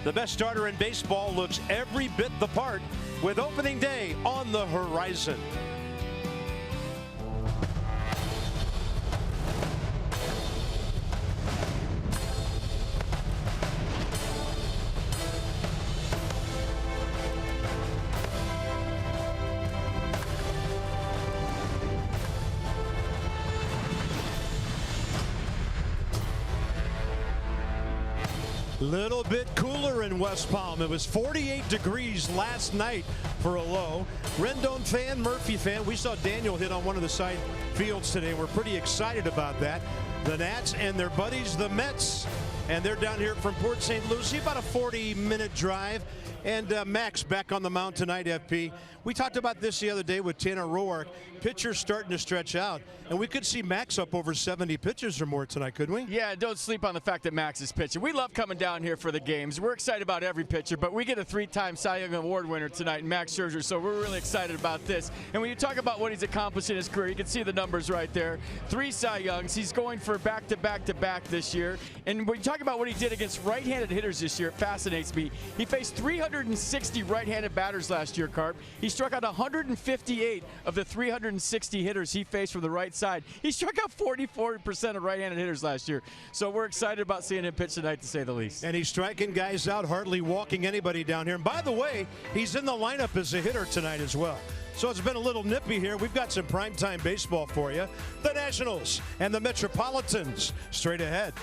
The best starter in baseball looks every bit the part with opening day on the horizon. Little bit cooler in West Palm. It was 48 degrees last night for a low. Rendon fan, Murphy fan. We saw Daniel hit on one of the side fields today. We're pretty excited about that. The Nats and their buddies, the Mets, and they're down here from Port St. Lucie, about a 40-minute drive. And Max back on the mound tonight, FP. We talked about this the other day with Tanner Roark. Pitchers starting to stretch out, and we could see Max up over 70 pitches or more tonight, couldn't we? Yeah, don't sleep on the fact that Max is pitching. We love coming down here for the games. We're excited about every pitcher, but we get a 3-time Cy Young Award winner tonight in Max Scherzer, so we're really excited about this. And when you talk about what he's accomplished in his career, you can see the numbers right there. 3 Cy Youngs. He's going for back-to-back-to-back this year. And when you talk about what he did against right-handed hitters this year, it fascinates me. He faced 360 right-handed batters last year, Carp. He struck out 158 of the 360 hitters he faced from the right side. He struck out 44% of right-handed hitters last year. So we're excited about seeing him pitch tonight, to say the least. And he's striking guys out, hardly walking anybody down here. And by the way, he's in the lineup as a hitter tonight as well. So it's been a little nippy here. We've got some primetime baseball for you. The Nationals and the Metropolitans straight ahead.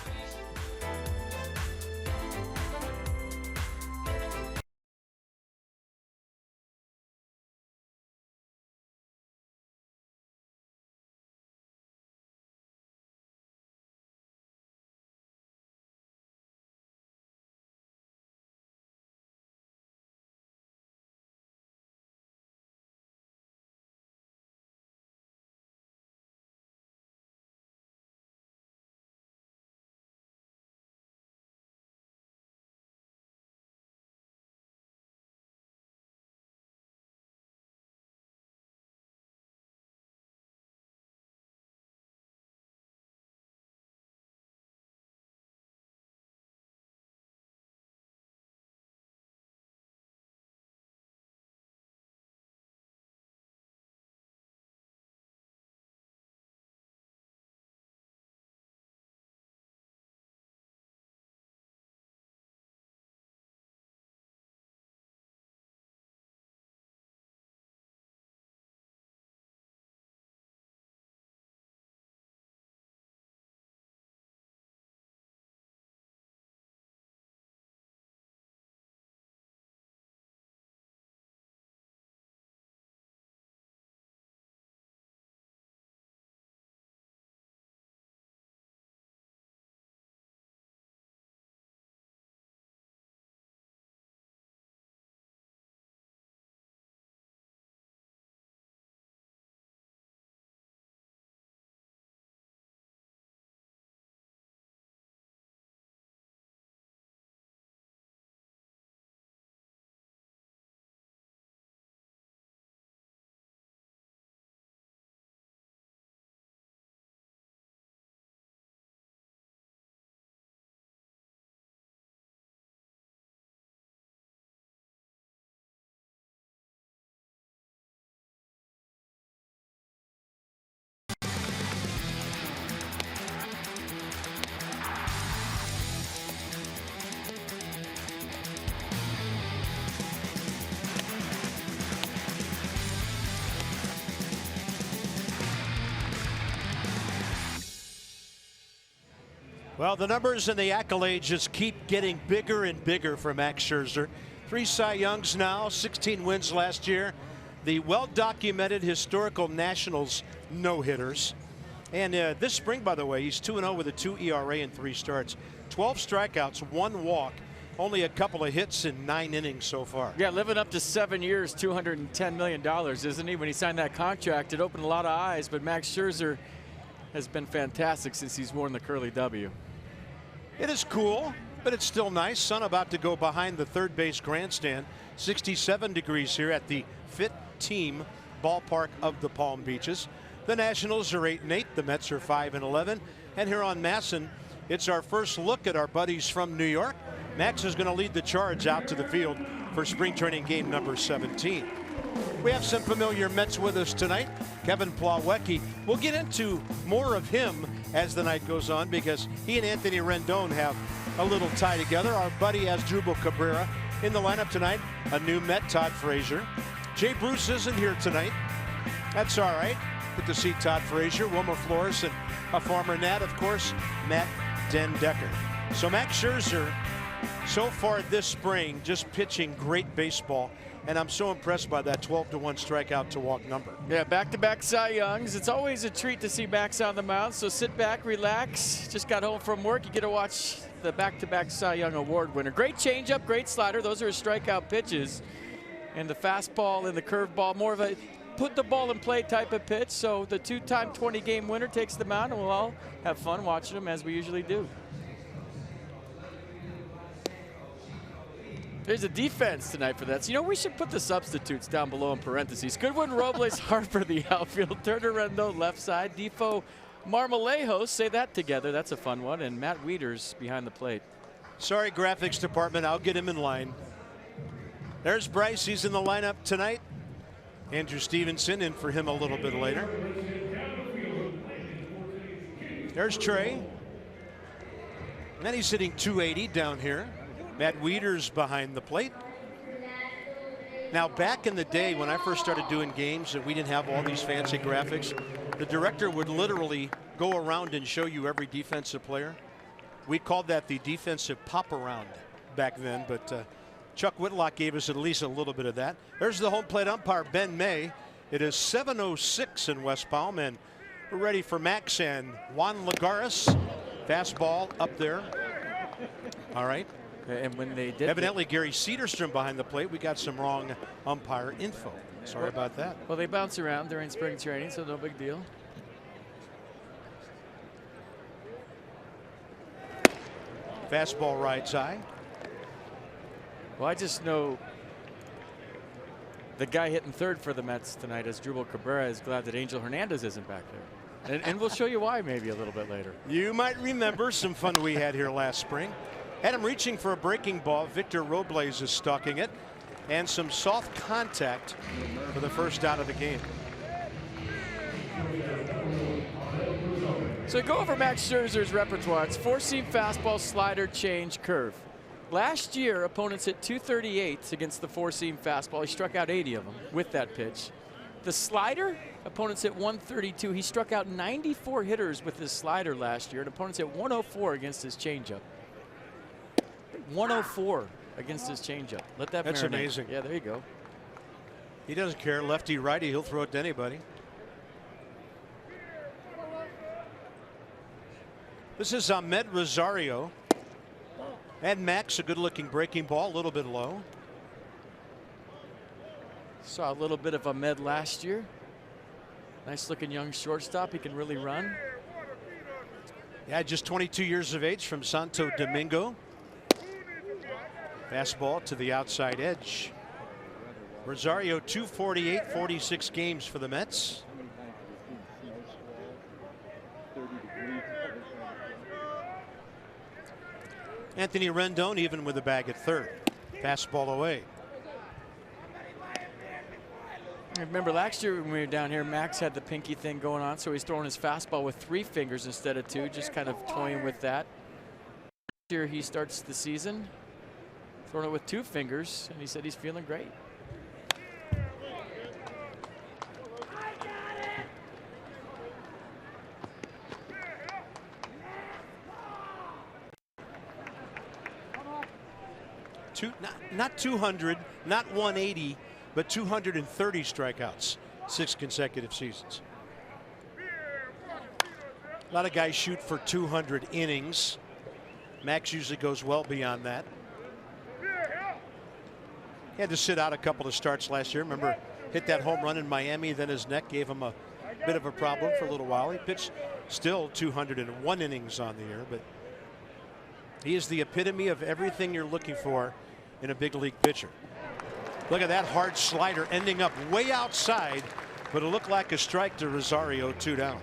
Well, the numbers and the accolades just keep getting bigger and bigger for Max Scherzer. 3 Cy Youngs now, 16 wins last year. The well-documented historical Nationals no-hitters. And this spring, by the way, he's 2-0 with a 2 ERA in 3 starts. 12 strikeouts, 1 walk. Only a couple of hits in 9 innings so far. Yeah, living up to 7 years, $210 million, isn't he? When he signed that contract, it opened a lot of eyes, but Max Scherzer has been fantastic since he's worn the curly W. It is cool, but it's still nice. Sun about to go behind the third base grandstand. 67 degrees here at the Fit Team ballpark of the Palm Beaches. The Nationals are 8-8. The Mets are 5-11. And here on Masson, it's our first look at our buddies from New York. Max is going to lead the charge out to the field for spring training game number 17. We have some familiar Mets with us tonight. Kevin Plawecki. We'll get into more of him as the night goes on because he and Anthony Rendon have a little tie together. Our buddy Asdrubal Cabrera in the lineup tonight. A new Met, Todd Frazier. Jay Bruce isn't here tonight. That's all right. Good to see Todd Frazier, Wilmer Flores, and a former Nat, of course, Matt Den Decker. So Max Scherzer, so far this spring, just pitching great baseball. And I'm so impressed by that 12-to-1 strikeout to walk number. Yeah, back-to-back Cy Youngs. It's always a treat to see Max on the mound, so sit back, relax. Just got home from work. You get to watch the back-to-back Cy Young Award winner. Great changeup, great slider. Those are his strikeout pitches. And the fastball and the curveball, more of a put the ball in play type of pitch. So the two-time 20-game winner takes the mound, and we'll all have fun watching him as we usually do. There's a defense tonight for that. So, you know, we should put the substitutes down below in parentheses. Goodwin, Robles, Harper, the outfield. Turner, Rendon, left side. Defoe, Marmolejo, say that together. That's a fun one. And Matt WIETERS behind the plate. Sorry, graphics department. I'll get him in line. There's Bryce. He's in the lineup tonight. Andrew Stevenson in for him a little bit later. There's TREA. And then he's hitting 280 down here. Matt WIETERS behind the plate. Now, back in the day when I first started doing games and we didn't have all these fancy graphics, the director would literally go around and show you every defensive player. We called that the defensive pop around back then, but Chuck Whitlock gave us at least a little bit of that. There's the home plate umpire, Ben May. It is 7:06 in West Palm, and we're ready for Max and Juan Lagares. Fastball up there. All right. And when they did, evidently Gary Cederstrom behind the plate. We got some wrong umpire info. Sorry about that. Well, they bounce around during spring training, so no big deal. Fastball right side. Well, I just know the guy hitting third for the Mets tonight, Asdrubal Cabrera, is glad that Angel Hernandez isn't back there. And we'll show you why maybe a little bit later. You might remember some fun we had here last spring. Had him reaching for a breaking ball. Victor Robles is stalking it. And some soft contact for the first out of the game. So go over Max Scherzer's repertoire. It's four-seam fastball, slider, change, curve. Last year, opponents hit 238 against the four-seam fastball. He struck out 80 of them with that pitch. The slider, opponents hit 132. He struck out 94 hitters with his slider last year, and opponents hit 104 against his changeup. 104 against his changeup. Let that That's marinate. amazing. Yeah, there you go. He doesn't care. Lefty, righty, he'll throw it to anybody. This is Ahmed Rosario. And Max, a good-looking breaking ball, a little bit low. Saw a little bit of Ahmed last year. Nice-looking young shortstop. He can really run. Yeah, just 22 years of age from Santo Domingo. Fastball to the outside edge. Rosario 248, 46 games for the Mets. Anthony Rendon even with a bag at third. Fastball away. Remember last year when we were down here, Max had the pinky thing going on, so he's throwing his fastball with 3 fingers instead of 2, just kind of toying with that. This year he starts the season throwing it with 2 fingers, and he said he's feeling great. Not 200, not 180, but 230 strikeouts, 6 consecutive seasons. A lot of guys shoot for 200 innings. Max usually goes well beyond that. He had to sit out a couple of starts last year. Remember, hit that home run in Miami, then his neck gave him a bit of a problem for a little while. He pitched still 201 innings on the year, but he is the epitome of everything you're looking for in a big league pitcher. Look at that hard slider ending up way outside, but it looked like a strike to Rosario, 2 down.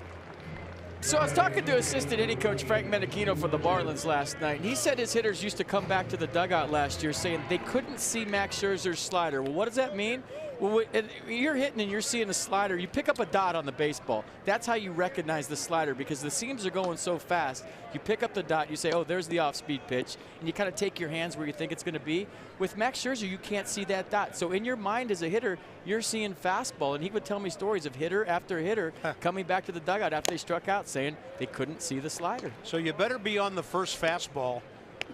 So I was talking to assistant hitting coach Frank Menachino for the Marlins last night, and he said his hitters used to come back to the dugout last year saying they couldn't see Max Scherzer's slider. Well, what does that mean? Well, you're hitting and you're seeing a slider. You pick up a dot on the baseball. That's how you recognize the slider, because the seams are going so fast. You pick up the dot, you say, oh, there's the off-speed pitch, and you kind of take your hands where you think it's going to be. With Max Scherzer, you can't see that dot. So in your mind as a hitter, you're seeing fastball, and he would tell me stories of hitter after hitter coming back to the dugout after they struck out saying they couldn't see the slider. So you better be on the first fastball.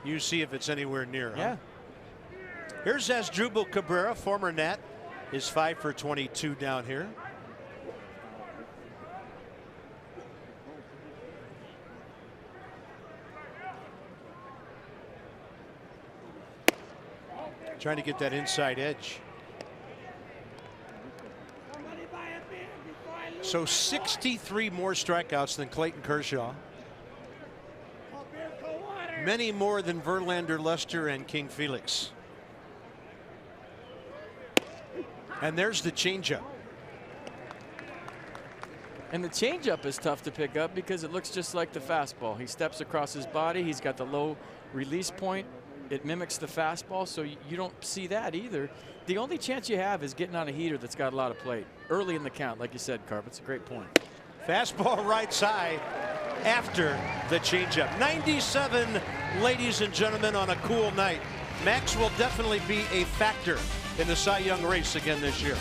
You see if it's anywhere near. Yeah. Huh? Here's Asdrubal Cabrera, former Nat, is 5 for 22 down here. Trying to get that inside edge. So 63 more strikeouts than Clayton Kershaw. Many more than Verlander, Lester, and King Felix. And there's the changeup. And the changeup is tough to pick up because it looks just like the fastball. He steps across his body. He's got the low release point. It mimics the fastball, so you don't see that either. The only chance you have is getting on a heater that's got a lot of plate early in the count, like you said, Carp. It's a great point. Fastball right side after the changeup. 97, ladies and gentlemen, on a cool night. Max will definitely be a factor in the Cy Young race again this year.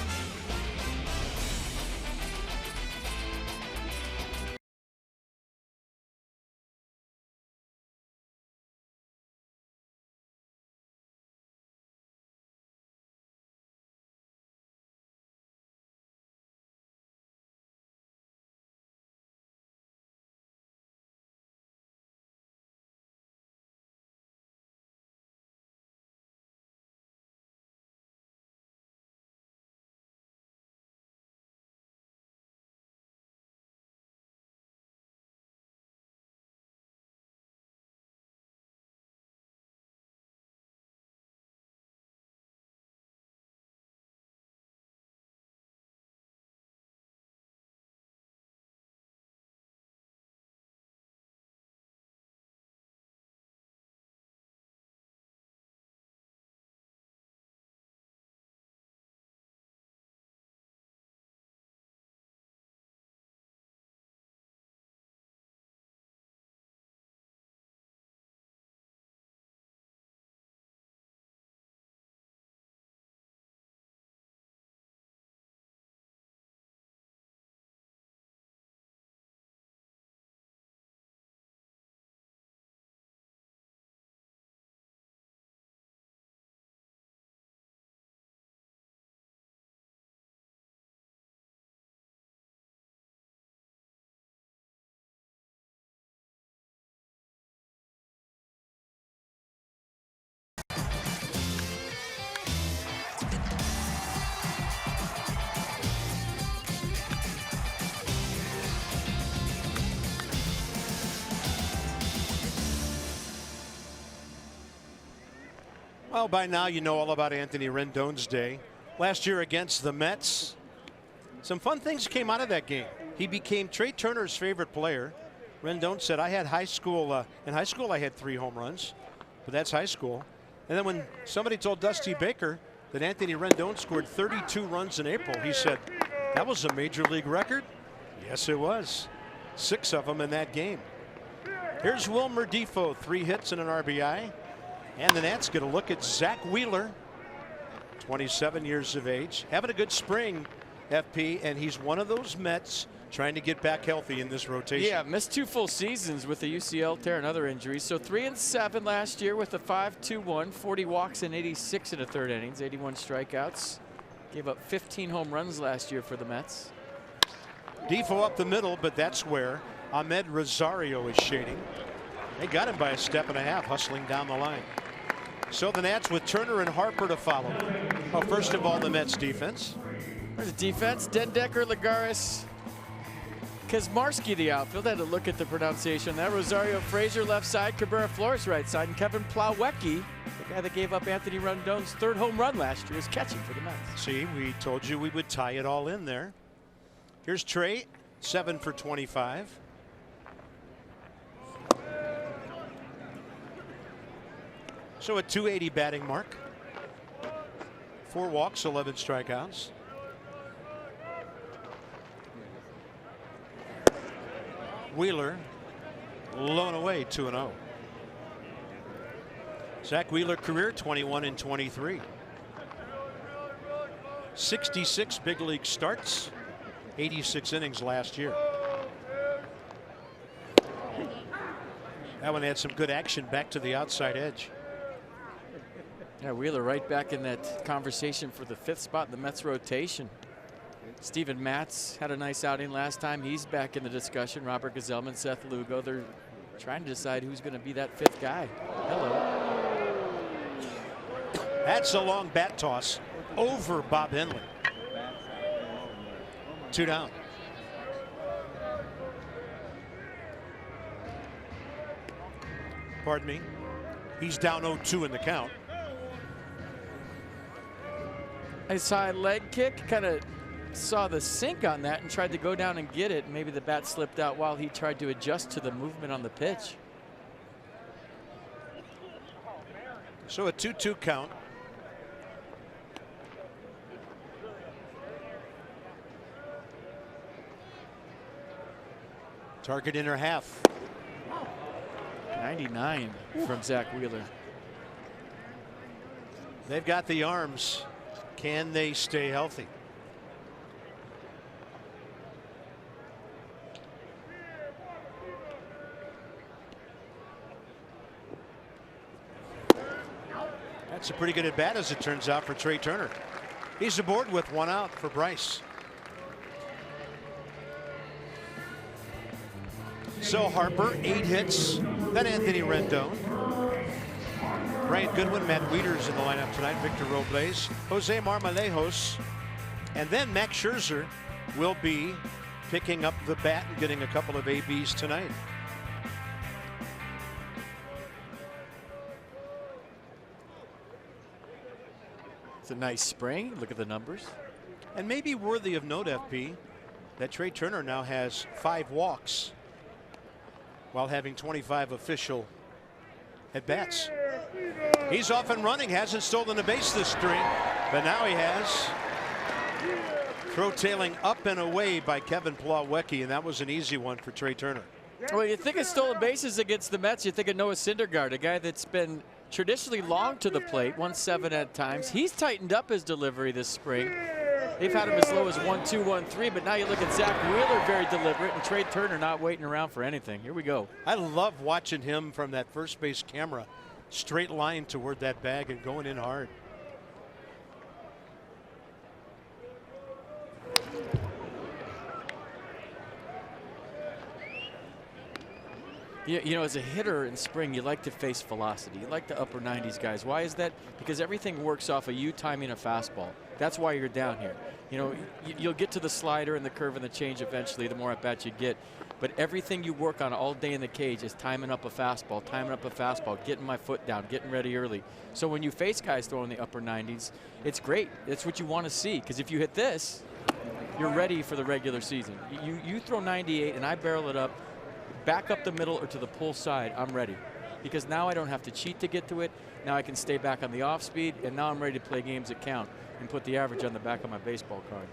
Well, by now you know all about Anthony Rendon's day. Last year against the Mets, some fun things came out of that game. He became Trey Turner's favorite player. Rendon said, I had high school, in high school I had 3 home runs, but that's high school. And then when somebody told Dusty Baker that Anthony Rendon scored 32 runs in April, he said, that was a major league record? Yes, it was. 6 of them in that game. Here's Wilmer Defoe, 3 hits and an RBI. And the Nats get a look at Zach Wheeler, 27 years of age, having a good spring, FP, and he's one of those Mets trying to get back healthy in this rotation. Yeah, missed 2 full seasons with the UCL tear and other injuries. So 3-7 last year with a 5.21, 40 walks and 86 in the 3rd innings, 81 strikeouts. Gave up 15 home runs last year for the Mets. Defoe up the middle, but that's where Ahmed Rosario is shading. They got him by a step and a half, hustling down the line. So the Nats with Turner and Harper to follow. Well, first of all, the Mets defense. There's the defense. Dendecker, Lagares, KACZMARSKI, the outfield. Had to look at the pronunciation there. Rosario Frazier left side, Cabrera Flores right side, and Kevin Plawecki, the guy that gave up Anthony Rendon's 3rd home run last year, is catching for the Mets. See, we told you we would tie it all in there. Here's Trey, 7 for 25. So a 280 batting mark. 4 walks, 11 strikeouts. Wheeler low and away, 2-0. Zach Wheeler career 21 and 23. 66 big league starts, 86 innings last year. That one had some good action back to the outside edge. Yeah, Wheeler right back in that conversation for the 5th spot in the Mets rotation. Steven Matz had a nice outing last time. He's back in the discussion. Robert Gazelman, Seth Lugo. They're trying to decide who's going to be that 5th guy. Hello. That's a long bat toss over Bob Henley. 2 down. Pardon me. He's down 0-2 in the count. Nice high leg kick. Kind of saw the sink on that and tried to go down and get it. Maybe the bat slipped out while he tried to adjust to the movement on the pitch. So a 2-2 count. Target inner half. 99 from Zach Wheeler. They've got the arms. Can they stay healthy? That's a pretty good at bat, as it turns out, for Trea Turner. He's aboard with 1 out for Bryce. So Harper, 8 hits. Then Anthony Rendon. Bryant Goodwin, Matt WIETERS in the lineup tonight. Victor Robles, Jose Marmolejos, and then Max Scherzer will be picking up the bat and getting a couple of ABs tonight. It's a nice spring. Look at the numbers. And maybe worthy of note, FP, that Trea Turner now has 5 walks while having 25 official at bats. He's off and running, hasn't stolen a base this string, but now he has. Throw tailing up and away by Kevin Plawecki, and that was an easy one for Trea Turner. Well, you think of stolen bases against the Mets, you think of Noah Syndergaard, a guy that's been traditionally long to the plate, 1-7 at times. He's tightened up his delivery this spring. They've had him as low as 1-2, 1-3, but now you look at Zach Wheeler, very deliberate, and Trea Turner not waiting around for anything. Here we go. I love watching him from that first base camera. Straight line toward that bag and going in hard. You know, as a hitter in spring, you like to face velocity. You like the upper 90s guys. Why is that? Because everything works off of you timing a fastball. That's why you're down here. You know, you'll get to the slider and the curve and the change eventually, the more at bats you get. But everything you work on all day in the cage is timing up a fastball, getting my foot down, getting ready early. So when you face guys throwing the upper 90s, it's great. That's what you want to see. Because if you hit this, you're ready for the regular season. You throw 98 and I barrel it up, back up the middle or to the pull side, I'm ready. Because now I don't have to cheat to get to it. Now I can stay back on the off speed, and now I'm ready to play games that count and put the average on the back of my baseball card.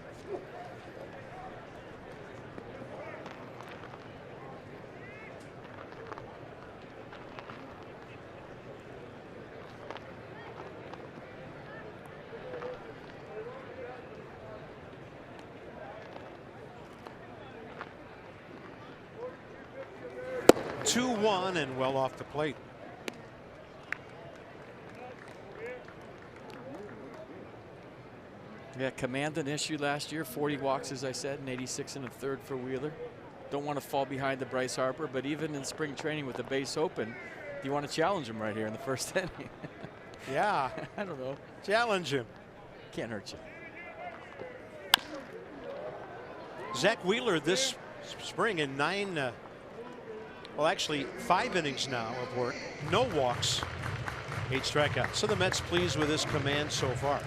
Two-one and well off the plate. Yeah, command an issue last year. 40 walks, as I said, and 86 and a third for Wheeler. Don't want to fall behind the Bryce Harper, but even in spring training with the base open, you want to challenge him right here in the first inning. Yeah. I don't know. Challenge him. Can't hurt you. Zach Wheeler this spring in 5 innings now of work. No walks, 8 strikeouts. So the Mets pleased with his command so far.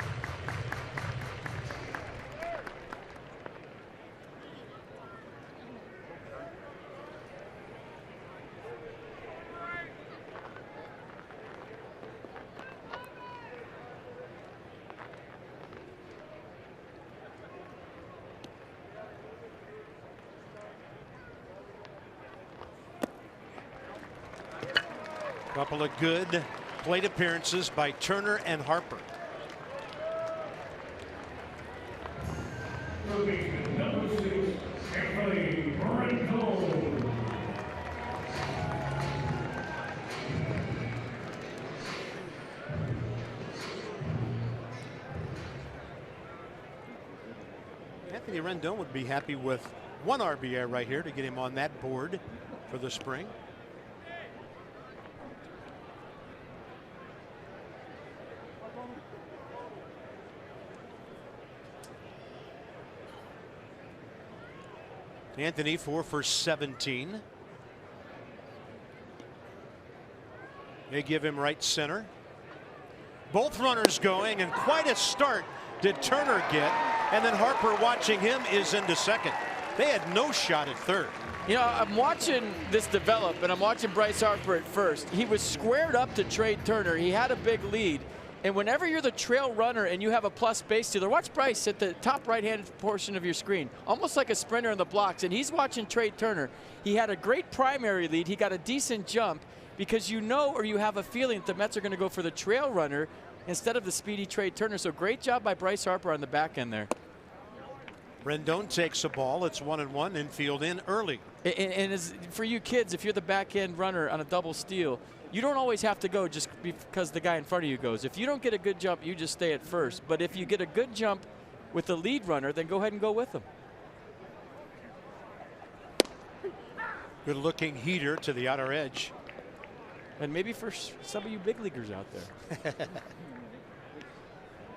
Couple of good plate appearances by Turner and Harper. Anthony Rendon would be happy with 1 RBI right here to get him on that board for the spring. Anthony 4 for 17. They give him right center. Both runners going, and quite a start did Turner get. And then Harper, watching him, is into second. They had no shot at third. You know, I'm watching this develop, and I'm watching Bryce Harper at first. He was squared up to Trey Turner. He had a big lead. And whenever you're the trail runner and you have a plus base stealer, watch Bryce at the top right-hand portion of your screen, almost like a sprinter in the blocks. And he's watching Trey Turner. He had a great primary lead. He got a decent jump because you know, or you have a feeling that the Mets are going to go for the trail runner instead of the speedy Trey Turner. So great job by Bryce Harper on the back end there. Rendon takes a ball. It's 1-1, infield in early. And as for you kids, if you're the back end runner on a double steal, you don't always have to go just because the guy in front of you goes. If you don't get a good jump, you just stay at first. But if you get a good jump with the lead runner, then go ahead and go with him. Good looking heater to the outer edge. And maybe for some of you big leaguers out there.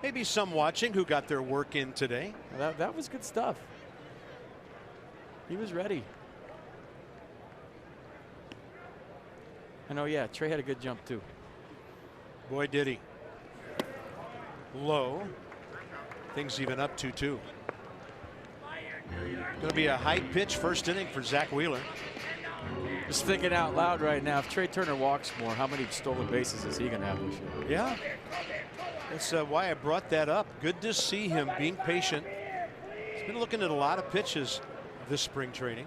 Maybe some watching who got their work in today. That was good stuff. He was ready. And oh yeah, Trey had a good jump too. Boy, did he. Low. Things even up 2-2. Going to be a high pitch first inning for Zach Wheeler. Just thinking out loud right now, if Trey Turner walks more, how many stolen bases is he going to have this year? Yeah. That's why I brought that up. Good to see him being patient. He's been looking at a lot of pitches this spring training.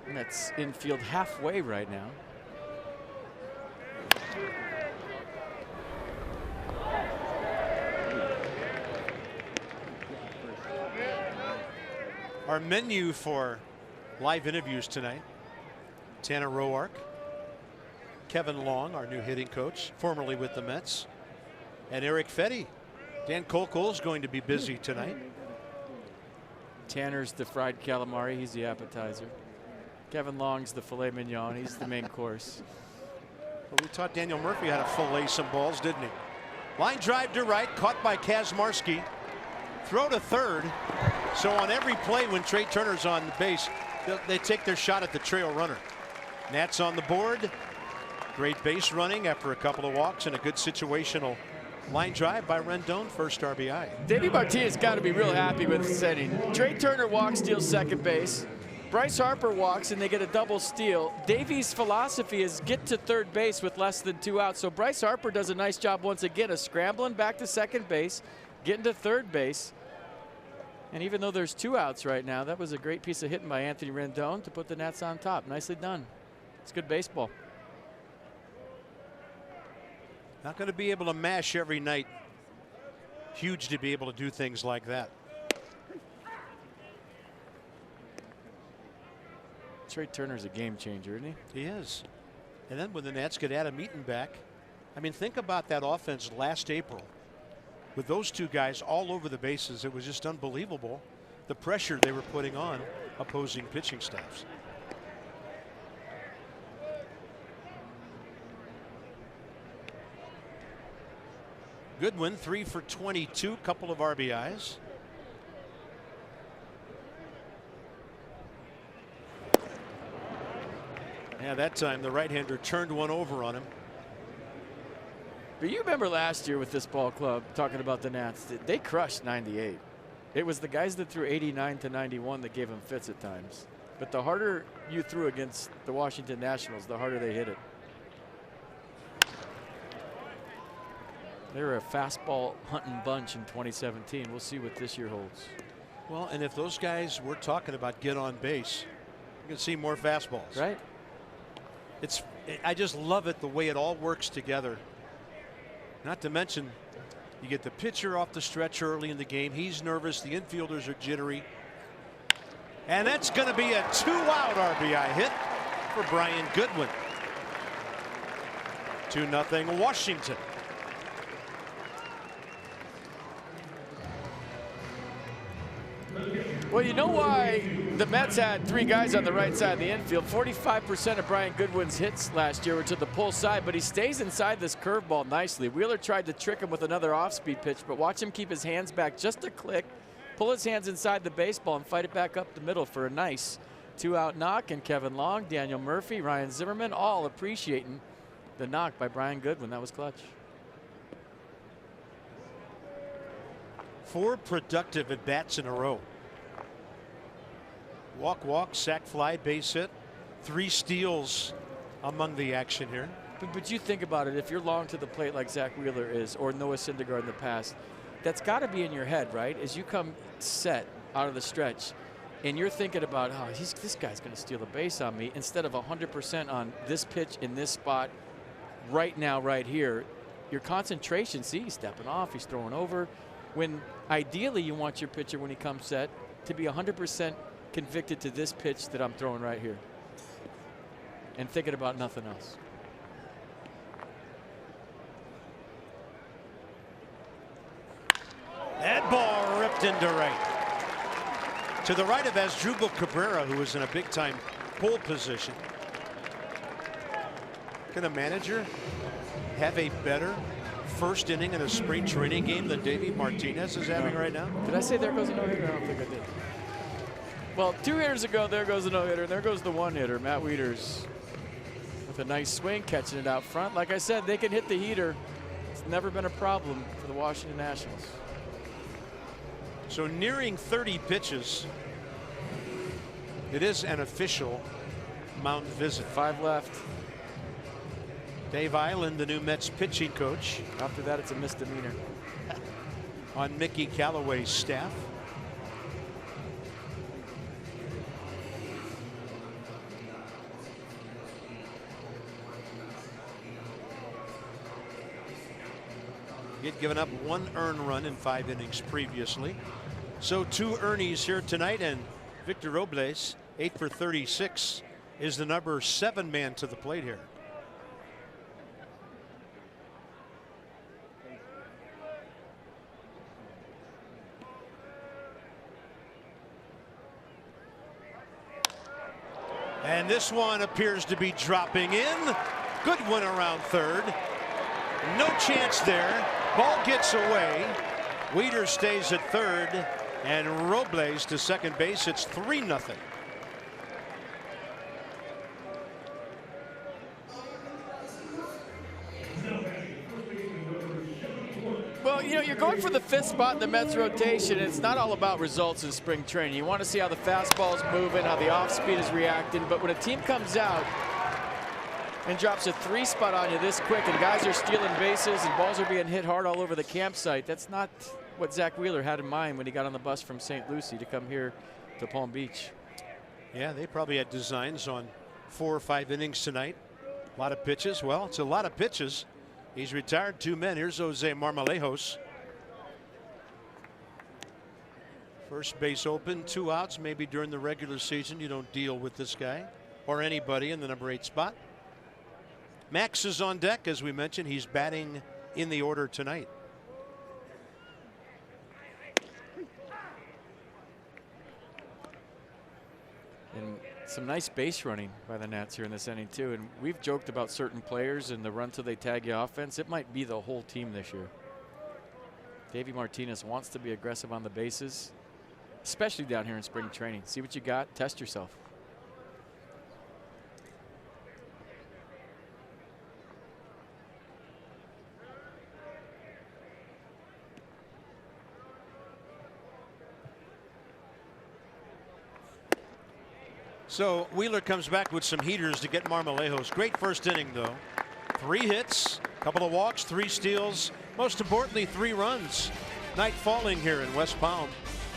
And that's infield halfway right now. Our menu for live interviews tonight: Tanner Roark, Kevin Long, our new hitting coach, formerly with the Mets, and Eric Fetty. Dan Kolkel is going to be busy tonight. Tanner's the fried calamari. He's the appetizer. Kevin Long's the filet mignon. He's the main course. Well, we taught Daniel Murphy how to fillet some balls, didn't he? Line drive to right, caught by KACZMARSKI. Throw to third. So on every play when Trey Turner's on the base, they take their shot at the trail runner. Nats on the board. Great base running after a couple of walks and a good situational line drive by Rendon, first RBI. Davey Martinez got to be real happy with the setting. Trey Turner walks, steals second base. Bryce Harper walks and they get a double steal. Davey's philosophy is get to third base with less than 2 outs. So Bryce Harper does a nice job once again of scrambling back to second base, getting to third base. And even though there's 2 outs right now, that was a great piece of hitting by Anthony Rendon to put the Nats on top. Nicely done. It's good baseball. Not going to be able to mash every night. Huge to be able to do things like that. Trey Turner's a game changer, isn't he? He is. And then when the Nats get Adam Eaton back, I mean, think about that offense last April. With those 2 guys all over the bases, it was just unbelievable the pressure they were putting on opposing pitching staffs. Goodwin 3 for 22, couple of RBIs. Yeah, that time the right-hander turned one over on him. But you remember last year with this ball club, talking about the Nats, they crushed 98. It was the guys that threw 89 to 91 that gave them fits at times. But the harder you threw against the Washington Nationals, the harder they hit it. They were a fastball hunting bunch in 2017. We'll see what this year holds. Well, and if those guys we're talking about get on base, You can see more fastballs. Right. I just love it the way it all works together. Not to mention, you get the pitcher off the stretch early in the game. He's nervous. The infielders are jittery. And that's going to be a 2-out RBI hit for Brian Goodwin. 2-0 Washington. Well, you know why the Mets had 3 guys on the right side of the infield. 45% of Brian Goodwin's hits last year were to the pull side, but he stays inside this curveball nicely. Wheeler tried to trick him with another off-speed pitch, but watch him keep his hands back just a click, pull his hands inside the baseball, and fight it back up the middle for a nice 2-out knock. And Kevin Long, Daniel Murphy, Ryan Zimmerman all appreciating the knock by Brian Goodwin. That was clutch. 4 productive at-bats in a row. Walk, sac fly, base hit. 3 steals among the action here. But you think about it, if you're long to the plate like Zach Wheeler is, or Noah Syndergaard in the past, that's got to be in your head, right? As you come set out of the stretch, and you're thinking about, oh, this guy's going to steal a base on me, instead of 100% on this pitch in this spot right now, right here. Your concentration, see, he's stepping off, he's throwing over. When ideally you want your pitcher when he comes set to be 100% convicted to this pitch that I'm throwing right here and thinking about nothing else. That ball ripped into right. To the right of Asdrubal Cabrera, who is in a big-time pull position. Can a manager have a better first inning in a spring training game than Davey Martinez is having right now? Did I say there goes a no-hitter? I don't think I did. Well, 2 hitters ago, there goes the no-hitter, and there goes the 1-hitter. Matt WIETERS with a nice swing, catching it out front. Like I said, they can hit the heater. It's never been a problem for the Washington Nationals. So nearing 30 pitches. It is an official mound visit. 5 left. Dave Island, the new Mets pitching coach. After that, it's a misdemeanor. On Mickey Callaway's staff. He had given up 1 earned run in 5 innings previously. So 2 earnies here tonight, and Victor Robles, 8 for 36, is the number 7 man to the plate here. And this one appears to be dropping in. Goodwin around third. No chance there. Ball gets away. WIETERS stays at third, and Robles to second base. It's 3-0. Well, you know, you're going for the 5th spot in the Mets rotation. It's not all about results in spring training. You want to see how the fastball's moving, how the off speed is reacting. But when a team comes out and drops a 3 spot on you this quick, and guys are stealing bases and balls are being hit hard all over the campsite, that's not what Zach Wheeler had in mind when he got on the bus from St. Lucie to come here to Palm Beach. Yeah, they probably had designs on 4 or 5 innings tonight. A lot of pitches. Well, it's a lot of pitches. He's retired 2 men. Here's Jose Marmolejos. First base open, 2 outs. Maybe during the regular season you don't deal with this guy or anybody in the number 8 spot. Max is on deck, as we mentioned. He's batting in the order tonight. And some nice base running by the Nats here in this inning too. And we've joked about certain players and the run till they tag you offense. It might be the whole team this year. Davey Martinez wants to be aggressive on the bases, especially down here in spring training. See what you got, test yourself. So Wheeler comes back with some heaters to get Marmolejos. Great first inning, though. 3 hits, a couple of walks, 3 steals, most importantly 3 runs. Night falling here in West Palm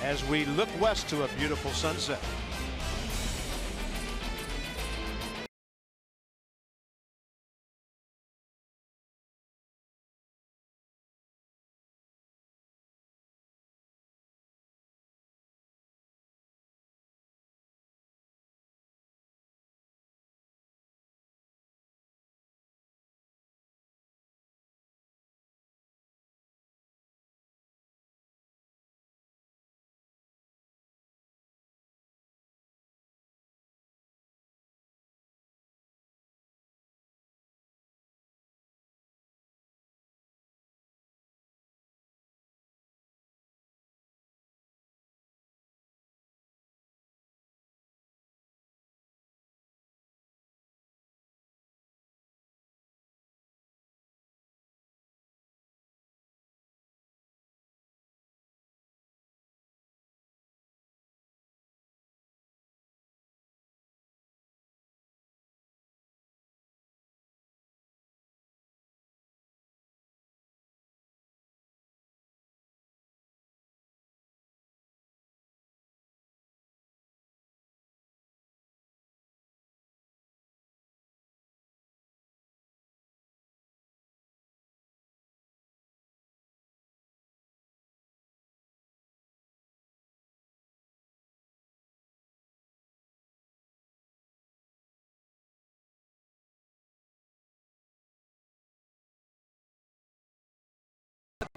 as we look west to a beautiful sunset.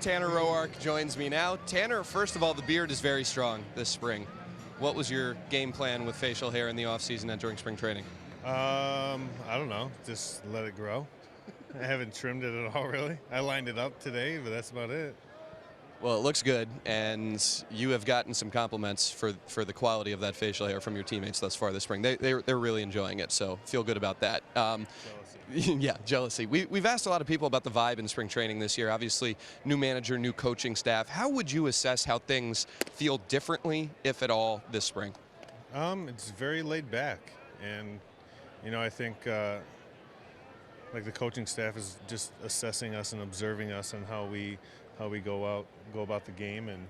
Tanner Roark joins me now. Tanner, first of all, the beard is very strong this spring. What was your game plan with facial hair in the offseason and during spring training? I don't know. Just let it grow. I haven't trimmed it at all, really. I lined it up today, but that's about it. Well, it looks good, and you have gotten some compliments for the quality of that facial hair from your teammates thus far this spring. They're really enjoying it, so feel good about that. Jealousy. Yeah, jealousy. We've asked a lot of people about the vibe in spring training this year. Obviously, new manager, new coaching staff. How would you assess how things feel differently, if at all, this spring? It's very laid back, and I think like the coaching staff is just assessing us and observing us and how we go about the game, and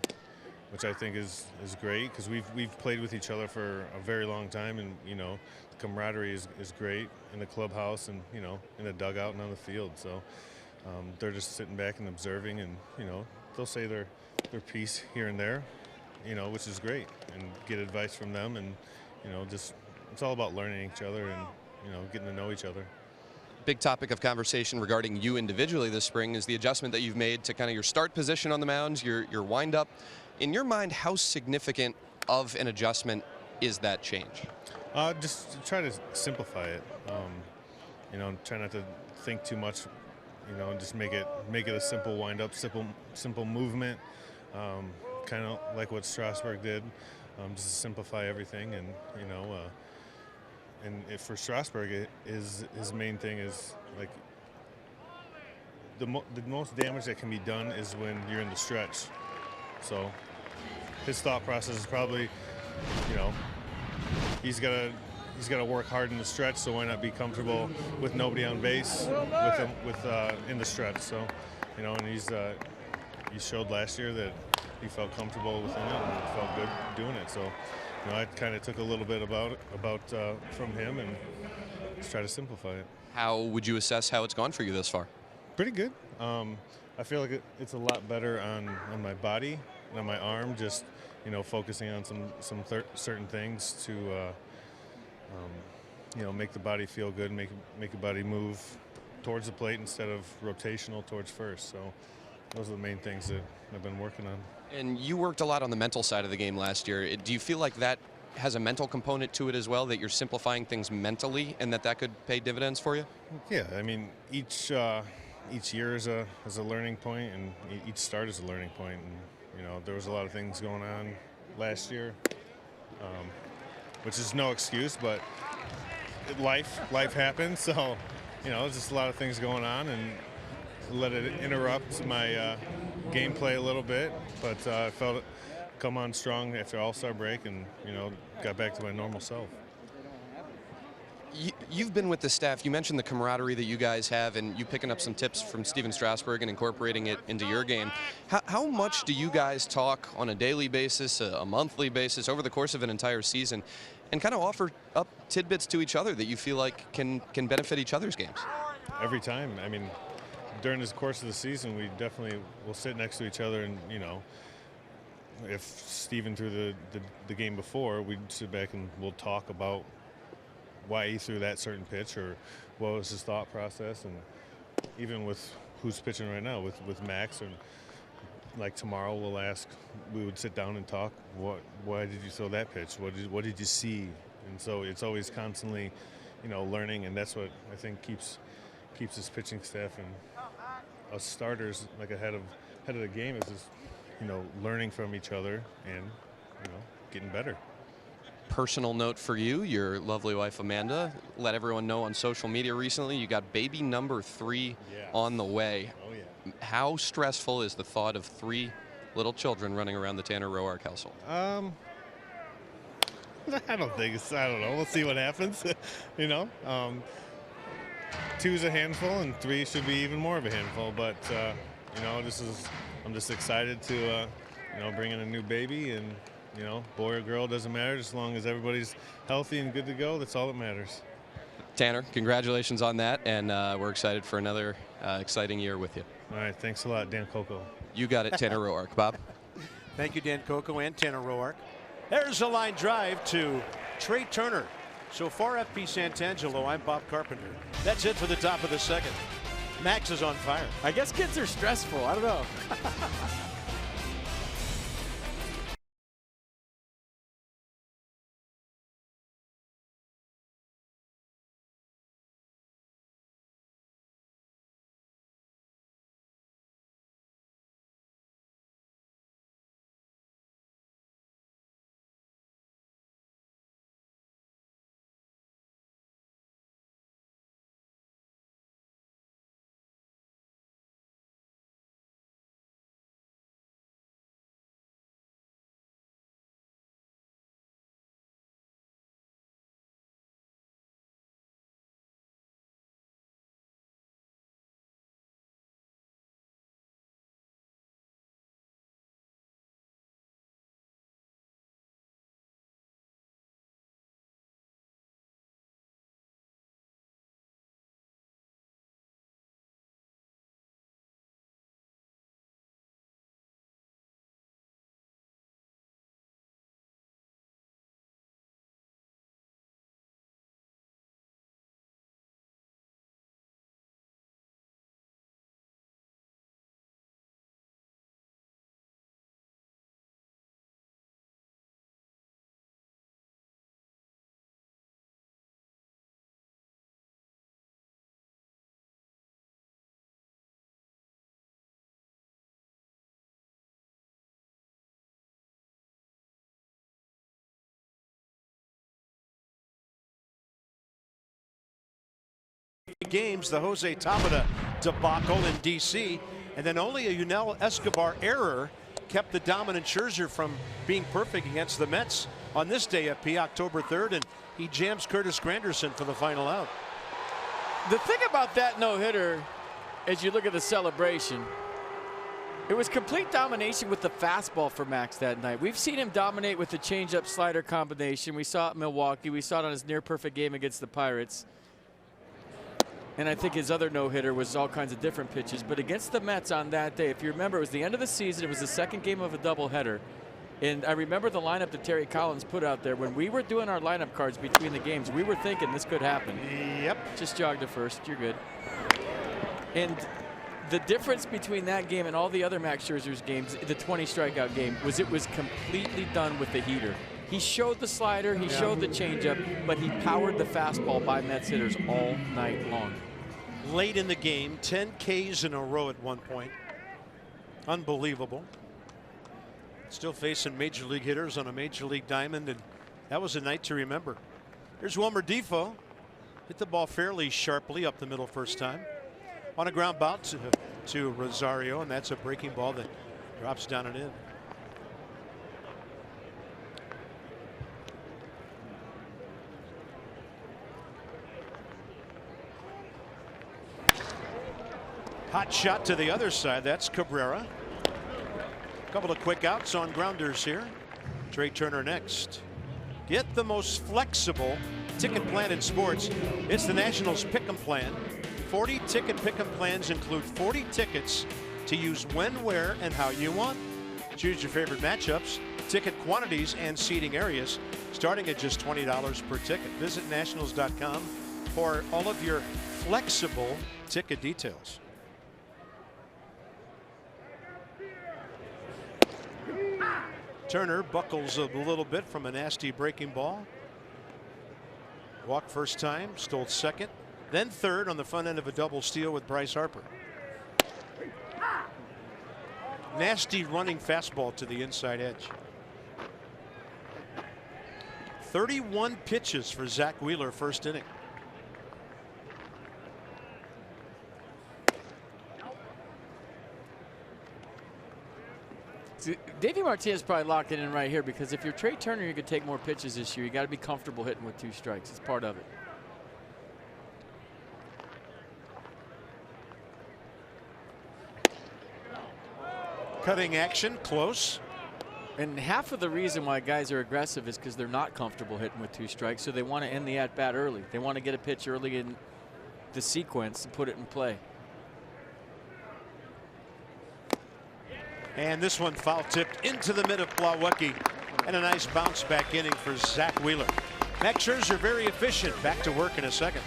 which I think is great, because we've played with each other for a very long time, and the camaraderie is great in the clubhouse and in the dugout and on the field. So they're just sitting back and observing, and they'll say their piece here and there, which is great, and get advice from them, and just it's all about learning each other and getting to know each other. Big topic of conversation regarding you individually this spring is the adjustment that you've made to kind of your start position on the mound, your wind-up. In your mind, how significant of an adjustment is that change? Just try to simplify it. Try not to think too much. Just make it a simple wind-up, simple movement, kind of like what Strasburg did. Just to simplify everything, and and for Strasburg, his main thing is like the most damage that can be done is when you're in the stretch. So his thought process is probably, he's got to work hard in the stretch. So why not be comfortable with nobody on base in the stretch? So and he showed last year that he felt comfortable within it and felt good doing it. So. I kind of took a little bit about from him and just try to simplify it. How would you assess how it's gone for you thus far? Pretty good. I feel like it's a lot better on my body and on my arm, just focusing on some certain things to make the body feel good, make the body move towards the plate instead of rotational towards first. So those are the main things that I've been working on. And you worked a lot on the mental side of the game last year. Do you feel like that has a mental component to it as well, that you're simplifying things mentally and that could pay dividends for you? Yeah, I mean, each year is a learning point, and each start is a learning point. And there was a lot of things going on last year, which is no excuse, but life happens. So there's just a lot of things going on, and let it interrupt my gameplay a little bit, but I felt it come on strong after All-Star break, and got back to my normal self. You've been with the staff. You mentioned the camaraderie that you guys have, and you picking up some tips from Steven Strasburg and incorporating it into your game. How much do you guys talk on a daily basis, a monthly basis, over the course of an entire season, and kind of offer up tidbits to each other that you feel like can benefit each other's games? Every time. I mean, during the course of the season, we definitely will sit next to each other, and if Steven threw the game before, we'd sit back and we'll talk about why he threw that certain pitch or what was his thought process. And even with who's pitching right now with Max, or like tomorrow we would sit down and talk, why did you throw that pitch, what did you see? And so it's always constantly learning, and that's what I think keeps his pitching staff and us starters like ahead of the game, is just learning from each other and getting better. Personal note for you, your lovely wife Amanda let everyone know on social media recently you got baby number 3 on the way. Oh yeah. How stressful is the thought of 3 little children running around the Tanner Roark household? I don't think I don't know. We'll see what happens. 2's a handful, and 3 should be even more of a handful. But I'm just excited to bring in a new baby, and boy or girl, doesn't matter, as long as everybody's healthy and good to go. That's all that matters. Tanner, congratulations on that, and we're excited for another exciting year with you. All right, thanks a lot, Dan Coco. You got it, Tanner Roark. Bob? Thank you, Dan Coco and Tanner Roark. There's a line drive to Trey Turner. So far, FP Santangelo, I'm Bob Carpenter. That's it for the top of the second. Max is on fire. I guess kids are stressful. I don't know. Games, the Jose Tabata debacle in DC, and then only a Yunel Escobar error kept the dominant Scherzer from being perfect against the Mets on this day at P, October 3rd, and he jams Curtis Granderson for the final out. The thing about that no-hitter, as you look at the celebration, it was complete domination with the fastball for Max that night. We've seen him dominate with the changeup slider combination. We saw it in Milwaukee. We saw it on his near-perfect game against the Pirates. And I think his other no-hitter was all kinds of different pitches. But against the Mets on that day, if you remember, it was the end of the season. It was the second game of a doubleheader. And I remember the lineup that Terry Collins put out there. When we were doing our lineup cards between the games, we were thinking this could happen. Yep. Just jog to first. You're good. And the difference between that game and all the other Max Scherzer's games, the 20 strikeout game, was it was completely done with the heater. He showed the slider, he showed the changeup, but he powered the fastball by Mets hitters all night long. Late in the game, 10 Ks in a row at one point. Unbelievable. Still facing major league hitters on a major league diamond, and that was a night to remember. Here's Wilmer Defoe. Hit the ball fairly sharply up the middle first time. On a ground bounce to Rosario, and that's a breaking ball that drops down and in. Hot shot to the other side. That's Cabrera. A couple of quick outs on grounders here. Trey Turner next. Get the most flexible ticket plan in sports. It's the Nationals Pick'em Plan. 40 ticket pick'em plans include 40 tickets to use when, where, and how you want. Choose your favorite matchups, ticket quantities, and seating areas, starting at just $20 per ticket. Visit nationals.com for all of your flexible ticket details. Turner buckles a little bit from a nasty breaking ball. Walked first time, stole second, then third on the front end of a double steal with Bryce Harper. Nasty running fastball to the inside edge. 31 pitches for Zach Wheeler first inning. Davey Martinez probably locked it in right here, because if you're Trey Turner, you could take more pitches this year. You got to be comfortable hitting with 2 strikes. It's part of it. Cutting action, close. And half of the reason why guys are aggressive is because they're not comfortable hitting with 2 strikes, so they want to end the at-bat early. They want to get a pitch early in the sequence and put it in play. And this one foul tipped into the mid of Plawecki, and a nice bounce back inning for Zach Wheeler. Max Scherzer very efficient. Back to work in a second.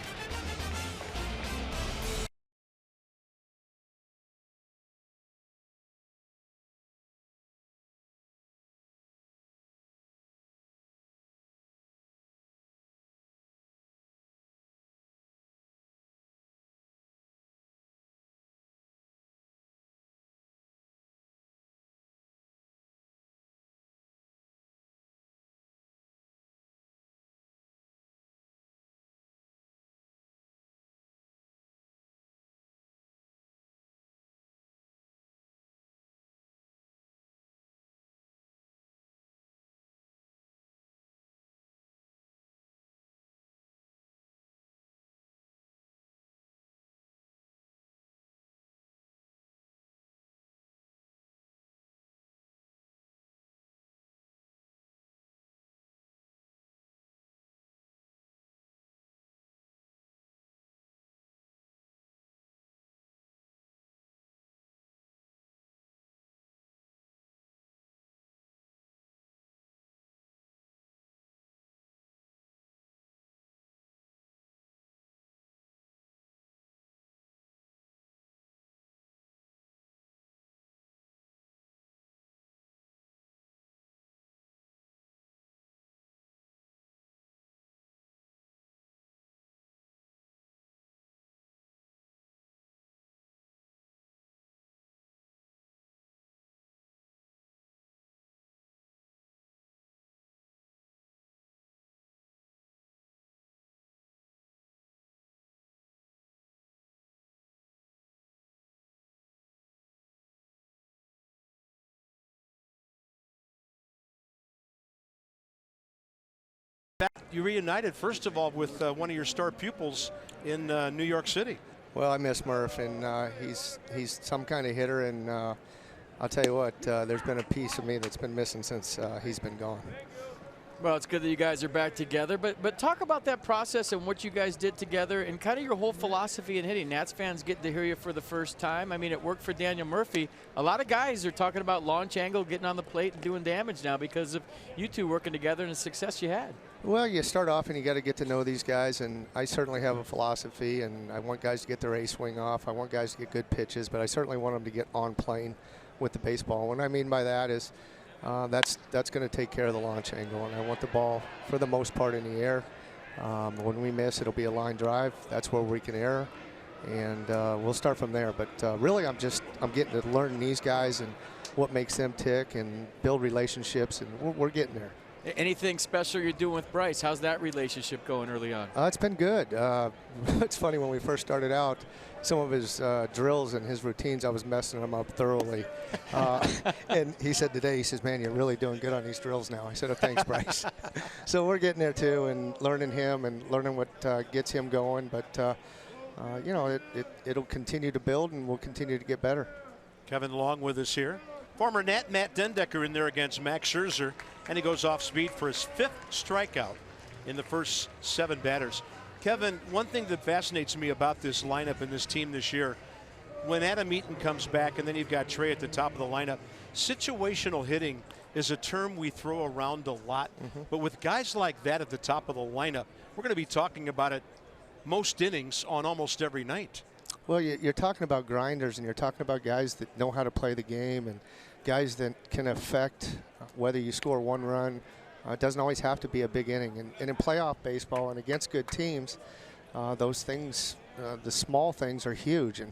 fact, you reunited, first of all, with one of your star pupils in New York City. Well, I miss Murph, and he's some kind of hitter, and I'll tell you what, there's been a piece of me that's been missing since he's been gone. Well, it's good that you guys are back together, but talk about that process and what you guys did together and kind of your whole philosophy in hitting. Nats fans get to hear you for the first time. I mean, it worked for Daniel Murphy. A lot of guys are talking about launch angle, getting on the plate and doing damage now because of you two working together and the success you had. Well, you start off and you got to get to know these guys, and I certainly have a philosophy, and I want guys to get their A swing off. I want guys to get good pitches, but I certainly want them to get on plane with the baseball. What I mean by that is that's going to take care of the launch angle, and I want the ball for the most part in the air. When we miss, it'll be a line drive. That's where we can err, and we'll start from there. But really, I'm getting to learn these guys and what makes them tick and build relationships, and we're getting there. Anything special you're doing with Bryce? How's that relationship going early on? It's been good. It's funny, when we first started out, some of his drills and his routines, I was messing him up thoroughly. And he said today, he says, man, you're really doing good on these drills now. I said, oh, thanks, Bryce. So we're getting there too, and learning him and learning what gets him going. But, you know, it'll continue to build, and we'll continue to get better. Kevin Long with us here. Former Nat Matt Dendecker in there against Max Scherzer, and he goes off speed for his 5th strikeout in the first 7 batters. Kevin, one thing that fascinates me about this lineup and this team this year, when Adam Eaton comes back and then you've got TREA at the top of the lineup, situational hitting is a term we throw around a lot. But with guys like that at the top of the lineup, we're going to be talking about it most innings on almost every night. Well, you're talking about grinders, and you're talking about guys that know how to play the game, and guys that can affect whether you score 1 run. It doesn't always have to be a big inning. And in playoff baseball and against good teams, those things, the small things are huge. And,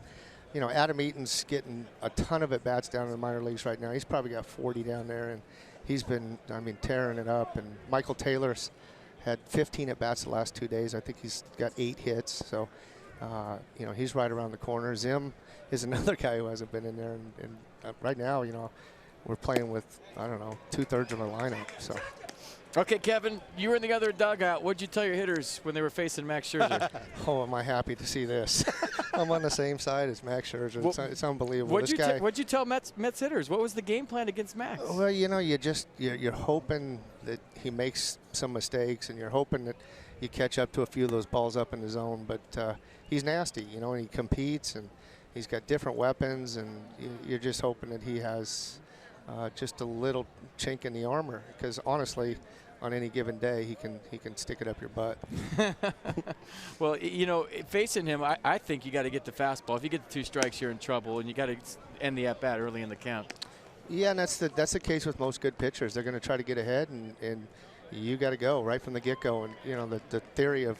you know, Adam Eaton's getting a ton of at-bats down in the minor leagues right now. He's probably got 40 down there, and he's been, I mean, tearing it up. And Michael Taylor's had 15 at-bats the last 2 days. I think he's got 8 hits. So, you know, he's right around the corner. Zim is another guy who hasn't been in there. And right now, you know, we're playing with, I don't know, 2/3 of our lineup. So. Okay, Kevin, you were in the other dugout. What'd you tell your hitters when they were facing Max Scherzer? Oh, am I happy to see this. I'm on the same side as Max Scherzer. It's unbelievable. What'd you tell Mets hitters? What was the game plan against Max? Well, you know, you're hoping that he makes some mistakes, and you're hoping that you catch up to a few of those balls up in the zone. But he's nasty, you know, and he competes, and he's got different weapons, and you're just hoping that he has just a little chink in the armor, because honestly, on any given day, he can stick it up your butt. Well, you know, facing him, I think you got to get the fastball. If you get the 2 strikes, you're in trouble, and you got to end the at-bat early in the count. Yeah, and that's the case with most good pitchers. They're going to try to get ahead, and you got to go right from the get-go. And you know, the theory of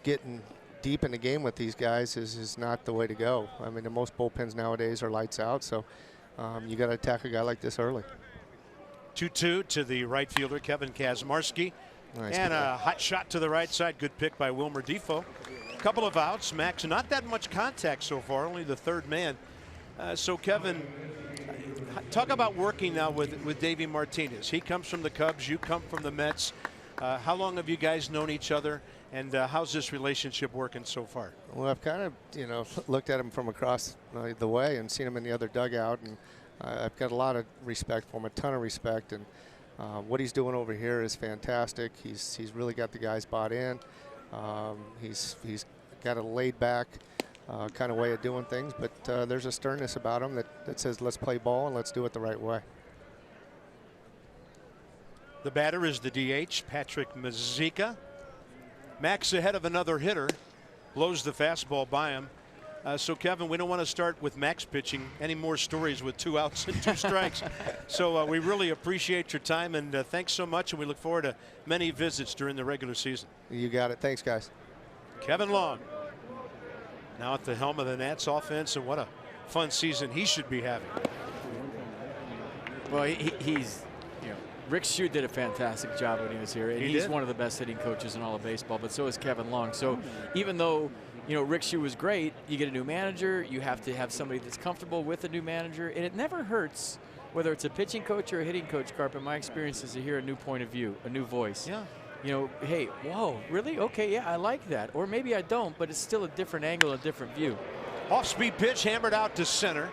getting deep in the game with these guys is not the way to go. I mean, the most bullpens nowadays are lights out, so you got to attack a guy like this early. 2-2 to the right fielder, Kevin KACZMARSKI. Nice. And a hot shot to the right side. Good pick by WILMER Defoe. Couple of outs. Max, not that much contact so far, only the 3rd man. So, Kevin, talk about working now with Davey Martinez. He comes from the Cubs. You come from the Mets. How long have you guys known each other, and how's this relationship working so far? Well, I've kind of, you know, looked at him from across the way and seen him in the other dugout, and I've got a lot of respect for him, a ton of respect, and what he's doing over here is fantastic. He's really got the guys bought in. He's got a laid-back kind of way of doing things, but there's a sternness about him that says let's play ball and let's do it the right way. The batter is the DH, Patrick MAZEIKA. Max ahead of another hitter, blows the fastball by him. So, Kevin, we don't want to start with Max pitching any more stories with 2 outs and 2 strikes. So we really appreciate your time, and thanks so much, and we look forward to many visits during the regular season. You got it. Thanks, guys. Kevin Long, now at the helm of the Nats offense, and what a fun season he should be having. Well, he's, you know, Rick Shue did a fantastic job when he was here, and he's one of the best hitting coaches in all of baseball, but so is Kevin Long. So even though, you know, Rick Shue was great, you get a new manager, you have to have somebody that's comfortable with a new manager, and it never hurts, whether it's a pitching coach or a hitting coach, Carp, in my experience, is to hear a new point of view, a new voice. Yeah. you know, hey, whoa, really? Okay, yeah, I like that. Or maybe I don't, but it's still a different angle, a different view. Off-speed pitch hammered out to center.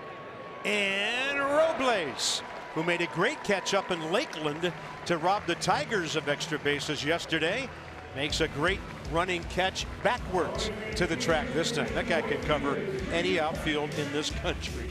And Robles, who made a great catch up in Lakeland to rob the Tigers of extra bases yesterday, makes a great running catch backwards to the track this time. That guy can cover any outfield in this country.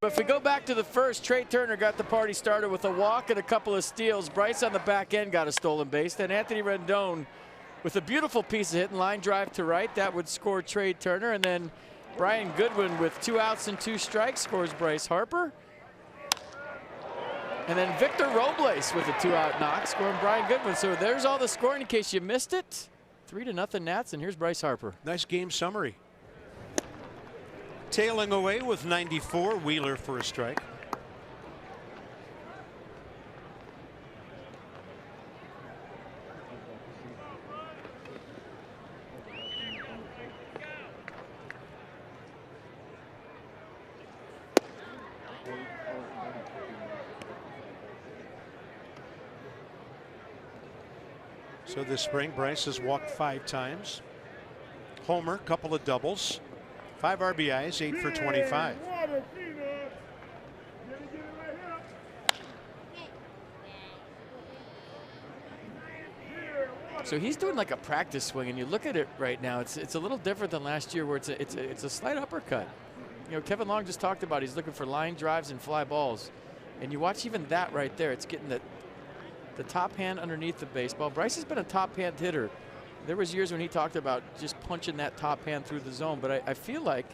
But if we go back to the first, Trea Turner got the party started with a walk and a couple of steals. Bryce on the back end got a stolen base. Then Anthony Rendon with a beautiful piece of hit and line drive to right. That would score Trea Turner. And then Brian Goodwin with 2 outs and 2 strikes scores Bryce Harper. And then Victor Robles with a 2-out knock scoring Brian Goodwin. So there's all the scoring in case you missed it. 3-0 Nats, and here's Bryce Harper. Nice game summary. Tailing away with 94, Wheeler for a strike. So this spring, Bryce has walked 5 times. Homer, couple of doubles. 5 RBIs, 8 for 25. So he's doing like a practice swing, and you look at it right now, it's a little different than last year where it's a slight uppercut. You know, Kevin Long just talked about he's looking for line drives and fly balls. And you watch even that right there, it's getting the top hand underneath the baseball. Bryce has been a top hand hitter. There was years when he talked about just punching that top hand through the zone, but I feel like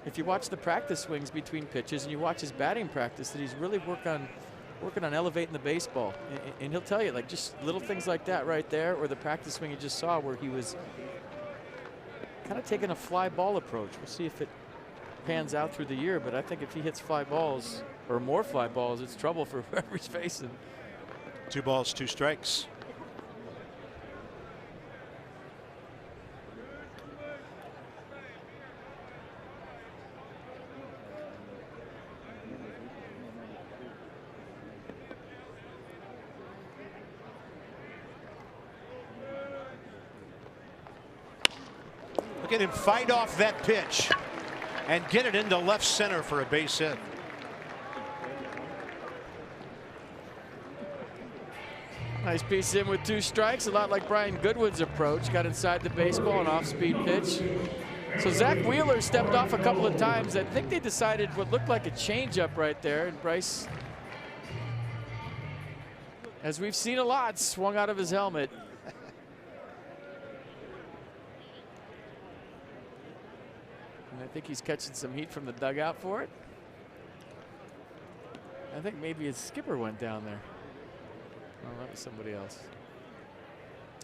if you watch the practice swings between pitches and you watch his batting practice, that he's really working on elevating the baseball. And he'll tell you, like, just little things like that right there, or the practice swing you just saw where he was kind of taking a fly ball approach. We'll see if it pans out through the year, but I think if he hits fly balls or more fly balls, it's trouble for whoever he's facing. 2 balls, 2 strikes. Look at him fight off that pitch and get it into left center for a base hit. Nice piece in with 2 strikes, a lot like Brian Goodwin's approach. Got inside the baseball, an off-speed pitch. So Zach Wheeler stepped off a couple of times. I think they decided what looked like a changeup right there, and Bryce, as we've seen a lot, swung out of his helmet. And I think he's catching some heat from the dugout for it. I think maybe his skipper went down there. Oh, that was somebody else.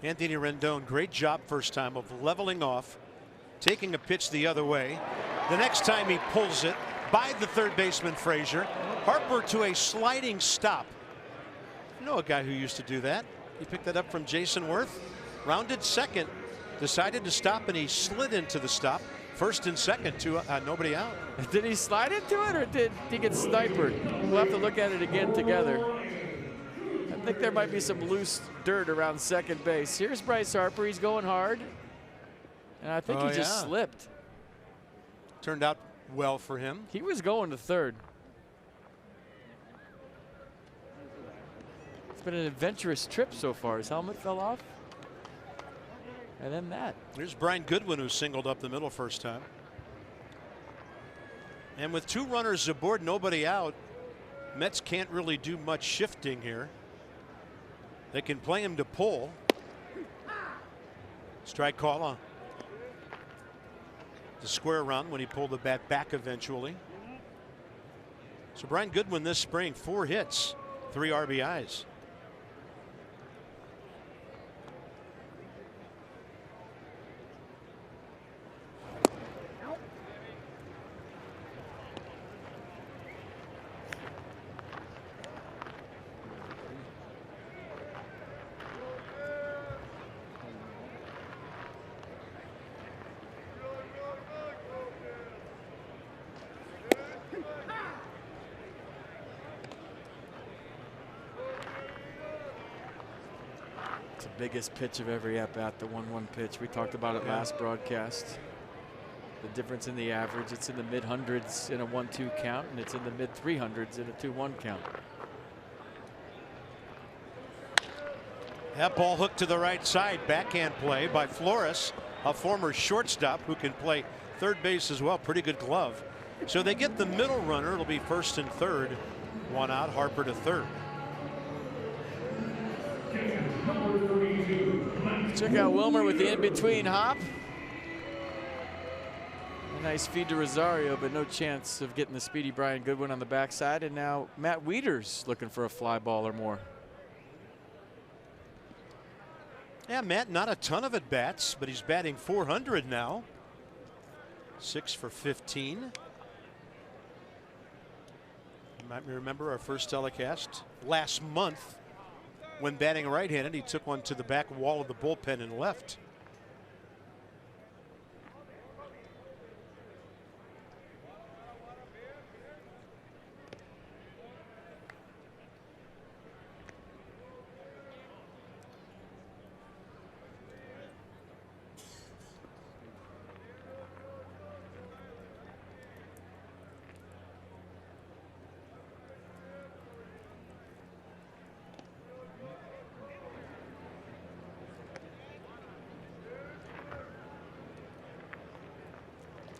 Anthony Rendon, great job first time of leveling off, taking a pitch the other way. The next time he pulls it, by the third baseman Frazier. Harper to a sliding stop. You know a guy who used to do that. He picked that up from Jason Worth. Rounded second, decided to stop, and he slid into the stop. First and second to nobody out. Did he slide into it, or did he get snipered? We'll have to look at it again together. I think there might be some loose dirt around second base. Here's Bryce Harper. He's going hard. And I think he just slipped. Turned out well for him. He was going to third. It's been an adventurous trip so far. His helmet fell off. And then that. Here's Brian Goodwin, who singled up the middle first time. And with 2 runners aboard, nobody out, Mets can't really do much shifting here. They can play him to pull. Strike call on the square run when he pulled the bat back eventually. So Brian Goodwin this spring, 4 hits, 3 RBIs. It's the biggest pitch of every at-bat, the 1-1 pitch. We talked about it last broadcast. The difference in the average, it's in the mid-hundreds in a 1-2 count, and it's in the mid-300s in a 2-1 count. That ball hooked to the right side. Backhand play by Flores, a former shortstop who can play third base as well. Pretty good glove. So they get the middle runner. It'll be first and third. 1 out, Harper to third. Check out Wilmer with the in-between hop. A nice feed to Rosario, but no chance of getting the speedy Brian Goodwin on the backside. And now Matt WIETERS looking for a fly ball or more. Yeah, Matt, not a ton of at-bats, but he's batting .400 now. 6 for 15. You might remember our first telecast last month. When batting right-handed, he took one to the back wall of the bullpen and left.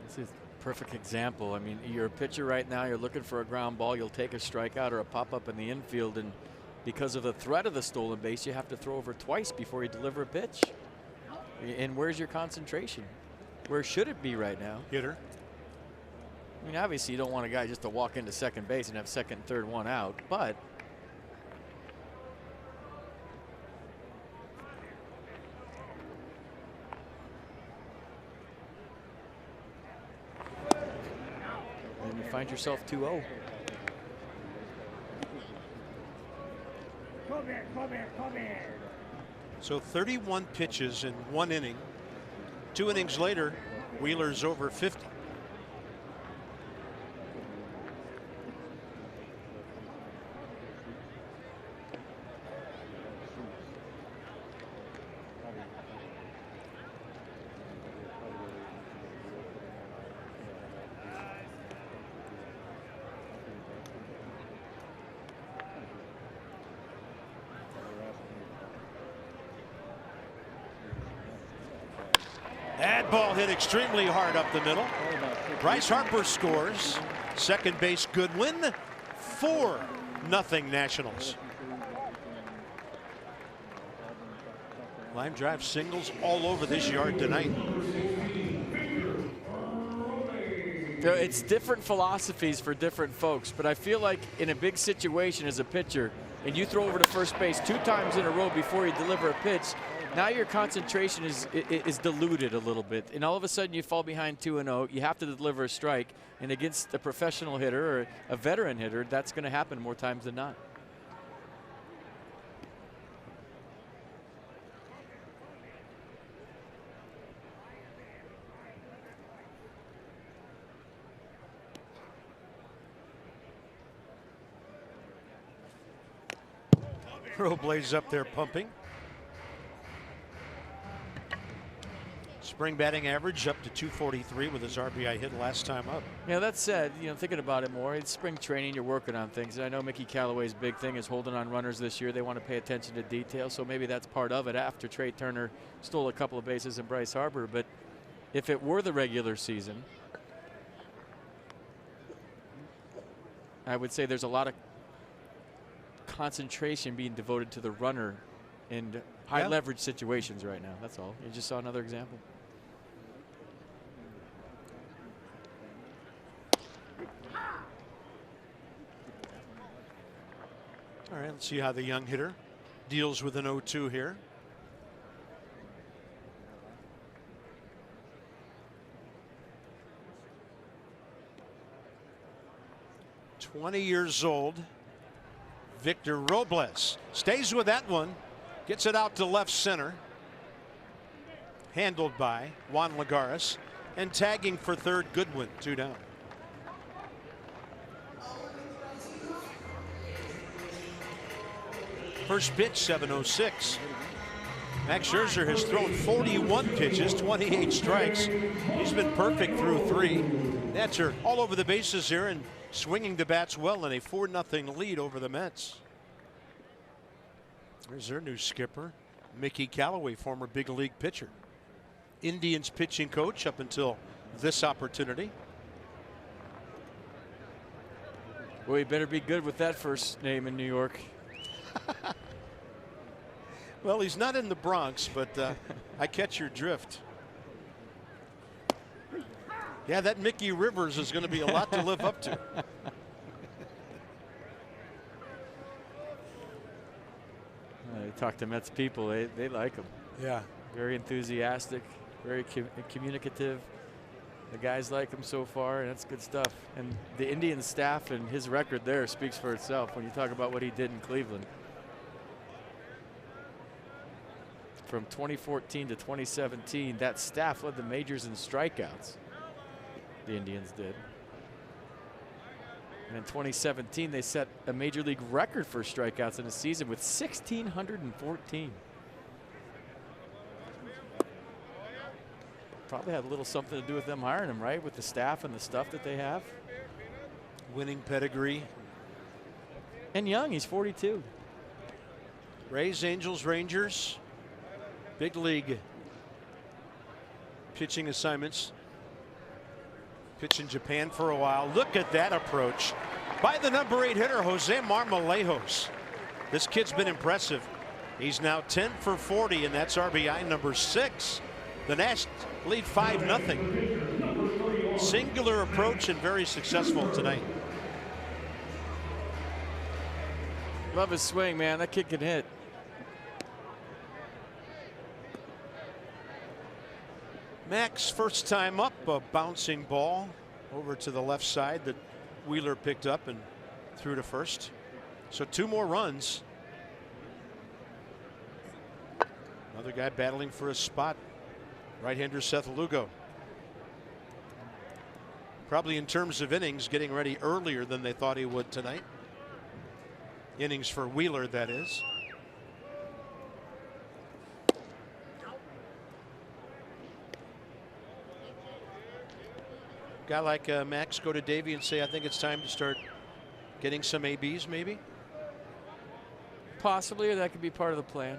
This is a perfect example. I mean, you're a pitcher right now, you're looking for a ground ball, you'll take a strikeout or a pop-up in the infield, and because of the threat of the stolen base, you have to throw over twice before you deliver a pitch. And where's your concentration? Where should it be right now? Hitter. I mean, obviously you don't want a guy just to walk into second base and have second and third one out, but and you find yourself 2-0. So 31 pitches in 1 inning. 2 innings later, Wheeler's over 50. That ball hit extremely hard up the middle. Bryce Harper scores. Second base Goodwin. 4-0 Nationals. Line drive singles all over this yard tonight. It's different philosophies for different folks, but I feel like in a big situation as a pitcher, and you throw over to first base 2 times in a row before you deliver a pitch, now your concentration is diluted a little bit, and all of a sudden you fall behind 2-0. You have to deliver a strike, and against a professional hitter or a veteran hitter, that's going to happen more times than not. Robles up there pumping. Spring batting average up to 243 with his RBI hit last time up. Yeah, that said, you know, thinking about it more, it's spring training, you're working on things. And I know Mickey Callaway's big thing is holding on runners this year. They want to pay attention to detail, so maybe that's part of it after Trey Turner stole a couple of bases and Bryce Harper. But if it were the regular season, I would say there's a lot of concentration being devoted to the runner in high leverage situations right now. That's all. You just saw another example. All right, let's see how the young hitter deals with an 0-2 here. (20 years old), Victor Robles stays with that one, gets it out to left center, handled by Juan Lagares, and tagging for third, Goodwin, 2 down. First pitch, 7:06. Max Scherzer has thrown 41 pitches, 28 strikes. He's been perfect through 3. Nats are all over the bases here and swinging the bats well in a 4-0 lead over the Mets. There's their new skipper, Mickey Callaway, former big league pitcher. Indians pitching coach up until this opportunity. Well, he better be good with that first name in New York. Well, he's not in the Bronx, but I catch your drift. Yeah, that Mickey Rivers is going to be a lot to live up to. You talk to Mets people, they like him. Yeah. Very enthusiastic, very communicative. The guys like him so far, and that's good stuff. And the Indian staff and his record there speaks for itself when you talk about what he did in Cleveland. From 2014 to 2017, that staff led the majors in strikeouts. The Indians did. And in 2017, they set a major league record for strikeouts in a season with 1,614. Probably had a little something to do with them hiring him, right? With the staff and the stuff that they have. Winning pedigree. And young, he's 42. Rays, Angels, Rangers. Big league pitching assignments. Pitched in Japan for a while. Look at that approach by the number 8 hitter, Jose Marmolejos. This kid's been impressive. He's now 10 for 40, and that's RBI number 6. The Nats lead 5-0. Singular approach and very successful tonight. Love his swing, man. That kid can hit. Max, first time up, a bouncing ball over to the left side that Wheeler picked up and threw to first. So 2 more runs. Another guy battling for a spot. Right-hander Seth Lugo. Probably in terms of innings, getting ready earlier than they thought he would tonight. Innings for Wheeler, that is. Guy like Max go to Davey and say, I think it's time to start getting some ABs, maybe? Possibly, or that could be part of the plan.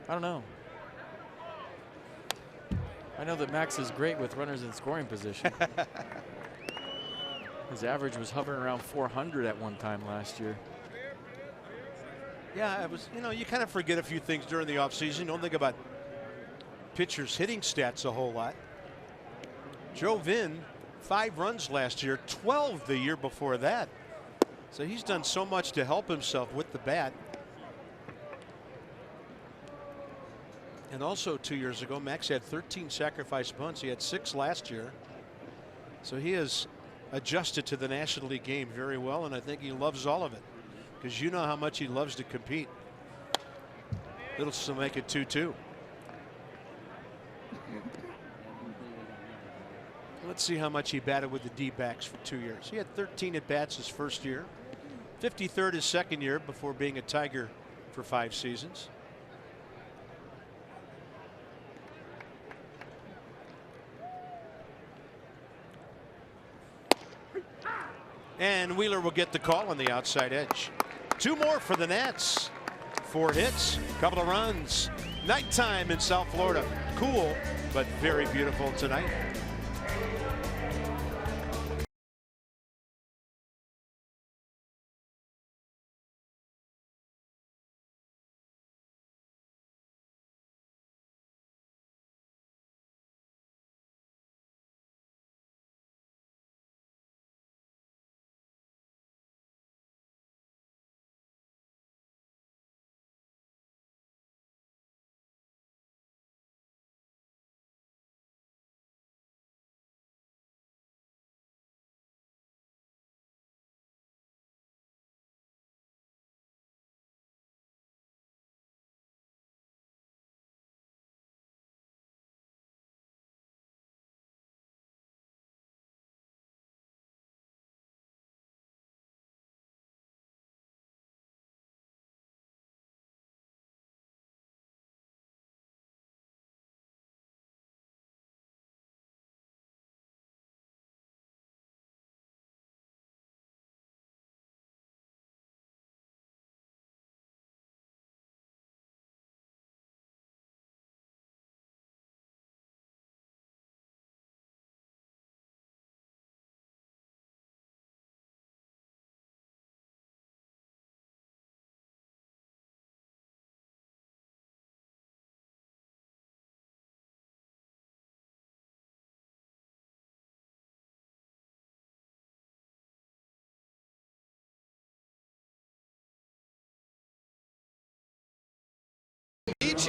I don't know. I know that Max is great with runners in scoring position. His average was hovering around 400 at one time last year. Yeah, it was, you know, you kind of forget a few things during the offseason. You don't think about pitchers' hitting stats a whole lot. Drove in 5 runs last year, 12 the year before that. So he's done so much to help himself with the bat. And also 2 years ago, Max had 13 sacrifice bunts. He had 6 last year. So he has adjusted to the National League game very well, and I think he loves all of it, because you know how much he loves to compete. It'll still make it 2-2. Let's see how much he batted with the D-backs for 2 years. He had 13 at-bats his first year, 53rd his second year before being a Tiger for 5 seasons. And Wheeler will get the call on the outside edge. 2 more for the Nats. 4 hits, couple of runs. Nighttime in South Florida. Cool, but very beautiful tonight.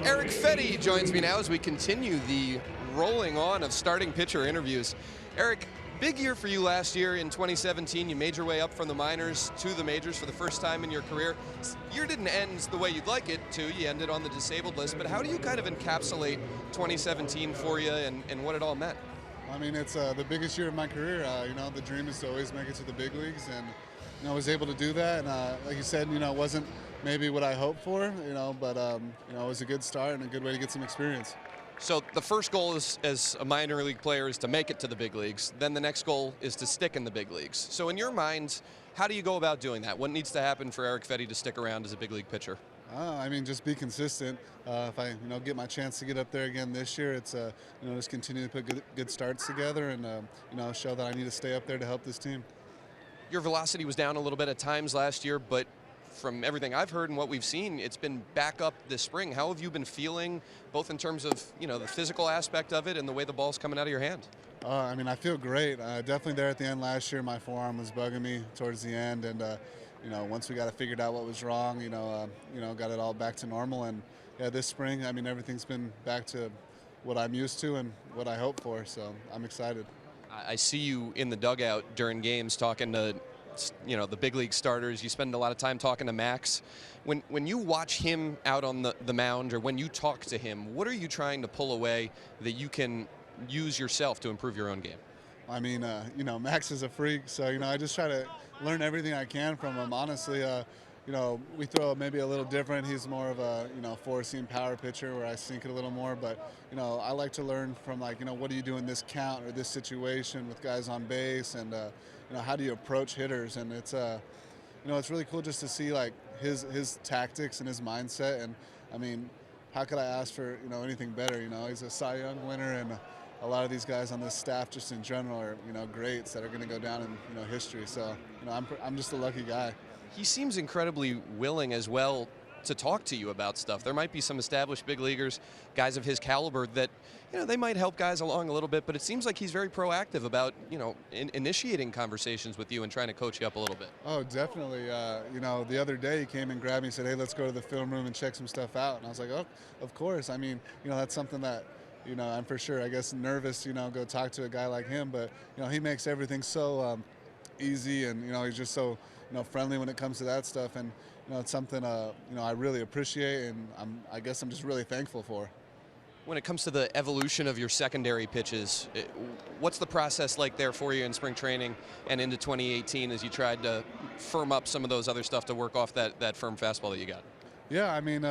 Eric Fetty joins me now as we continue the rolling on of starting pitcher interviews. Eric, big year for you last year in 2017. You made your way up from the minors to the majors for the first time in your career. Year didn't end the way you'd like it to. You ended on the disabled list, but how do you kind of encapsulate 2017 for you and what it all meant? I mean, it's the biggest year of my career. You know, the dream is to always make it to the big leagues, and you know, I was able to do that. And like you said, you know, it wasn't maybe what I hoped for, you know, but you know, it was a good start and a good way to get some experience. So the first goal is, as a minor league player, is to make it to the big leagues. Then the next goal is to stick in the big leagues. So in your mind, how do you go about doing that? What needs to happen for Eric Fetty to stick around as a big league pitcher? I mean, just be consistent. If I, you know, get my chance to get up there again this year, it's you know, just continue to put good starts together and you know, show that I need to stay up there to help this team. Your velocity was down a little bit at times last year, but from everything I've heard and what we've seen, it's been back up this spring. How have you been feeling, both in terms of, you know, the physical aspect of it and the way the ball's coming out of your hand? I mean, I feel great. Definitely there at the end last year, my forearm was bugging me towards the end, and you know, once we got it figured out what was wrong, you know, got it all back to normal. And yeah, this spring, I mean, everything's been back to what I'm used to and what I hope for. So I'm excited. I see you in the dugout during games talking to, you know, the big league starters. You spend a lot of time talking to Max. When you watch him out on the mound, or when you talk to him, what are you trying to pull away that you can use yourself to improve your own game? I mean, you know, Max is a freak, so, you know, I just try to learn everything I can from him. Honestly, you know, we throw maybe a little different. He's more of a, you know, four-seam power pitcher where I sink it a little more. But, you know, I like to learn from, like, you know, what do you do in this count or this situation with guys on base, and, you know, how do you approach hitters? And it's, you know, it's really cool just to see, like, his tactics and his mindset. And, I mean, how could I ask for, you know, anything better? You know, he's a Cy Young winner, and a lot of these guys on this staff just in general are, you know, greats that are going to go down in, you know, history. So, you know, I'm just a lucky guy. He seems incredibly willing as well to talk to you about stuff. There might be some established big leaguers, guys of his caliber that, they might help guys along a little bit, but it seems like he's very proactive about, initiating conversations with you and trying to coach you up a little bit. Oh, definitely. The other day he came and grabbed me and said, hey, let's go to the film room and check some stuff out. And I was like, oh, of course. I mean, that's something that, I'm for sure, I guess, nervous, go talk to a guy like him. But, he makes everything so easy, and, he's just so, friendly when it comes to that stuff. And, it's something, I really appreciate, and I guess I'm just really thankful for. When it comes to the evolution of your secondary pitches, what's the process like there for you in spring training and into 2018 as you tried to firm up some of those other stuff to work off that firm fastball that you got? Yeah, I mean,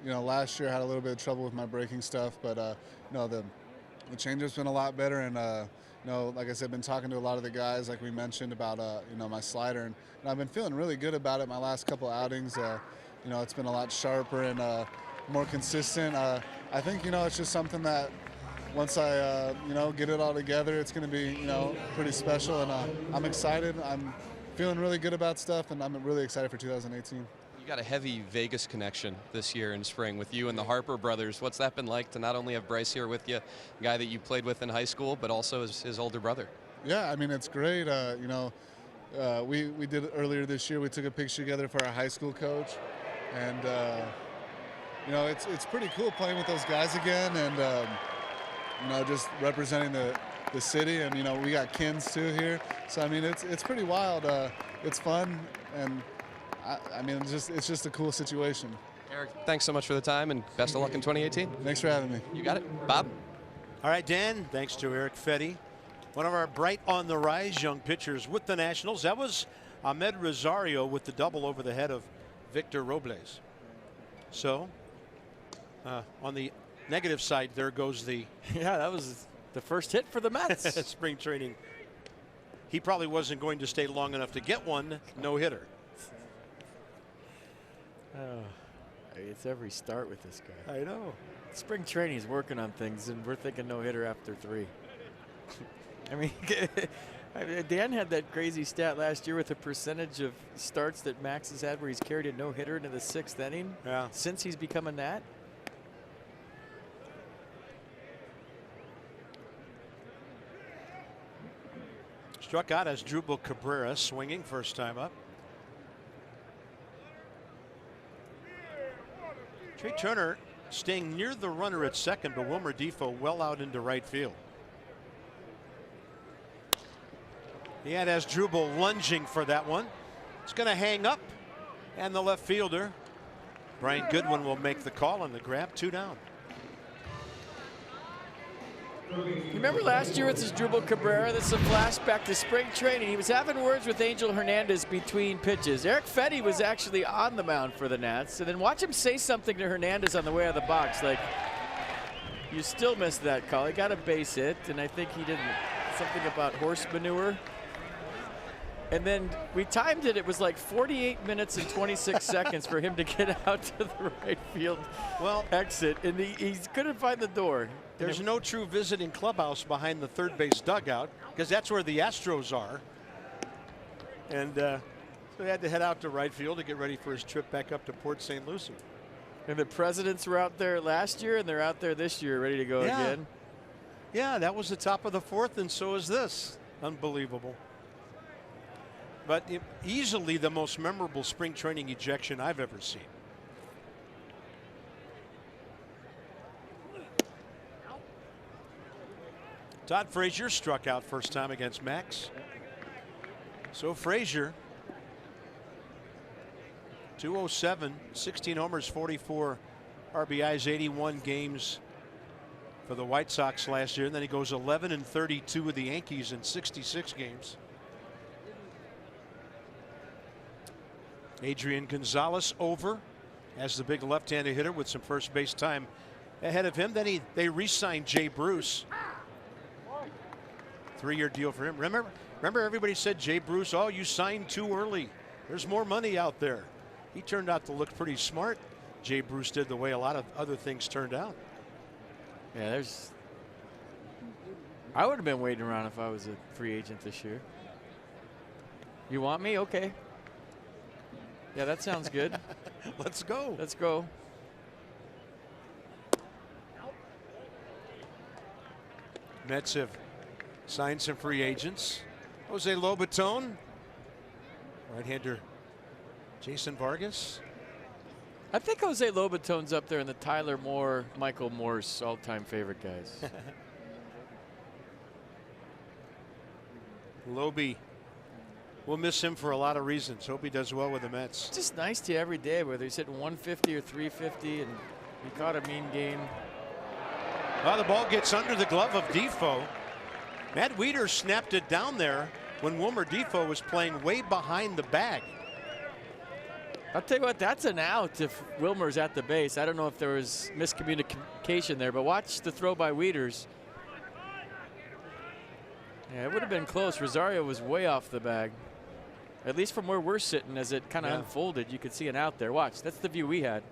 last year I had a little bit of trouble with my breaking stuff, but the changeup's been a lot better, and like I said, been talking to a lot of the guys, like we mentioned, about my slider, and I've been feeling really good about it my last couple outings. It's been a lot sharper and more consistent. I think it's just something that once I get it all together, it's going to be pretty special, and I'm excited. I'm feeling really good about stuff, and I'm really excited for 2018. Got a heavy Vegas connection this year in spring with you and the Harper brothers. What's that been like to not only have Bryce here with you, a guy that you played with in high school, but also his older brother? Yeah, I mean, it's great. We did it earlier this year. We took a picture together for our high school coach, and it's pretty cool playing with those guys again, and just representing the city, and we got Kins too here. So I mean, it's pretty wild. It's fun, and I mean, it's just a cool situation. Eric, thanks so much for the time, and best of luck in 2018. Thanks for having me. You got it. Bob? All right, Dan, thanks to Eric Fetty, one of our bright on the rise young pitchers with the Nationals. That was Ahmed Rosario with the double over the head of Victor Robles. So, on the negative side, there goes the... Yeah, that was the first hit for the Mets. Spring training. He probably wasn't going to stay long enough to get one no-hitter. It's every start with this guy. I know. Spring training, he's working on things, and we're thinking no-hitter after 3. I mean, Dan had that crazy stat last year with the percentage of starts that Max has had where he's carried a no-hitter into the 6th inning. Yeah. Since he's become a Nat. Struck out as Drupal Cabrera, swinging first time up. Trey Turner staying near the runner at second, but Wilmer Defoe well out into right field. He had Asdrubal lunging for that one. It's going to hang up, and the left fielder, Brian Goodwin, will make the call on the grab. 2 down. You remember last year with Asdrubal Cabrera? This is a flashback to spring training. He was having words with Angel Hernandez between pitches. Eric Fetty was actually on the mound for the Nats. And then watch him say something to Hernandez on the way out of the box, like, you still missed that call. He got a base hit, and I think he did something about horse manure. And then we timed it. It was like 48 minutes and 26 seconds for him to get out to the right field exit, and he couldn't find the door. There's no true visiting clubhouse behind the third base dugout, because that's where the Astros are. And so he had to head out to right field to get ready for his trip back up to Port St. Lucie. And the Presidents were out there last year, and they're out there this year ready to go again. Yeah, that was the top of the 4th, and so is this. Unbelievable. But easily the most memorable spring training ejection I've ever seen. Todd Frazier struck out first time against Max. So Frazier, 207, 16 homers, 44 RBIs, 81 games for the White Sox last year. And then he goes 11 and 32 with the Yankees in 66 games. Adrian Gonzalez over as the big left-handed hitter with some first base time ahead of him. Then they re-signed Jay Bruce. 3-year deal for him. Remember everybody said, Jay Bruce, oh, you signed too early. There's more money out there. He turned out to look pretty smart. Jay Bruce did the way a lot of other things turned out. Yeah, I would have been waiting around if I was a free agent this year. You want me? Okay. Yeah, that sounds good. Let's go. Let's go. Mets have signed some free agents. Jose Lobaton, right-hander Jason Vargas. I think Jose Lobaton's up there in the Tyler Moore, Michael Morse all-time favorite guys. Lobe, we'll miss him for a lot of reasons. Hope he does well with the Mets. Just nice to you every day, whether he's hitting 150 or 350, and he caught a mean game. Well, the ball gets under the glove of Defoe. Matt WIETERS snapped it down there when Wilmer Defoe was playing way behind the bag. I'll tell you what, that's an out if Wilmer's at the base. I don't know if there was miscommunication there, but watch the throw by WIETERS. Yeah, it would have been close. Rosario was way off the bag. At least from where we're sitting as it kind of unfolded, you could see an out there. Watch, that's the view we had.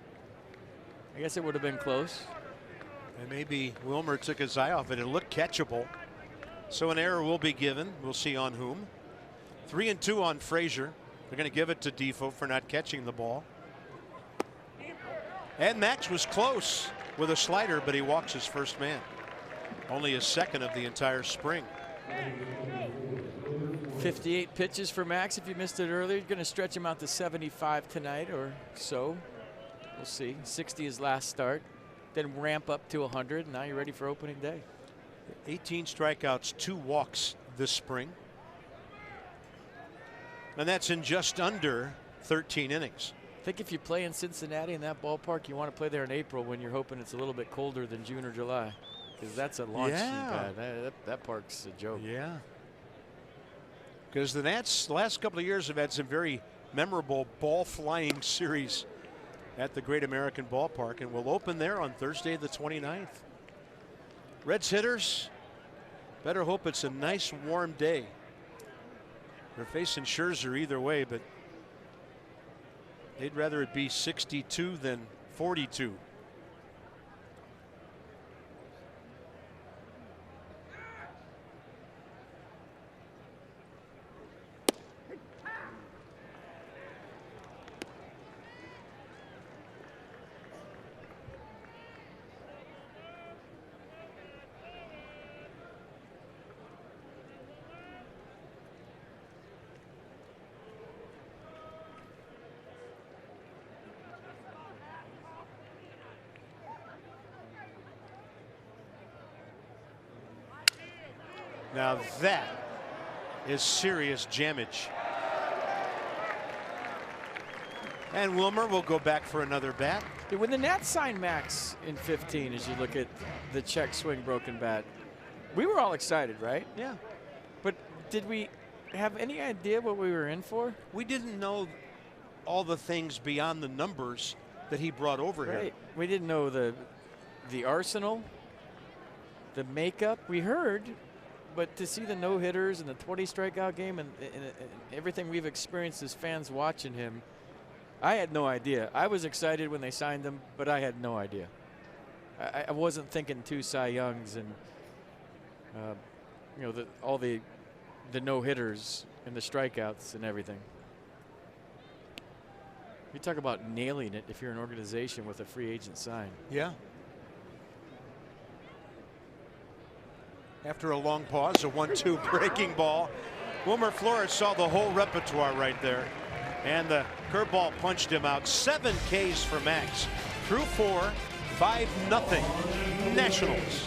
I guess it would have been close. And maybe Wilmer took his eye off it. It looked catchable. So an error will be given. We'll see on whom. 3-2 on Frazier. They're going to give it to Defoe for not catching the ball. And Max was close with a slider, but he walks his first man. Only his second of the entire spring. 58 pitches for Max. If you missed it earlier, you're going to stretch him out to 75 tonight or so. We'll see. 60 his last start. Then ramp up to 100. Now you're ready for opening day. 18 strikeouts, 2 walks this spring. And that's in just under 13 innings. I think if you play in Cincinnati in that ballpark, you want to play there in April when you're hoping it's a little bit colder than June or July. Because that's a launch pad. That park's a joke. Yeah. Because the Nats the last couple of years have had some very memorable ball flying series at the Great American Ballpark, and we'll open there on Thursday the 29th. Reds hitters, better hope it's a nice warm day. They're facing Scherzer either way, but they'd rather it be 62 than 42. Now that is serious jamage. And Wilmer will go back for another bat. When the Nats signed Max in 15, as you look at the check swing broken bat, we were all excited, right? Yeah. But did we have any idea what we were in for? We didn't know all the things beyond the numbers that he brought over here. We didn't know the arsenal, the makeup. We heard, but to see the no-hitters and the 20 strikeout game and everything we've experienced as fans watching him, I had no idea. I was excited when they signed him, but I had no idea. I wasn't thinking 2 Cy Youngs and you know, all the no-hitters and the strikeouts and everything. You talk about nailing it if you're an organization with a free agent sign. Yeah. After a long pause, a 1-2 breaking ball. Wilmer Flores saw the whole repertoire right there. And the curveball punched him out. 7 Ks for Max. Through 4, 5-0 Nationals.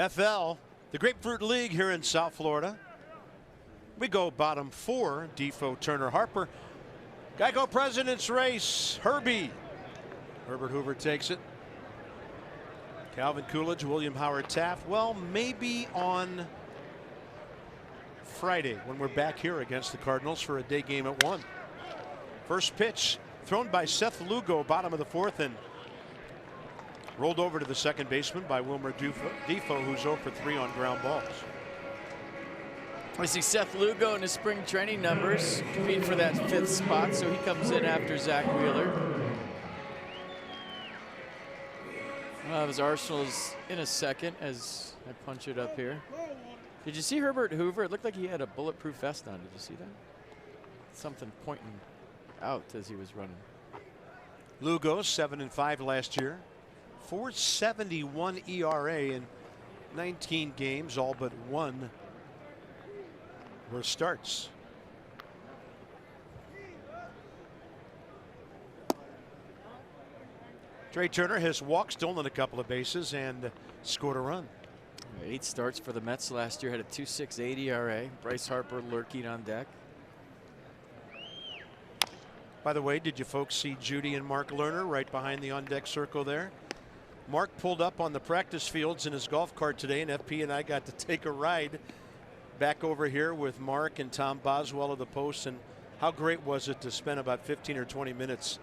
FL, the Grapefruit League here in South Florida. We go bottom 4, Defoe, Turner, Harper. Geico President's Race, Herbie. Herbert Hoover takes it. Calvin Coolidge, William Howard Taft. Well, maybe on Friday when we're back here against the Cardinals for a day game at 1. First pitch thrown by Seth Lugo, bottom of the 4th, and rolled over to the second baseman by Wilmer Defoe, who's 0 for 3 on ground balls. We see Seth Lugo in his spring training numbers competing for that 5th spot, so he comes in after Zach Wheeler. His Arsenal's in a second as I punch it up here. Did you see Herbert Hoover? It looked like he had a bulletproof vest on. Did you see that? Something pointing out as he was running. Lugo 7-5 last year. 4.71 ERA in 19 games, all but 1 were starts. Trey Turner has walked, stolen a couple of bases, and scored a run. 8 starts for the Mets last year, had a 2.68 ERA. Bryce Harper lurking on deck. By the way, did you folks see Judy and Mark Lerner right behind the on-deck circle there? Mark pulled up on the practice fields in his golf cart today, and FP and I got to take a ride back over here with Mark and Tom Boswell of the Post. And how great was it to spend about 15 or 20 minutes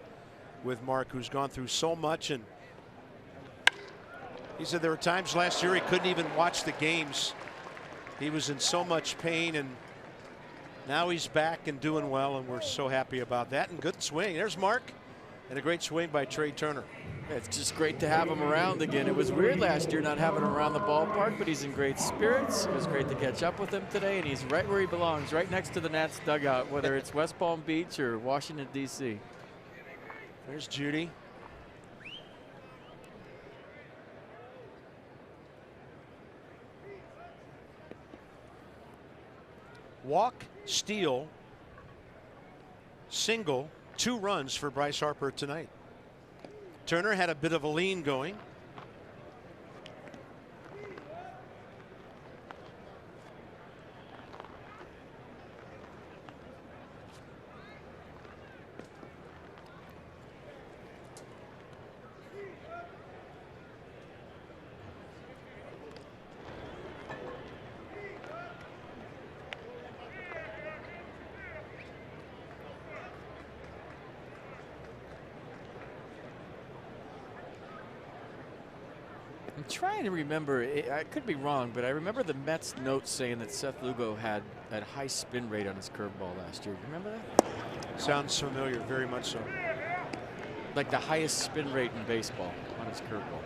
with Mark, who's gone through so much. And he said there were times last year he couldn't even watch the games. He was in so much pain, and now he's back and doing well, and we're so happy about that. And good swing. There's Mark, and a great swing by Trey Turner. It's just great to have him around again. It was weird last year not having him around the ballpark, but he's in great spirits. It was great to catch up with him today, and he's right where he belongs, right next to the Nats dugout, whether it's West Palm Beach or Washington, D.C. There's Judy. Walk, steal, single, 2 runs for Bryce Harper tonight. Turner had a bit of a lean going. I'm trying to remember, I could be wrong, but I remember the Mets notes saying that Seth Lugo had that high spin rate on his curveball last year. You remember that? Sounds familiar, very much so. Like the highest spin rate in baseball on his curveball.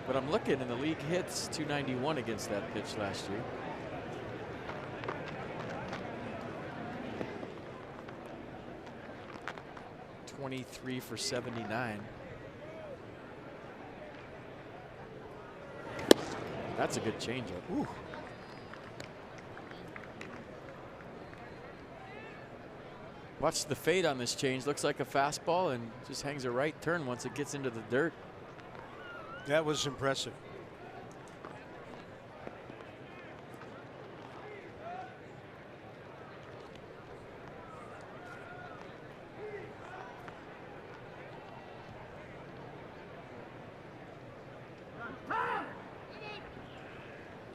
But I'm looking, and the league hits 291 against that pitch last year. .23 for 79. That's a good changeup. Ooh. Watch the fade on this change. Looks like a fastball and just hangs a right turn once it gets into the dirt. That was impressive.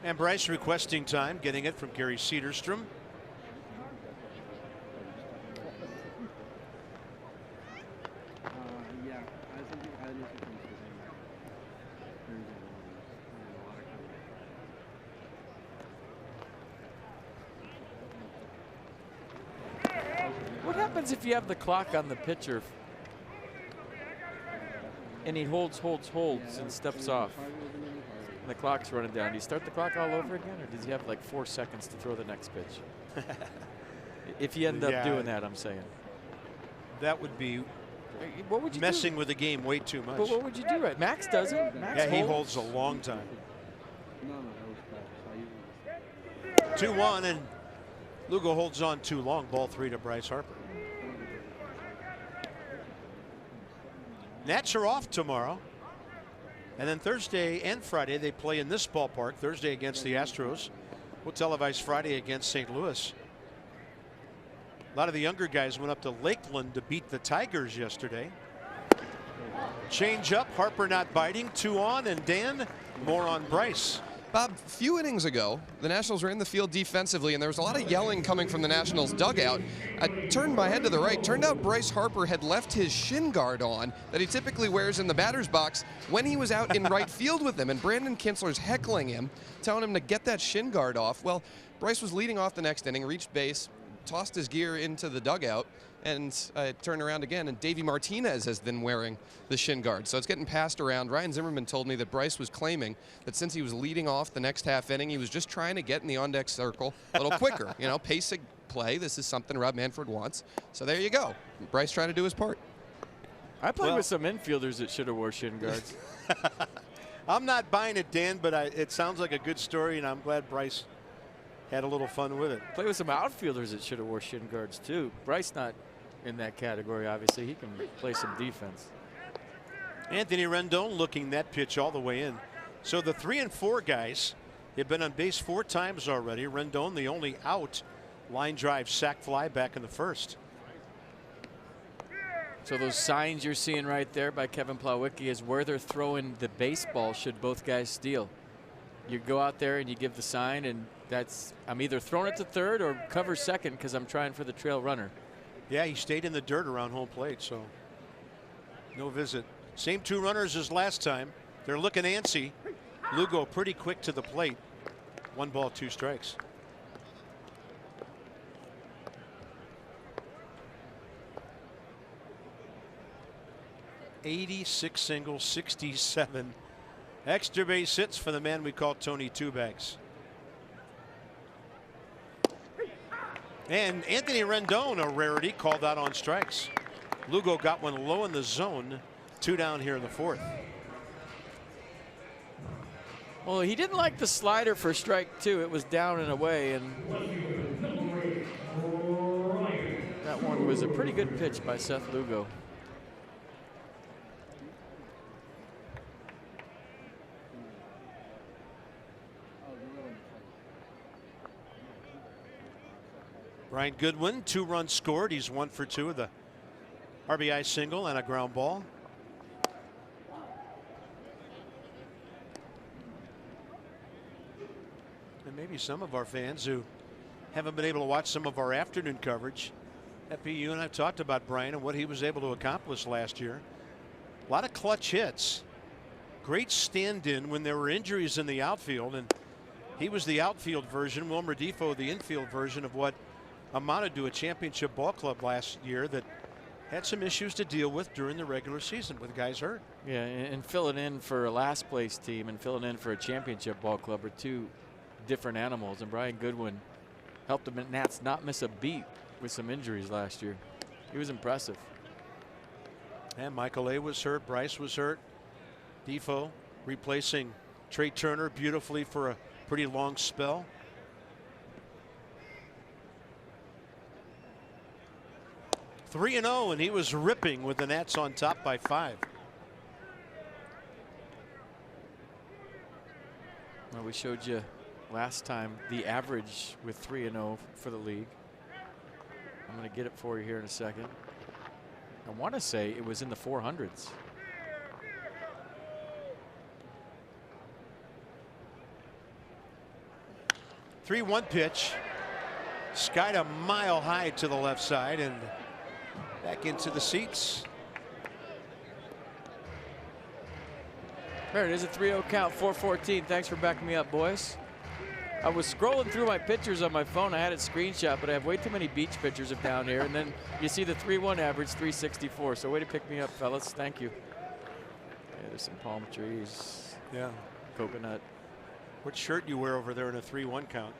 And Bryce requesting time, getting it from Gary Cedarstrom. What happens if you have the clock on the pitcher and he holds and steps off? And the clock's running down. Do you start the clock all over again, or does he have like 4 seconds to throw the next pitch? If you end up doing that, I'm saying. That would be what would you messing do? with the game way too much. But what would you do? Right? Max doesn't. Max he holds a long time. 2-1, and Lugo holds on too long. Ball 3 to Bryce Harper. Nats are off tomorrow. And then Thursday and Friday, they play in this ballpark. Thursday against the Astros. We'll televise Friday against St. Louis. A lot of the younger guys went up to Lakeland to beat the Tigers yesterday. Change up, Harper not biting, 2 on, and Dan, more on Bryce. Bob, a few innings ago, the Nationals were in the field defensively, and there was a lot of yelling coming from the Nationals dugout. I turned my head to the right. Turned out Bryce Harper had left his shin guard on that he typically wears in the batter's box when he was out in right field with them, and Brandon Kinsler's heckling him, telling him to get that shin guard off. Well, Bryce was leading off the next inning, reached base, tossed his gear into the dugout, and turned around again, and Davey Martinez has been wearing the shin guard. So it's getting passed around. Ryan Zimmerman told me that Bryce was claiming that since he was leading off the next half inning, he was just trying to get in the on-deck circle a little quicker. You know, pace of play. This is something Rob Manfred wants. So there you go. Bryce trying to do his part. I played with some infielders that should have wore shin guards. I'm not buying it, Dan, but it sounds like a good story, and I'm glad Bryce had a little fun with it. Played with some outfielders that should have wore shin guards too. Bryce not in that category, obviously. He can play some defense. Anthony Rendon looking that pitch all the way in. So the 3 and 4 guys have been on base 4 times already. Rendon the only out. Line drive, sac fly back in the first. So those signs you're seeing right there by Kevin Plawicki is where they're throwing the baseball should both guys steal. You go out there and you give the sign, and that's, I'm either throwing it to third or cover second because I'm trying for the trail runner. Yeah, he stayed in the dirt around home plate, so no visit. Same 2 runners as last time. They're looking antsy. Lugo pretty quick to the plate. 1 ball, 2 strikes. '86 singles, 67 extra base hits for the man we call Tony Two Bags. And Anthony Rendon, a rarity, called out on strikes. Lugo got one low in the zone. 2 down here in the 4th. Well, he didn't like the slider for strike 2. It was down and away, and that one was a pretty good pitch by Seth Lugo. Brian Goodwin, 2 runs scored. He's 1 for 2 with a RBI single and a ground ball. And maybe some of our fans who haven't been able to watch some of our afternoon coverage. Epi, you and I talked about Brian and what he was able to accomplish last year. A lot of clutch hits. Great stand-in when there were injuries in the outfield, and he was the outfield version. Wilmer Defoe the infield version of what amounted to a championship ball club last year that had some issues to deal with during the regular season with guys hurt. Yeah, and filling in for a last place team and filling in for a championship ball club are 2 different animals, and Brian Goodwin helped the Nats not miss a beat with some injuries last year. He was impressive. And Michael A was hurt, Bryce was hurt. Defoe replacing Trey Turner beautifully for a pretty long spell. .3-0, and he was ripping with the Nats on top by 5. Well, we showed you last time the average with 3-0 for the league. I'm going to get it for you here in a second. I want to say it was in the 400s. .3-1 pitch. Skied a mile high to the left side and back into the seats. There it is, a 3-0 count, 4-14. Thanks for backing me up, boys. I was scrolling through my pictures on my phone. I had it screenshot, but I have way too many beach pictures of down here. And then you see the 3-1 average, 364. So way to pick me up, fellas. Thank you. Yeah, there's some palm trees. Yeah. Coconut. What shirt you wear over there in a 3-1 count?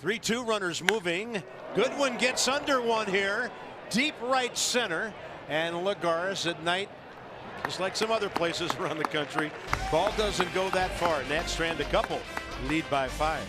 3-2 runners moving. Goodwin gets under one here. Deep right center. And Lagares at night, just like some other places around the country, ball doesn't go that far. Nats strand a couple, lead by 5.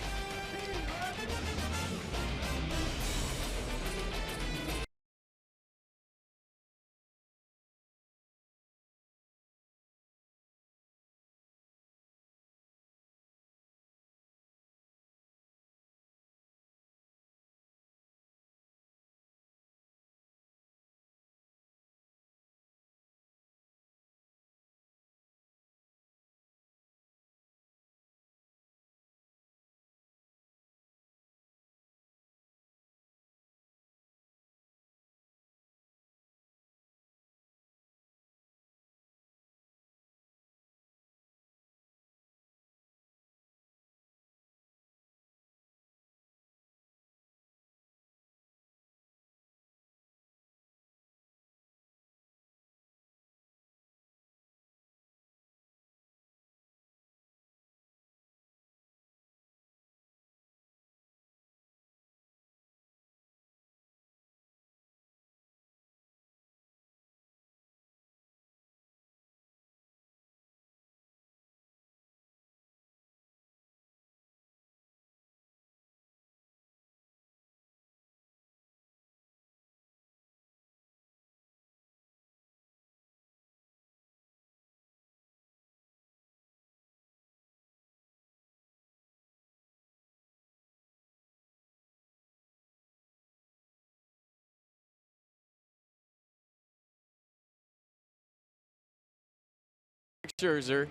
SCHERZER.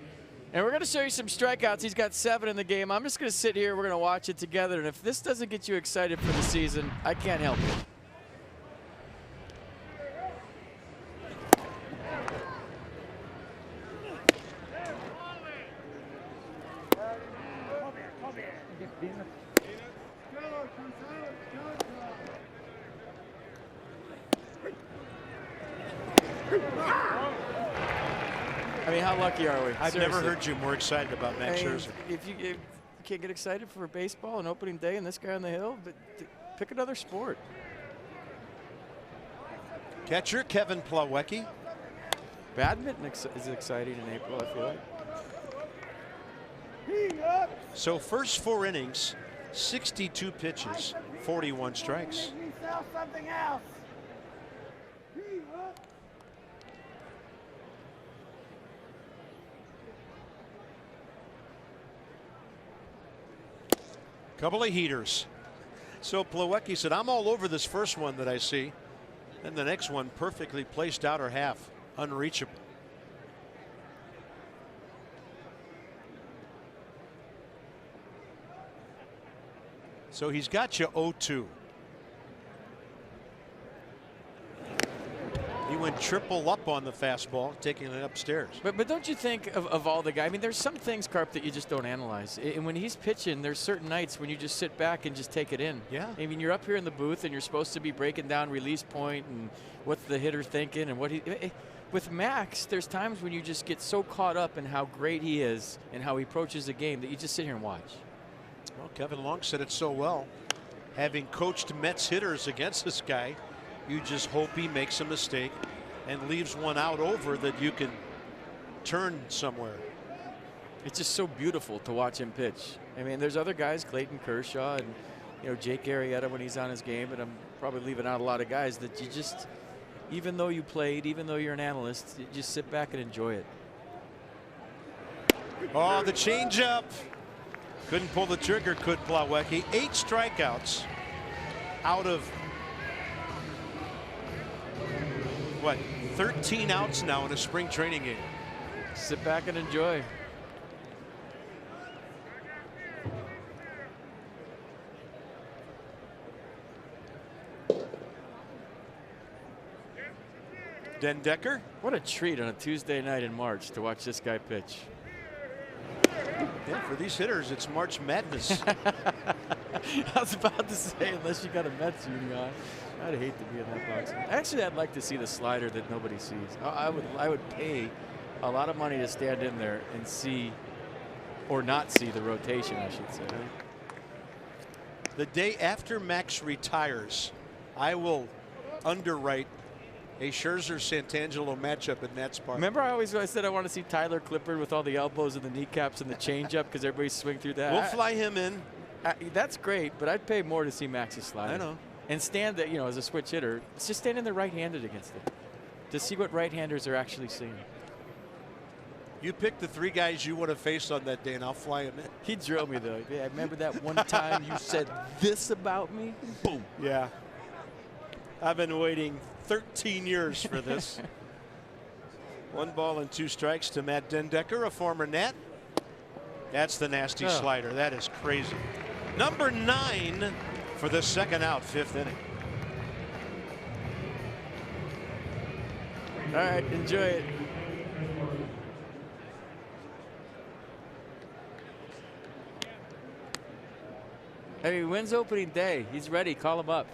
And we're going to show you some strikeouts. He's got 7 in the game. I'm just going to sit here. We're going to watch it together. And if this doesn't get you excited for the season, I can't help it. I mean, how lucky are we? I've Seriously. never heard you more excited about Max Scherzer. If you can't get excited for baseball and opening day and this guy on the hill, but pick another sport. Catcher Kevin Plawecki. Badminton is exciting in April, I feel like. So first 4 innings, 62 pitches, 41 strikes. Couple of heaters. So Plawecki said, I'm all over this first one that I see. And the next one perfectly placed outer half, unreachable. So he's got you 0-2. He went triple up on the fastball, taking it upstairs. But don't you think of all the guys? I mean, there's some things, Carp, that you just don't analyze. And when he's pitching, there's certain nights when you just sit back and just take it in. Yeah. I mean, you're up here in the booth and you're supposed to be breaking down release point and what's the hitter thinking and what he. With Max, there's times when you just get so caught up in how great he is and how he approaches the game that you just sit here and watch. Well, Kevin Long said it so well. Having coached Mets hitters against this guy, you just hope he makes a mistake and leaves one out over that you can turn somewhere. It's just so beautiful to watch him pitch. I mean, there's other guys, Clayton Kershaw and Jake Arrieta when he's on his game, and I'm probably leaving out a lot of guys that you just, even though you played, even though you're an analyst, you just sit back and enjoy it. Oh, the changeup. Couldn't pull the trigger, could Plawecki. 8 strikeouts out of what, 13 outs now in a spring training game. Sit back and enjoy. Den Decker. What a treat on a Tuesday night in March to watch this guy pitch. Yeah, for these hitters, it's March Madness. I was about to say, unless you got a Mets uni on, I'd hate to be in that box. Actually, I'd like to see the slider that nobody sees. I would pay a lot of money to stand in there and see, or not see, the rotation, I should say. The day after Max retires, I will underwrite a Scherzer-Santangelo matchup at Nats Park. Remember I said I want to see Tyler Clippard with all the elbows and the kneecaps and the changeup because everybody swing through that. We'll fly him in. That's great, but I'd pay more to see Max's slider. I know. And stand that, as a switch hitter, it's just standing there right-handed against it to see what right-handers are actually seeing. You pick the 3 guys you want to face on that day, and I'll fly him in. He'd drill me, though. Yeah, remember that one time you said this about me? Boom. Yeah. I've been waiting 13 years for this. 1 ball and 2 strikes to Matt Den Decker, a former Nat. That's the nasty slider. That is crazy. Number 9 for the second out, 5th inning. All right, enjoy it. Hey, he wins opening day. He's ready. Call him up.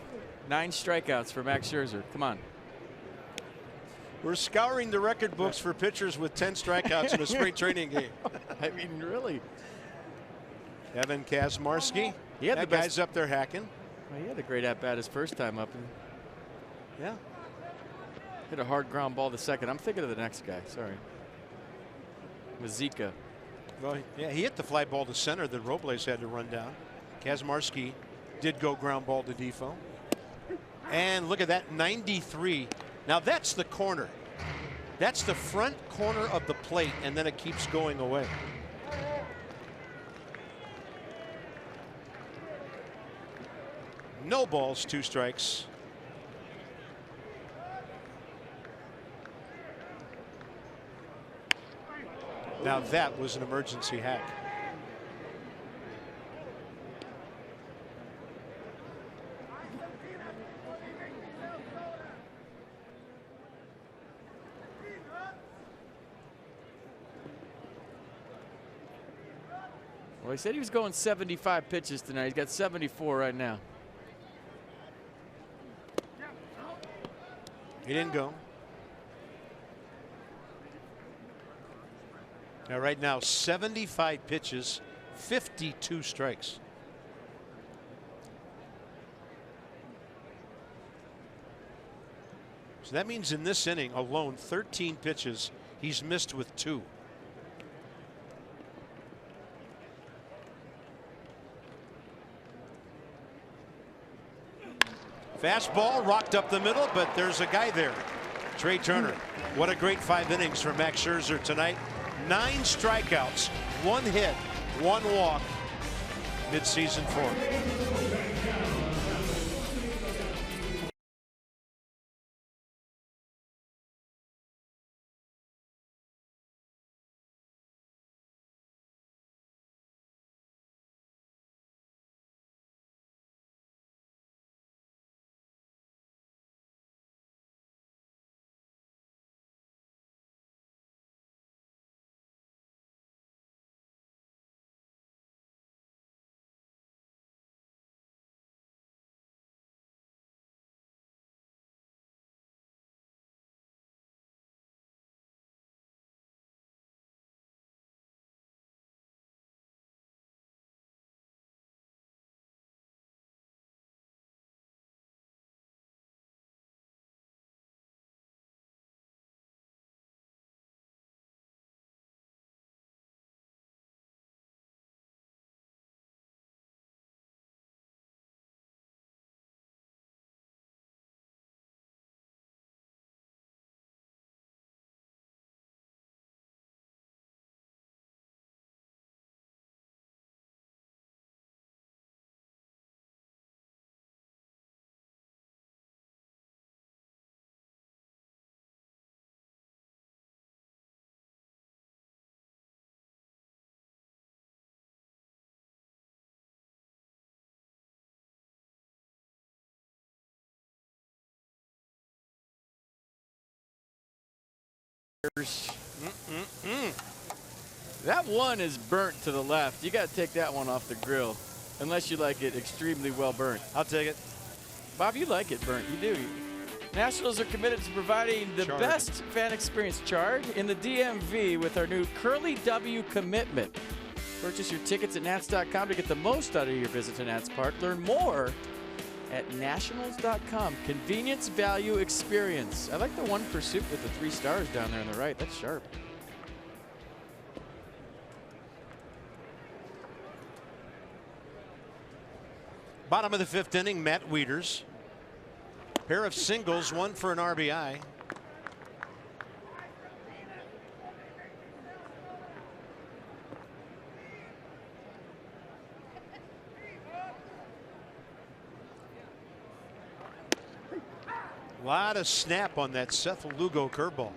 9 strikeouts for Max Scherzer. Come on. We're scouring the record books for pitchers with 10 strikeouts in a spring training game. I mean, really. Kevin KACZMARSKI. He had that the guy's best. up there hacking. Well, he had a great at-bat his first time up. Yeah. Hit a hard ground ball to second. I'm thinking of the next guy. Sorry. MAZEIKA. Well, yeah, he hit the fly ball to center that Robles had to run down. KACZMARSKI did go ground ball to Defoe. And look at that, 93. Now that's the corner. That's the front corner of the plate, and then it keeps going away. No balls, 2 strikes. Now that was an emergency hack. Well, he said he was going 75 pitches tonight. He's got 74 right now. He didn't go. Now, right now, 75 pitches, 52 strikes. So that means in this inning alone, 13 pitches, he's missed with 2. Fastball rocked up the middle, but there's a guy there. Trey Turner. What a great 5 innings for Max Scherzer tonight. 9 strikeouts, 1 hit, 1 walk, mid-season form. That one is burnt to the left. You got to take that one off the grill, unless you like it extremely well burnt. I'll take it. Bob, you like it burnt. You do. Nationals are committed to providing the best fan experience, charred, in the DMV with our new Curly W commitment. Purchase your tickets at Nats.com to get the most out of your visit to Nats Park. Learn more at Nationals.com. Convenience, value, experience. I like the one pursuit with the 3 stars down there on the right. That's sharp. Bottom of the 5th inning, Matt WIETERS. Pair of singles, 1 for an RBI. A lot of snap on that Seth Lugo curveball.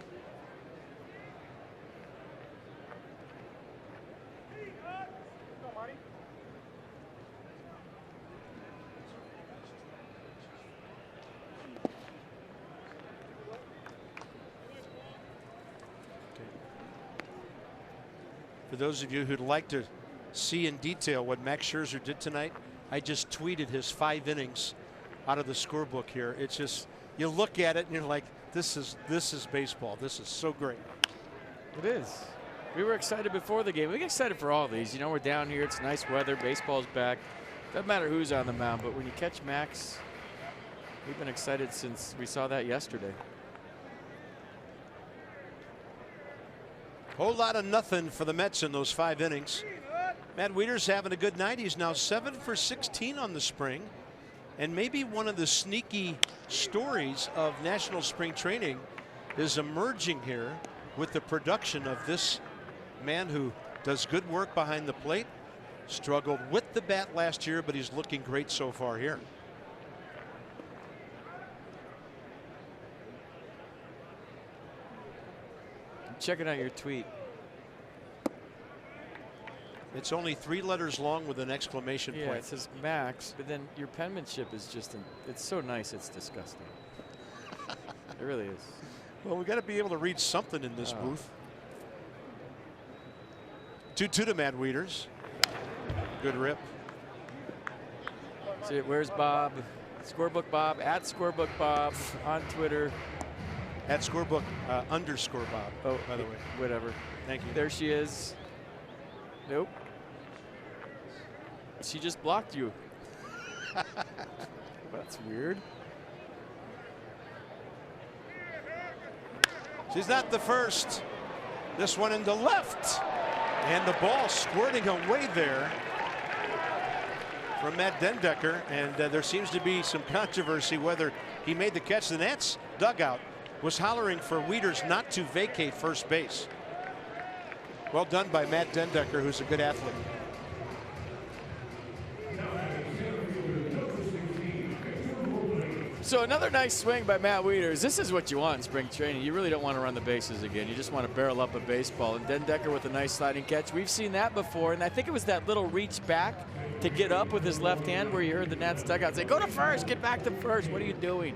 For those of you who'd like to see in detail what Max Scherzer did tonight, I just tweeted his 5 innings out of the scorebook here. It's just, you look at it and you're like, this is baseball. This is so great. It is. We were excited before the game. We get excited for all these. You know, we're down here. It's nice weather. Baseball's back. Doesn't matter who's on the mound, but when you catch Max, we've been excited since we saw that yesterday. Whole lot of nothing for the Mets in those 5 innings. Matt WIETERS having a good night. He's now 7 for 16 on the spring. And maybe one of the sneaky stories of National Spring Training is emerging here with the production of this man who does good work behind the plate. Struggled with the bat last year, but he's looking great so far here. I'm checking out your tweet. It's only 3 letters long with an exclamation Yeah, point. it says Max, but then your penmanship is just, it's so nice, it's disgusting. It really is. Well, we got to be able to read something in this booth. 2-2 to Matt WIETERS. Good rip. See, where's Bob? Scorebook Bob, at Scorebook Bob on Twitter. At Scorebook _ Bob. Oh, by the way. Whatever. Thank you. There she is. Nope. She just blocked you. That's weird. She's not the first. This one into left. And the ball squirting away there from Matt Dendecker. And there seems to be some controversy whether he made the catch. The Nats dugout was hollering for WIETERS not to vacate first base. Well done by Matt Dendecker, who's a good athlete. So another nice swing by Matt WIETERS. This is what you want in spring training. You really don't want to run the bases again. You just want to barrel up a baseball. And Dendecker with a nice sliding catch. We've seen that before, and I think it was that little reach back to get up with his left hand where you heard the Nats dugout say, go to first, get back to first. What are you doing?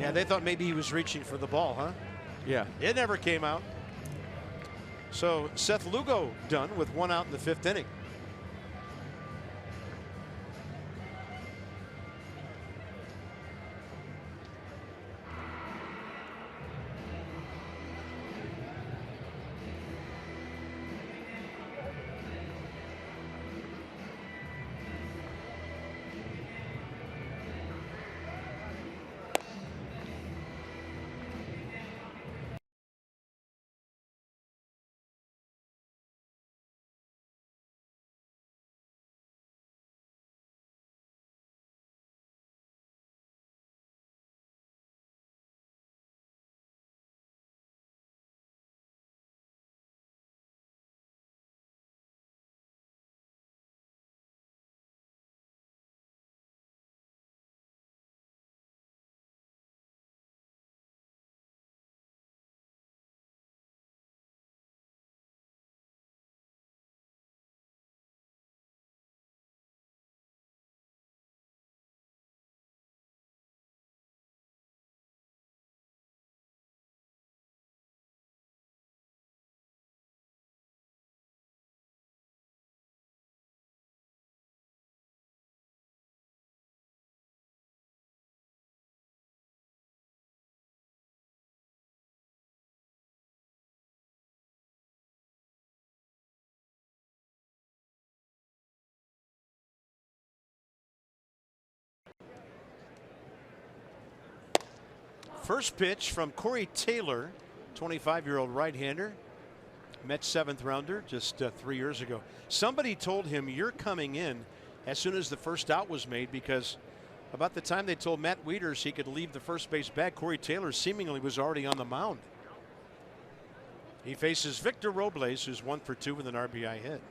Yeah, they thought maybe he was reaching for the ball, huh? Yeah. It never came out. So Seth Lugo done with 1 out in the 5th inning. First pitch from Corey Taylor, 25-year-old right-hander. Mets 7th rounder just 3 years ago. Somebody told him, you're coming in as soon as the first out was made, because about the time they told Matt WIETERS he could leave the first base bag, Corey Taylor seemingly was already on the mound. He faces Victor Robles, who's 1 for 2 with an RBI hit.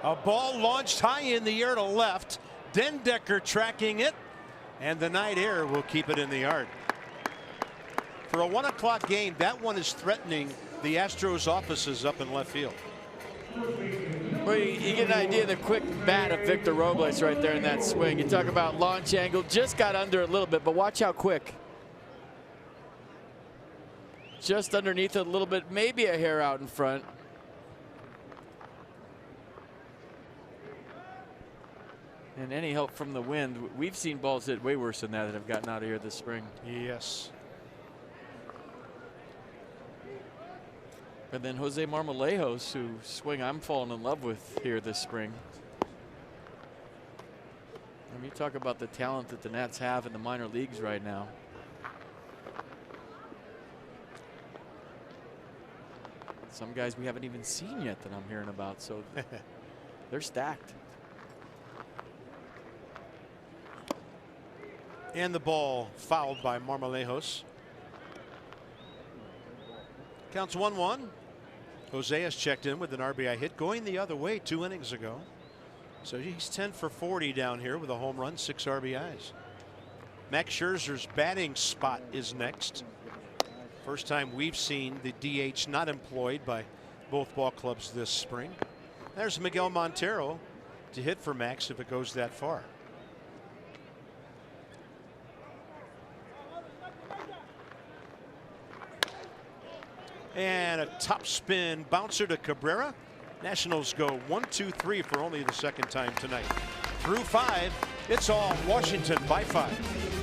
A ball launched high in the air to left. Dendecker tracking it, and the night air will keep it in the yard. For a 1 o'clock game, that one is threatening the Astros offices up in left field. Well, you get an idea of the quick bat of Victor Robles right there in that swing. You talk about launch angle, just got under it a little bit, but watch how quick. Just underneath it a little bit, maybe a hair out in front. And any help from the wind, we've seen balls hit way worse than that have gotten out of here this spring. Yes. And then Jose Marmolejos, who swing I'm falling in love with here this spring. I mean, you talk about the talent that the Nats have in the minor leagues right now. Some guys we haven't even seen yet that I'm hearing about, so they're stacked. And the ball fouled by Marmolejos. Counts 1-1. Jose has checked in with an RBI hit going the other way 2 innings ago. So he's 10 for 40 down here with a home run, 6 RBIs. Max Scherzer's batting spot is next. First time we've seen the DH not employed by both ball clubs this spring. There's Miguel Montero to hit for Max if it goes that far. And a top spin bouncer to Cabrera. Nationals go 1-2-3 for only the second time tonight. Through 5, it's all Washington by 5.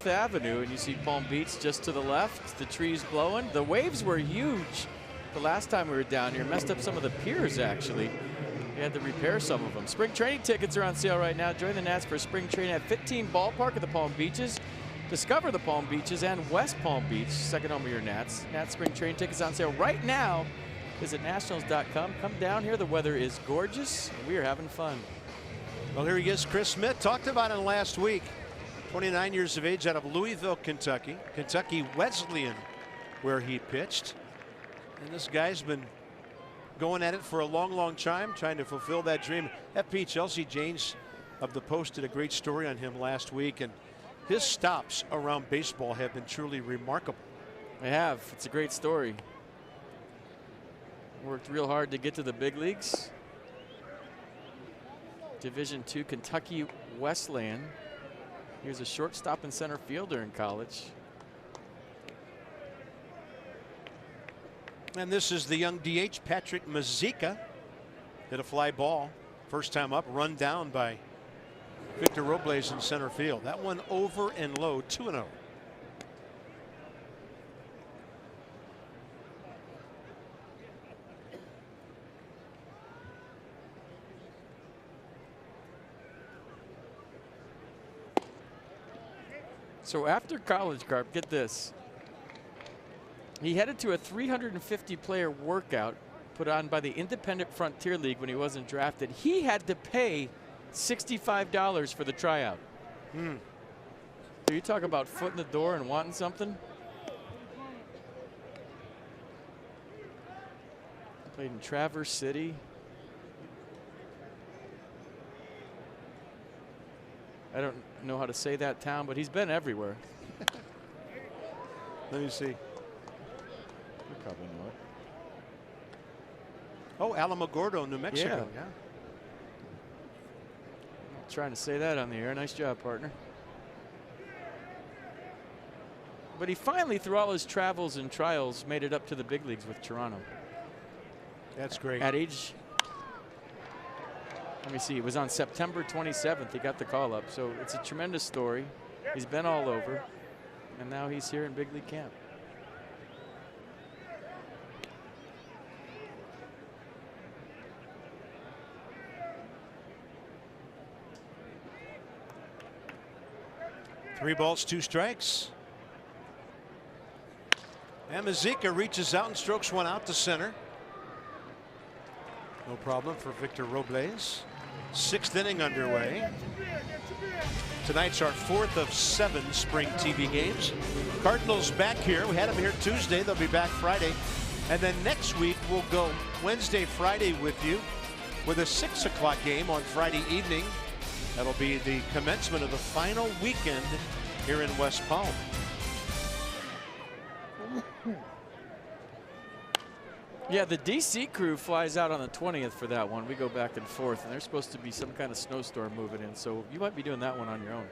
Avenue, and you see Palm Beach just to the left. The trees blowing. The waves were huge the last time we were down here. Messed up some of the piers, actually. We had to repair some of them. Spring training tickets are on sale right now. Join the Nats for spring training at 15 Ballpark at the Palm Beaches. Discover the Palm Beaches and West Palm Beach, second home of your Nats. Nats spring training tickets on sale right now. Visit nationals.com. Come down here. The weather is gorgeous, and we are having fun. Well, here he is, Chris Smith. Talked about him last week. 29 years of age, out of Louisville, Kentucky. Kentucky Wesleyan, where he pitched. And this guy's been going at it for a long, long time, trying to fulfill that dream. FP Chelsea James of the Post did a great story on him last week, and his stops around baseball have been truly remarkable. They have. It's a great story. Worked real hard to get to the big leagues. Division II Kentucky Wesleyan. He was a shortstop and center fielder in college. And this is the young DH, Patrick MAZEIKA. Hit a fly ball. First time up, run down by Victor Robles in center field. That one over and low, 2-0. So after college, Carp, get this. He headed to a 350-player workout put on by the Independent Frontier League when he wasn't drafted. He had to pay $65 for the tryout. So you talk about foot in the door and wanting something. Played in Traverse City. I don't know how to say that town, but he's been everywhere. Let me see. You probably know it. Oh, Alamogordo, New Mexico. Yeah. Trying to say that on the air. Nice job, partner. But he finally, through all his travels and trials, made it up to the big leagues with Toronto. That's great. At age, let me see, it was on September 27th he got the call up. So it's a tremendous story. He's been all over, and now he's here in big league camp. Three balls, two strikes. And MAZEIKA reaches out and strokes one out to center. No problem for Victor Robles. 6th inning underway. Tonight's our 4th of 7 spring TV games. Cardinals back here. We had them here Tuesday. They'll be back Friday. And then next week we'll go Wednesday, Friday with you with a 6 o'clock game on Friday evening. That'll be the commencement of the final weekend here in West Palm. Yeah, the DC crew flies out on the 20th for that one. We go back and forth, and there's supposed to be some kind of snowstorm moving in, so you might be doing that one on your own.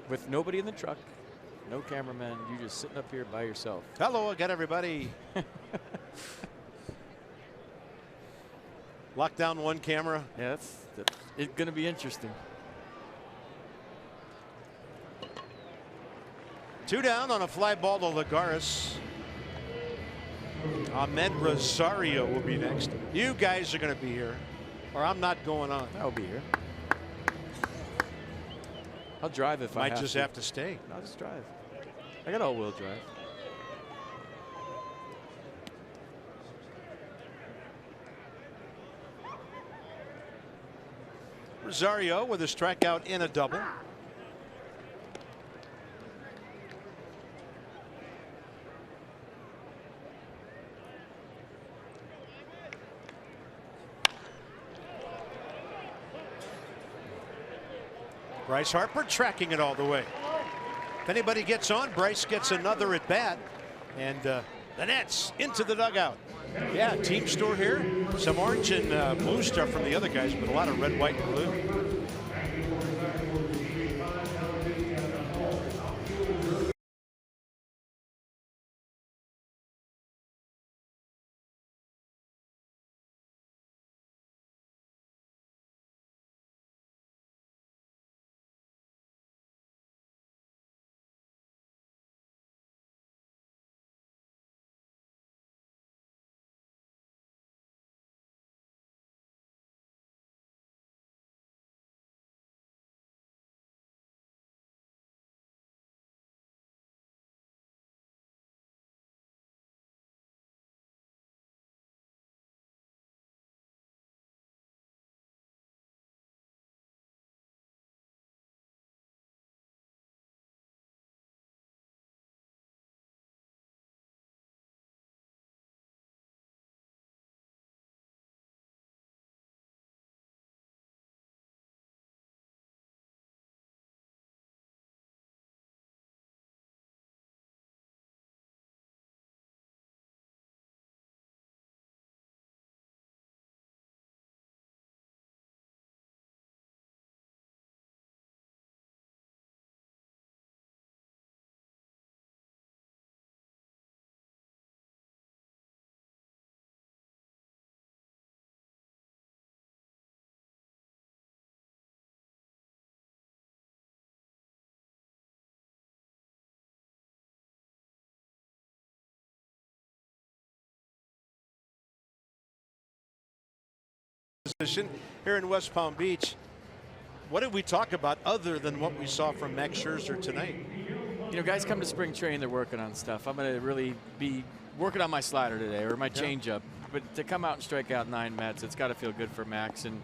With nobody in the truck, no cameraman, you just sitting up here by yourself. Hello again, everybody. Lock down one camera. Yeah, it's going to be interesting. 2 down on a fly ball to Lagares. Ahmed Rosario will be next. You guys are going to be here, or I'm not going on. I'll be here. I'll drive if I might just have to stay. I'll just drive. I got all-wheel drive. Rosario with a strikeout in a double. Bryce Harper tracking it all the way. If anybody gets on, Bryce gets another at bat. And the Nets into the dugout. Yeah, team store here. Some orange and blue stuff from the other guys, but a lot of red, white, and blue. Position here in West Palm Beach. What did we talk about other than what we saw from Max Scherzer tonight? You know, guys come to spring training, they're working on stuff. I'm going to really be working on my slider today or my changeup. But to come out and strike out 9 Mets, it's got to feel good for Max. And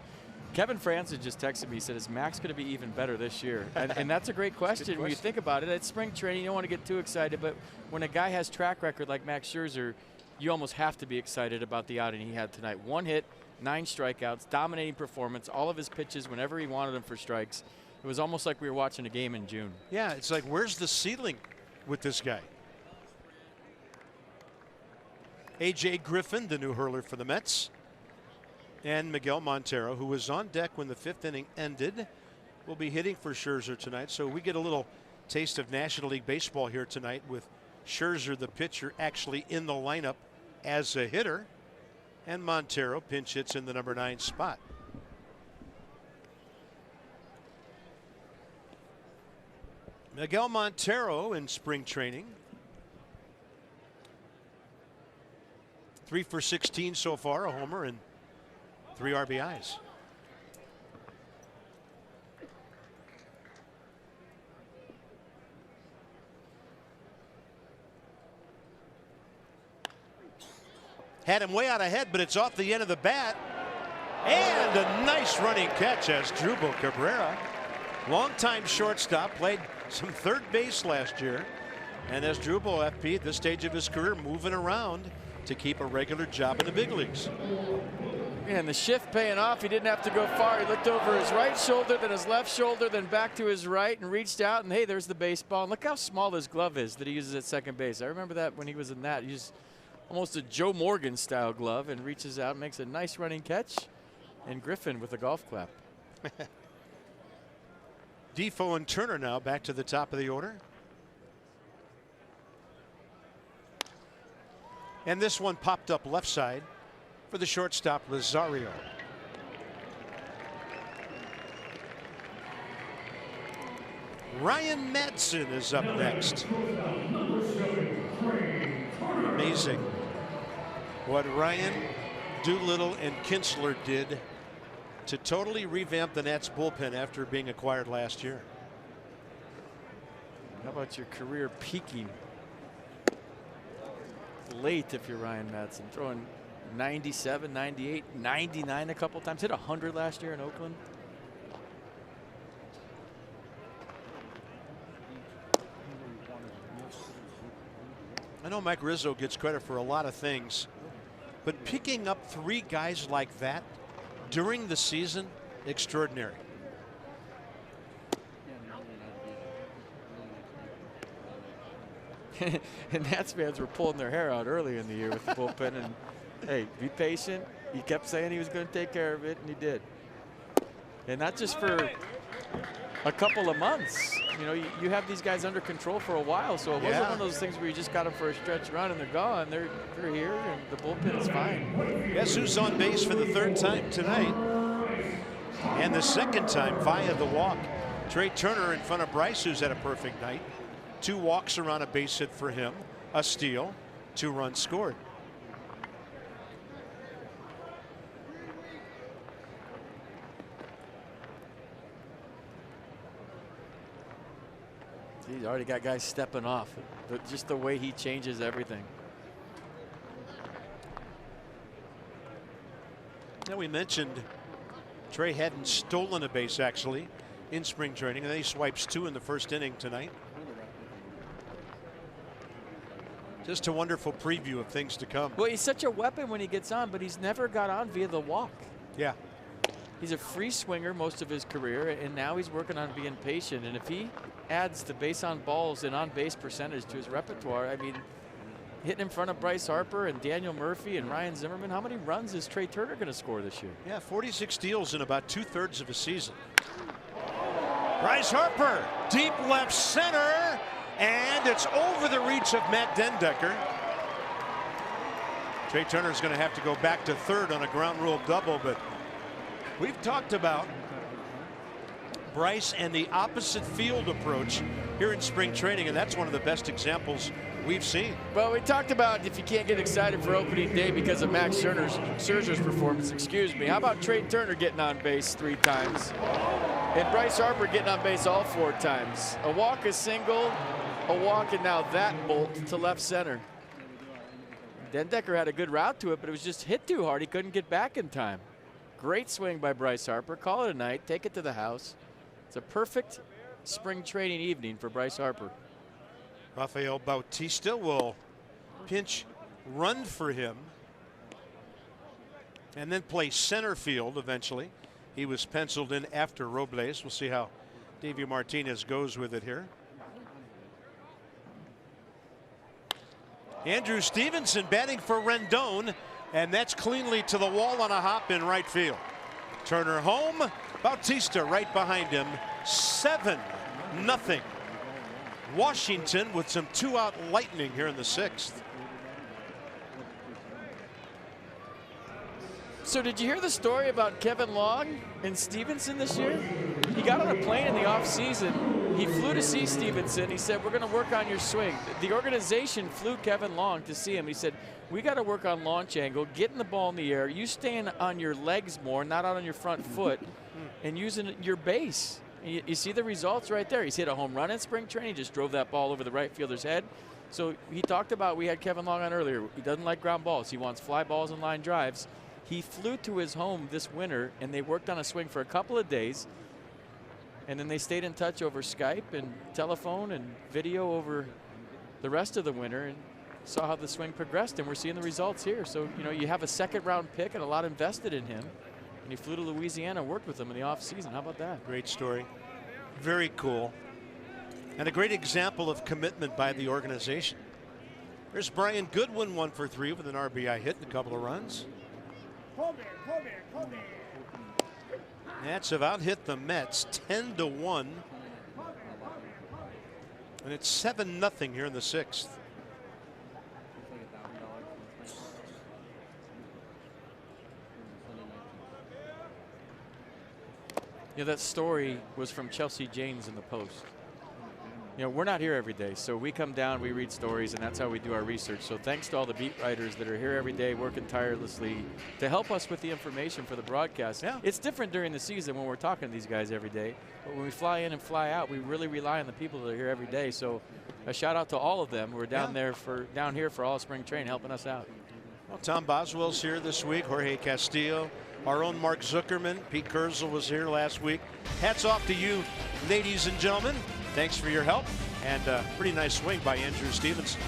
Kevin Francis just texted me, he said, is Max going to be even better this year? And that's a great question. When you think about it, it's spring training, you don't want to get too excited. But when a guy has track record like Max Scherzer, you almost have to be excited about the outing he had tonight. 1 hit, 9 strikeouts, dominating performance, all of his pitches whenever he wanted them for strikes. It was almost like we were watching a game in June. Yeah, it's like, where's the ceiling with this guy? A.J. Griffin, the new hurler for the Mets, and Miguel Montero, who was on deck when the 5th inning ended, will be hitting for Scherzer tonight. So we get a little taste of National League Baseball here tonight with Scherzer, the pitcher, actually in the lineup as a hitter, and Montero pinch hits in the number 9 spot. Miguel Montero in spring training. 3 for 16 so far, a homer and 3 RBIs. Had him way out ahead, but it's off the end of the bat. And a nice running catch as Drupal Cabrera, longtime shortstop, played some third base last year. And as Drupal, FP, at this stage of his career, moving around to keep a regular job in the big leagues. And the shift paying off. He didn't have to go far. He looked over his right shoulder, then his left shoulder, then back to his right and reached out. And hey, there's the baseball. And look how small his glove is that he uses at second base. I remember that when he was in that. He used almost a Joe Morgan style glove and reaches out and makes a nice running catch. And Griffin with a golf clap. Defoe and Turner now back to the top of the order. And this one popped up left side for the shortstop, Lazario. Ryan Madsen is up next. Amazing what Ryan, Doolittle, and Kinsler did to totally revamp the Nats bullpen after being acquired last year. How about your career peaking late if you're Ryan Madsen, throwing 97, 98, 99 a couple times, hit 100 last year in Oakland. I know Mike Rizzo gets credit for a lot of things, but picking up 3 guys like that during the season, extraordinary. And Nats fans were pulling their hair out early in the year with the bullpen. And hey, be patient. He kept saying he was going to take care of it, and he did. And not just for a couple of months. You know, you have these guys under control for a while, so it wasn't one of those things where you just got them for a stretch run and they're gone. They're here, and the bullpen is fine. Guess who's on base for the 3rd time tonight? And the 2nd time via the walk. Trea Turner in front of Bryce, who's had a perfect night. 2 walks are on a base hit for him, a steal, 2 runs scored. He's already got guys stepping off, but just the way he changes everything. Now, we mentioned Trea hadn't stolen a base actually in spring training, and then he swipes 2 in the 1st inning tonight. Just a wonderful preview of things to come. Well, he's such a weapon when he gets on, but he's never got on via the walk. Yeah. He's a free swinger most of his career, and now he's working on being patient. And if he adds the base on balls and on base percentage to his repertoire, I mean, hitting in front of Bryce Harper and Daniel Murphy and Ryan Zimmerman, how many runs is Trea Turner going to score this year? Yeah, 46 steals in about 2/3 of a season. Bryce Harper, deep left center, and it's over the reach of Matt Dendecker. Trea Turner's going to have to go back to 3rd on a ground rule double, but we've talked about Bryce and the opposite field approach here in spring training, and that's one of the best examples we've seen. Well, we talked about if you can't get excited for opening day because of Max Scherzer's performance, excuse me. How about Trea Turner getting on base 3 times? And Bryce Harper getting on base all 4 times. A walk, a single, a walk, and now that bolt to left center. Dendecker had a good route to it, but it was just hit too hard. He couldn't get back in time. Great swing by Bryce Harper. Call it a night. Take it to the house. It's a perfect spring training evening for Bryce Harper. Rafael Bautista will pinch run for him and then play center field eventually. He was penciled in after Robles. We'll see how Davey Martinez goes with it here. Andrew Stevenson batting for Rendon, and that's cleanly to the wall on a hop in right field. Turner home, Bautista right behind him. 7-0. Washington with some 2-out lightning here in the 6th. So did you hear the story about Kevin Long and Stevenson this year? He got on a plane in the offseason. He flew to see Stevenson. He said, we're going to work on your swing. The organization flew Kevin Long to see him. He said, we got to work on launch angle, getting the ball in the air. You staying on your legs more, not out on your front foot, and using your base. You see the results right there. He's hit a home run in spring training, just drove that ball over the right fielder's head. So he talked about, we had Kevin Long on earlier, he doesn't like ground balls. He wants fly balls and line drives. He flew to his home this winter, and they worked on a swing for a couple of days. And then they stayed in touch over Skype and telephone and video over the rest of the winter and saw how the swing progressed, and we're seeing the results here. So, you know, you have a second-round pick and a lot invested in him, and he flew to Louisiana and worked with them in the offseason. How about that? Great story. Very cool. And a great example of commitment by the organization. There's Brian Goodwin, 1 for 3 with an RBI hit and a couple of runs. Nats have out-hit the Mets 10-1. And it's 7-0 here in the 6th. Yeah, that story was from Chelsea Janes in the Post. You know, we're not here every day, so we come down, we read stories, and that's how we do our research. So thanks to all the beat writers that are here every day working tirelessly to help us with the information for the broadcast. Yeah. It's different during the season when we're talking to these guys every day, but when we fly in and fly out, we really rely on the people that are here every day. So a shout out to all of them who are down here for all of spring training helping us out. Well, Tom Boswell's here this week, Jorge Castillo, our own Mark Zuckerman, Pete Kurzel was here last week. Hats off to you, ladies and gentlemen. Thanks for your help, and pretty nice swing by Andrew Stevenson.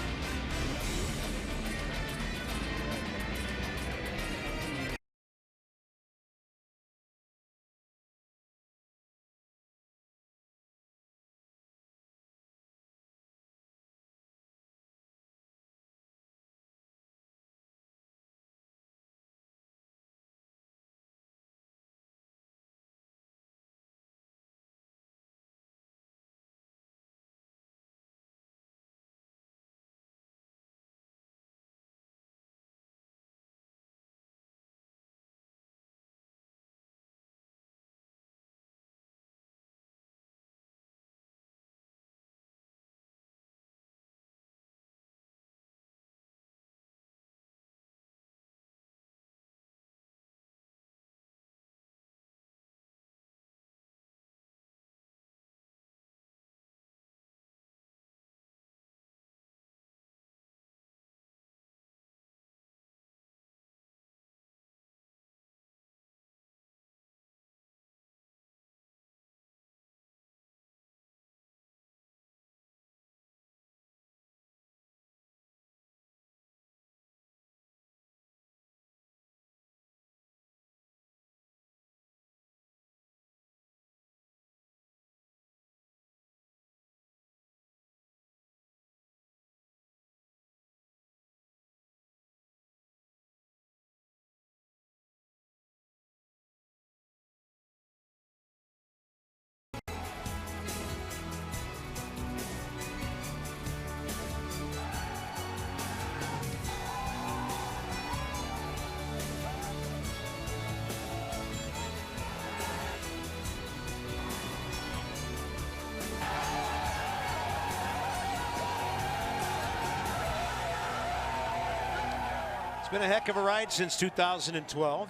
Been a heck of a ride since 2012,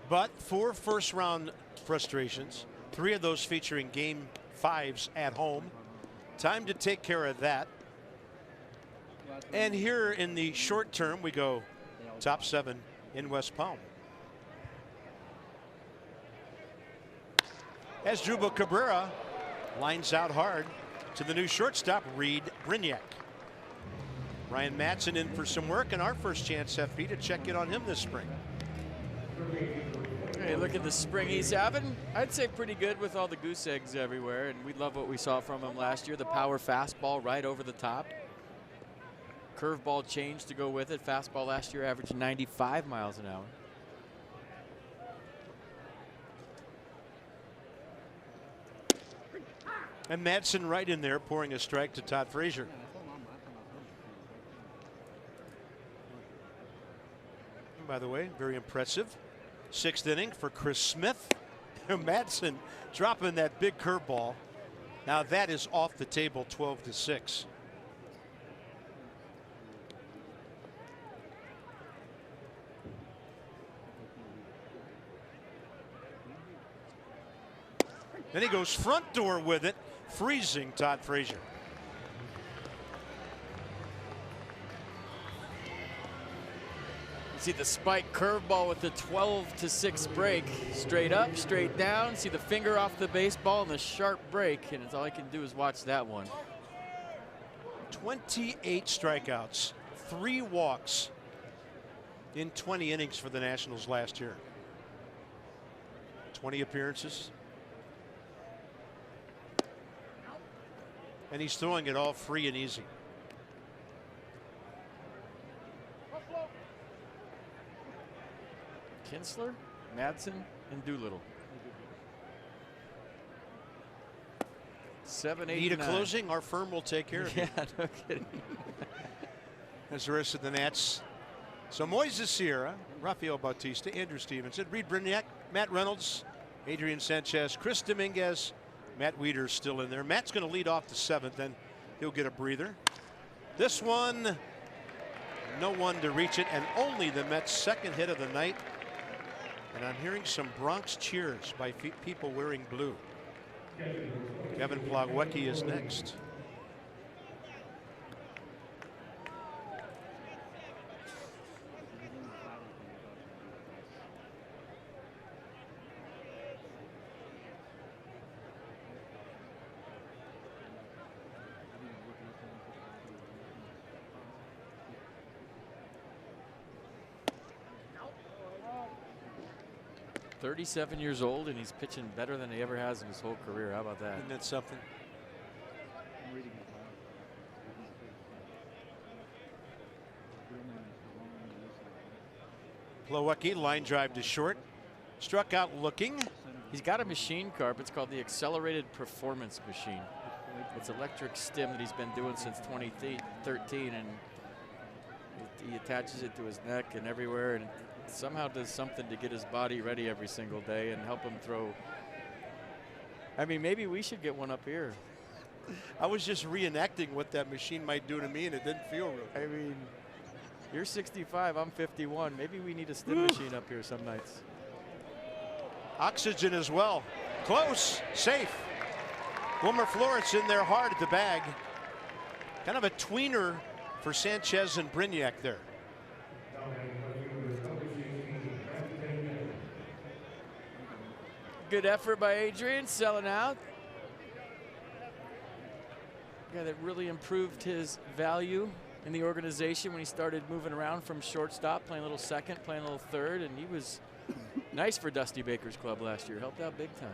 but 4 first-round frustrations, 3 of those featuring game 5s at home. Time to take care of that. And here in the short term, we go top 7 in West Palm. As Drubo Cabrera lines out hard to the new shortstop, Reed Brignac. Ryan Madsen in for some work, and our first chance, FP, to check in on him this spring. Hey, look at the spring he's having. I'd say pretty good with all the goose eggs everywhere, and we love what we saw from him last year. The power fastball right over the top. Curveball change to go with it. Fastball last year averaged 95 miles an hour. And Madsen right in there, pouring a strike to Todd Frazier. By the way, very impressive 6th inning for Chris Smith. Madsen dropping that big curveball. Now that is off the table, 12-6. Then he goes front door with it, freezing Todd Frazier. See the spike curveball with the 12-6 break. Straight up, straight down. See the finger off the baseball and the sharp break. And it's all I can do is watch that one. 28 strikeouts, 3 walks in 20 innings for the Nationals last year. 20 appearances. And he's throwing it all free and easy. Kinsler, Madsen, and Doolittle. 7, 8, Need a 9. closing? Our firm will take care of it. Yeah, no kidding. As the rest of the Nats. So Moises Sierra, Rafael Bautista, Andrew Stevenson, Reed Brignac, Matt Reynolds, Adrian Sanchez, Chris Dominguez, Matt Wieters still in there. Matt's going to lead off the 7th, then he'll get a breather. This one, no one to reach it, and only the Mets' 2nd hit of the night. And I'm hearing some Bronx cheers by people wearing blue. Kevin Plawecki is next. .37 years old, and he's pitching better than he ever has in his whole career. How about that? Isn't that something? Plawecki, line drive to short. Struck out looking. He's got a machine carp. It's called the Accelerated Performance Machine. It's electric stim that he's been doing since 2013, and he attaches it to his neck and everywhere, and somehow does something to get his body ready every single day and help him throw. I mean, maybe we should get one up here. I was just reenacting what that machine might do to me, and it didn't feel real. I mean, you're 65, I'm 51. Maybe we need a stim machine up here some nights. Oxygen as well. Close, safe. Wilmer Flores in there hard at the bag. Kind of a tweener for Sanchez and Brignac there. Good effort by Adrian, selling out. Guy that really improved his value in the organization when he started moving around from shortstop, playing a little second, playing a little third, and he was nice for Dusty Baker's club last year. Helped out big time.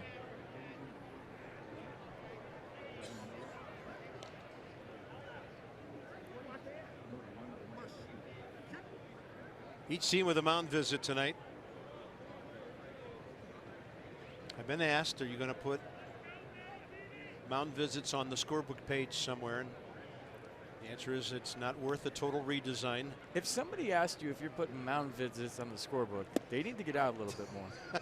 Each team with a mound visit tonight. I've been asked, are you going to put mound visits on the scorebook page somewhere? And the answer is it's not worth a total redesign. If somebody asked you if you're putting mound visits on the scorebook, they need to get out a little bit more.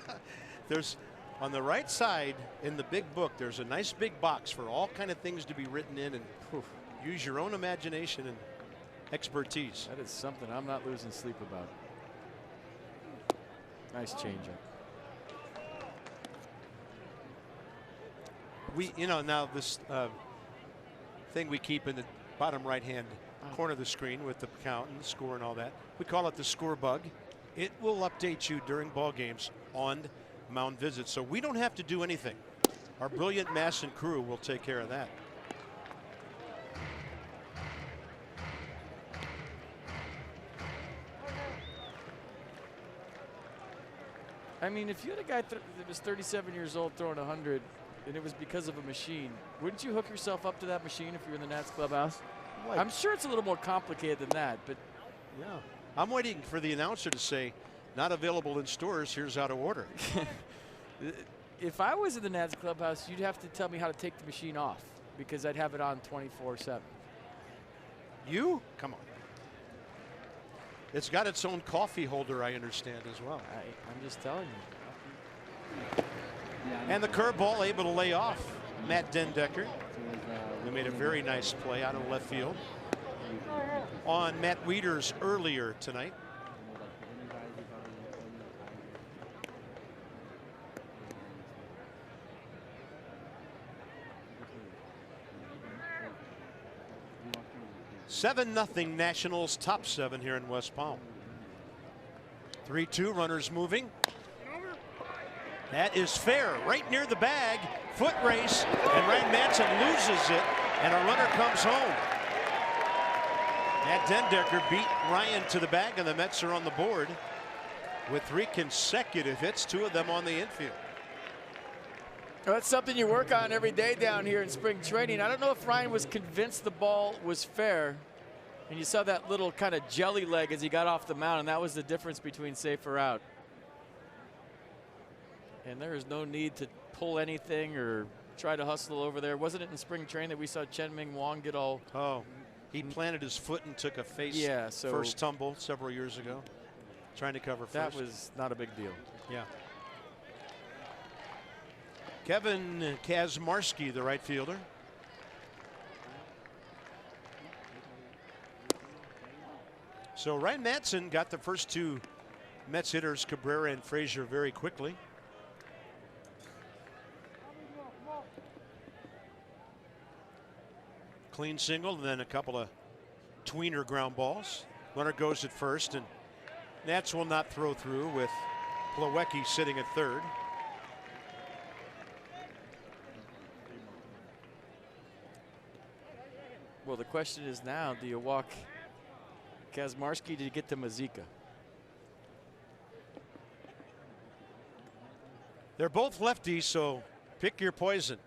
There's, on the right side in the big book, there's a nice big box for all kind of things to be written in, and use your own imagination and expertise. That is something I'm not losing sleep about. Nice changeup. You know, now this thing we keep in the bottom right-hand corner of the screen with the count and the score and all that, we call it the score bug. It will update you during ball games on mound visits, so we don't have to do anything. Our brilliant Mass and crew will take care of that. I mean, if you had a guy that was 37 years old throwing 100, and it was because of a machine, wouldn't you hook yourself up to that machine if you're in the Nats clubhouse? Like, I'm sure it's a little more complicated than that, but yeah, I'm waiting for the announcer to say, not available in stores, here's how to order. if I was in the Nats clubhouse, you'd have to tell me how to take the machine off, because I'd have it on 24/7. You? Come on. It's got its own coffee holder, I understand, as well. I'm just telling you. And the curveball able to lay off Matt Dendecker. They made a very nice play out of left field on Matt Wieters earlier tonight. 7-0 Nationals, top 7 here in West Palm. 3-2, runners moving. That is fair, right near the bag. Foot race, and Ryan Madsen loses it, and a runner comes home. Matt Dendecker beat Ryan to the bag, and the Mets are on the board with 3 consecutive hits, 2 of them on the infield. Well, that's something you work on every day down here in spring training. I don't know if Ryan was convinced the ball was fair, and you saw that little kind of jelly leg as he got off the mound, and that was the difference between safe or out. And there is no need to pull anything or try to hustle over there. Wasn't it in spring training that we saw Chen Ming Wong get all... Oh, he planted his foot and took a face first tumble several years ago, trying to cover first. That was not a big deal. Yeah. Kevin KACZMARSKI, the right fielder. So Ryan Madsen got the first 2 Mets hitters, Cabrera and Frazier, very quickly. Clean single, and then a couple of tweener ground balls. Runner goes at first, and Nats will not throw through with Plawecki sitting at third. Well, the question is now, do you walk KACZMARSKI to get to MAZEIKA? They're both lefties, so pick your poison.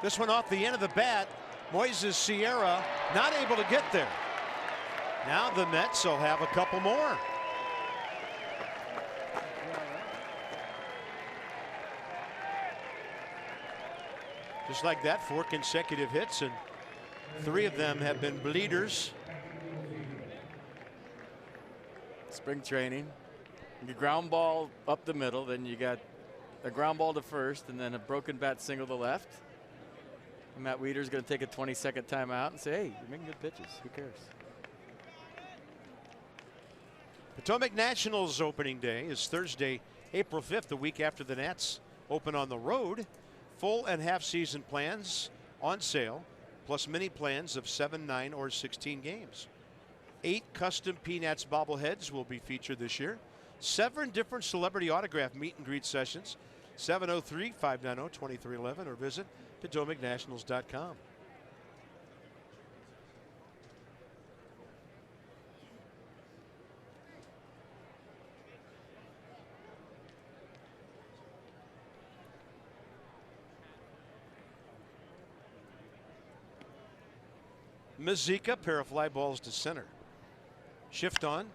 This one off the end of the bat. Moises Sierra not able to get there. Now the Mets will have a couple more. Just like that, 4 consecutive hits, and 3 of them have been bleeders. Spring training. You ground ball up the middle, then you got a ground ball to first, and then a broken bat single to left. And Matt WIETERS going to take a 20-second timeout and say, hey, you're making good pitches. Who cares? Potomac Nationals opening day is Thursday, April 5th, the week after the Nats open on the road. Full and half season plans on sale, plus mini plans of 7, 9, or 16 games. 8 custom Peanuts bobbleheads will be featured this year. 7 different celebrity autograph meet and greet sessions. 703-590-2311 or visit PotomacNationals.com. MAZEIKA, pair of fly balls to center. Shift on.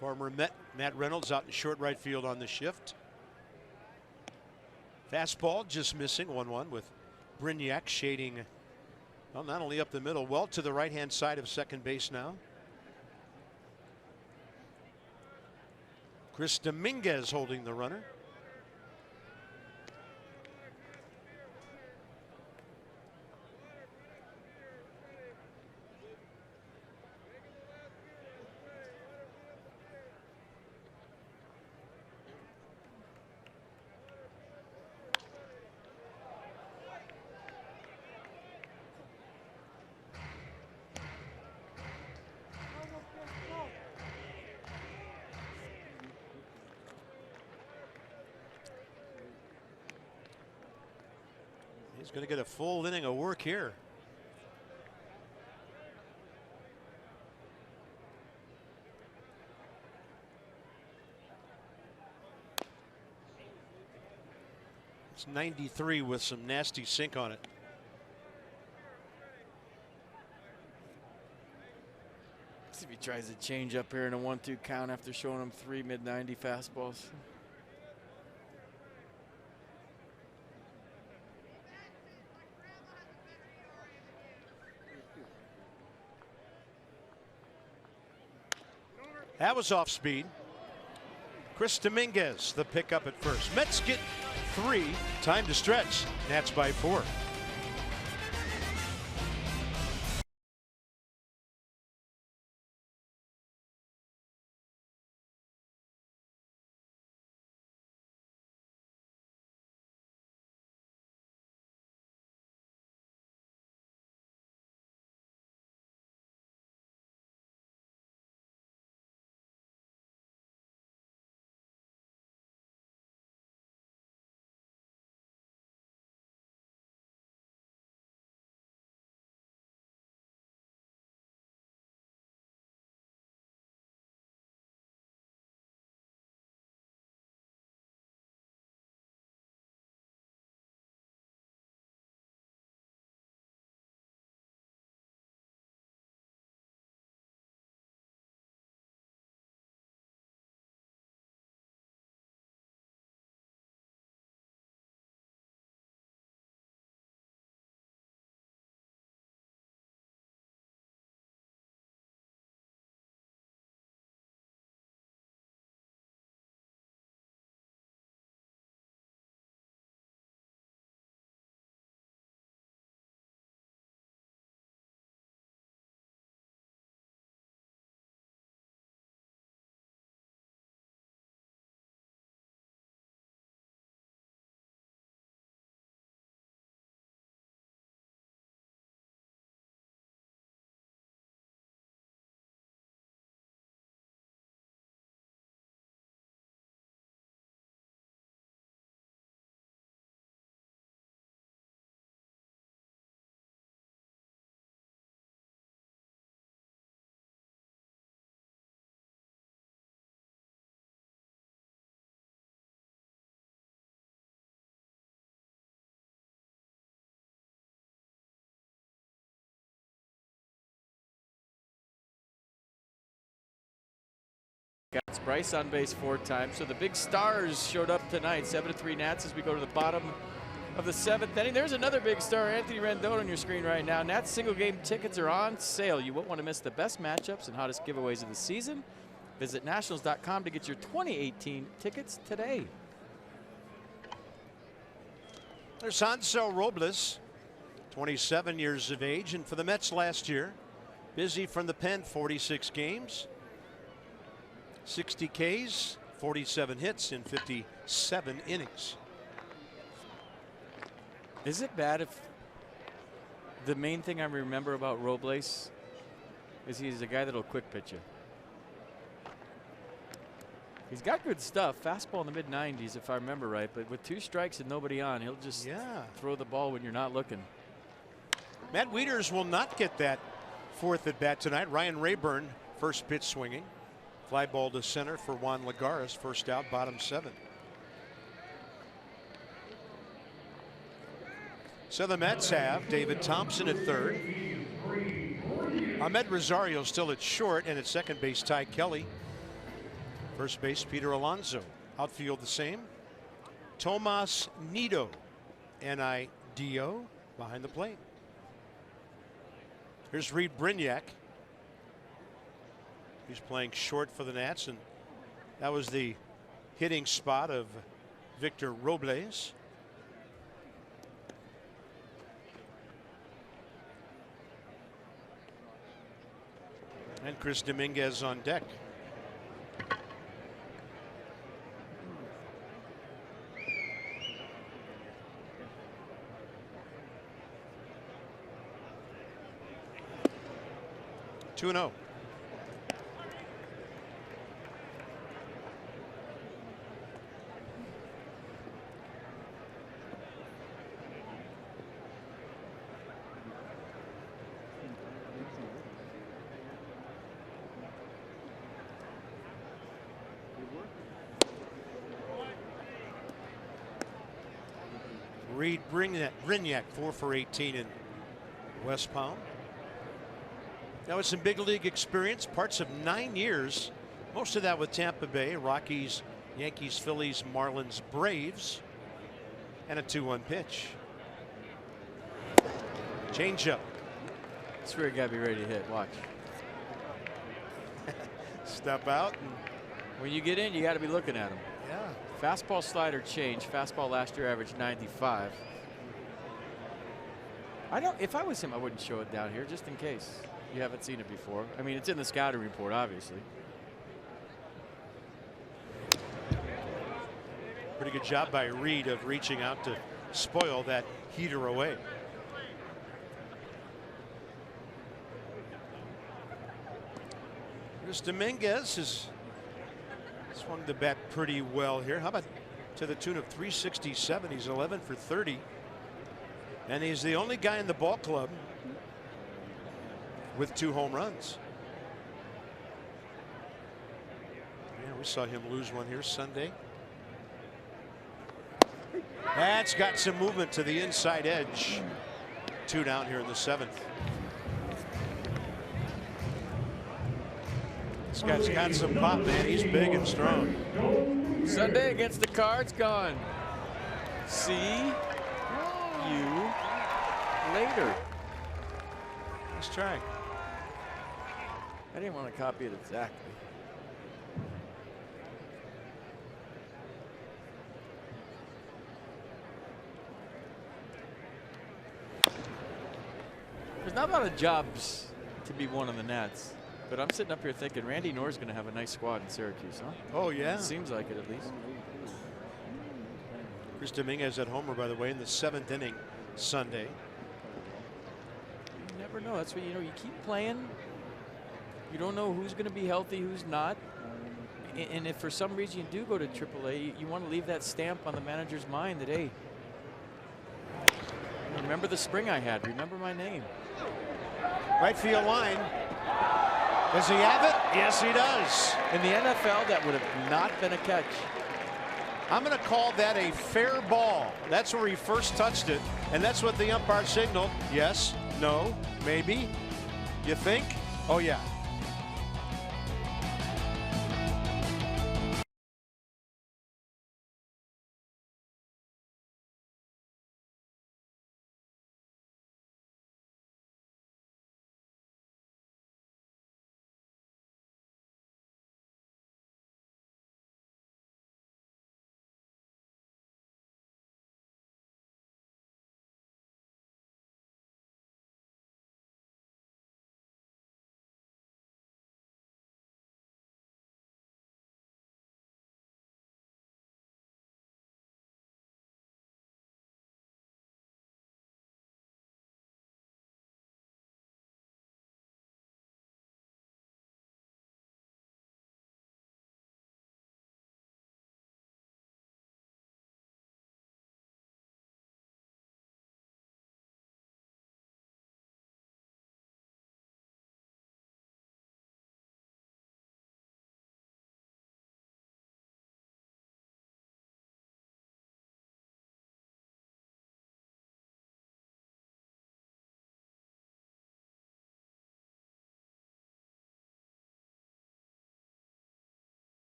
Former Met Matt Reynolds out in short right field on the shift. Fastball just missing, 1-1 with Brignac shading, well, not only up the middle, well to the right hand side of second base now. Chris Dominguez holding the runner. He's going to get a full inning of work here. It's 93 with some nasty sink on it. If you tries to change up here in a 1-2 count after showing him 3 mid-90 fastballs. That was off speed. Chris Dominguez, the pickup at first. Mets get 3. Time to stretch. Nats by 4. Got Bryce on base 4 times. So the big stars showed up tonight. 7-3 Nats as we go to the bottom of the 7th inning. There's another big star, Anthony Rendon, on your screen right now. Nats single game tickets are on sale. You won't want to miss the best matchups and hottest giveaways of the season. Visit nationals.com to get your 2018 tickets today. There's Hansel Robles, 27 years of age, and for the Mets last year, busy from the pen, 46 games, 60 Ks, 47 hits in 57 innings. Is it bad if the main thing I remember about Robles is he's a guy that'll quick pitch you? He's got good stuff, fastball in the mid-90s if I remember right, but with 2 strikes and nobody on, he'll just throw the ball when you're not looking. Matt WIETERS will not get that 4th at bat tonight. Ryan Rayburn, first pitch swinging. Fly ball to center for Juan Lagares, first out, bottom 7. So the Mets have David Thompson at 3rd. Ahmed Rosario still at short, and at second base, Ty Kelly. First base, Peter Alonso. Outfield the same. Tomas Nido, N-I-D-O, behind the plate. Here's Reed Brignac. He's playing short for the Nats, and that was the hitting spot of Victor Robles. And Chris Dominguez on deck. Two and 0. Reed Brignac 4 for 18 in West Palm. Now with some big league experience, parts of 9 years, most of that with Tampa Bay, Rockies, Yankees, Phillies, Marlins, Braves, and a 2-1 pitch. Changeup. That's where you got to be ready to hit. Watch. Step out. And when you get in, you got to be looking at him. yeah. Fastball slider change. Fastball last year averaged 95. If I was him, I wouldn't show it down here just in case you haven't seen it before. I mean, it's in the scouting report, obviously. Pretty good job by Reed of reaching out to spoil that heater away. Dominguez has swung the bat pretty well here. How about to the tune of 367? He's 11 for 30. And he's the only guy in the ball club with 2 home runs. Yeah, we saw him lose one here Sunday. That's got some movement to the inside edge. 2 down here in the 7th. This guy's got some pop, man. He's big and strong. Sunday against the Cards, gone. See you later. Let's try. I didn't want to copy it exactly. There's not a lot of jobs to be one on the Nats. But I'm sitting up here thinking Randy Knorr's going to have a nice squad in Syracuse, huh? Oh, yeah. Seems like it, at least. Chris Dominguez at homer, by the way, in the 7th inning Sunday. You never know. That's what you know. You keep playing. You don't know who's going to be healthy, who's not. And if for some reason you do go to AAA, you want to leave that stamp on the manager's mind that, hey, remember the spring I had. Remember my name. Right field line. Does he have it? Yes, he does. In the NFL, that would have not been a catch. I'm going to call that a fair ball. That's where he first touched it, and that's what the umpire signaled. Yes, no, maybe. You think? Oh, yeah.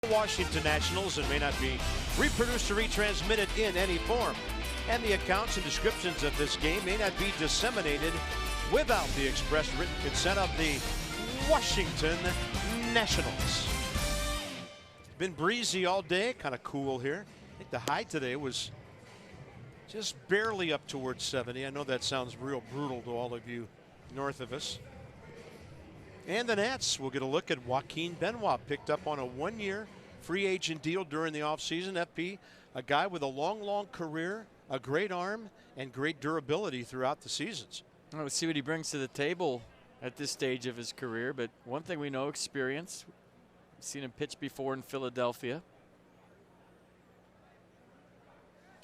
Washington Nationals and may not be reproduced or retransmitted in any form. And the accounts and descriptions of this game may not be disseminated without the express written consent of the Washington Nationals. Been breezy all day, kind of cool here. I think the high today was just barely up towards 70. I know that sounds real brutal to all of you north of us. And the Nats will get a look at Joaquin Benoit, picked up on a 1-year free agent deal during the offseason. FP, a guy with a long career, a great arm, and great durability throughout the seasons. Well, let's see what he brings to the table at this stage of his career. But one thing we know, experience. We've seen him pitch before in Philadelphia.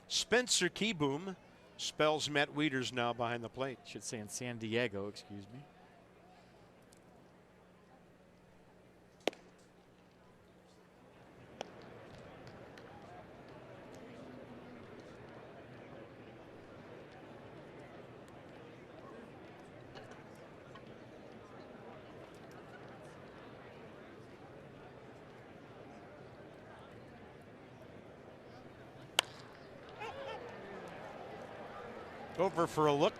Spencer Keyboom spells Matt WIETERS now behind the plate. Should say in San Diego, excuse me. Over for a look.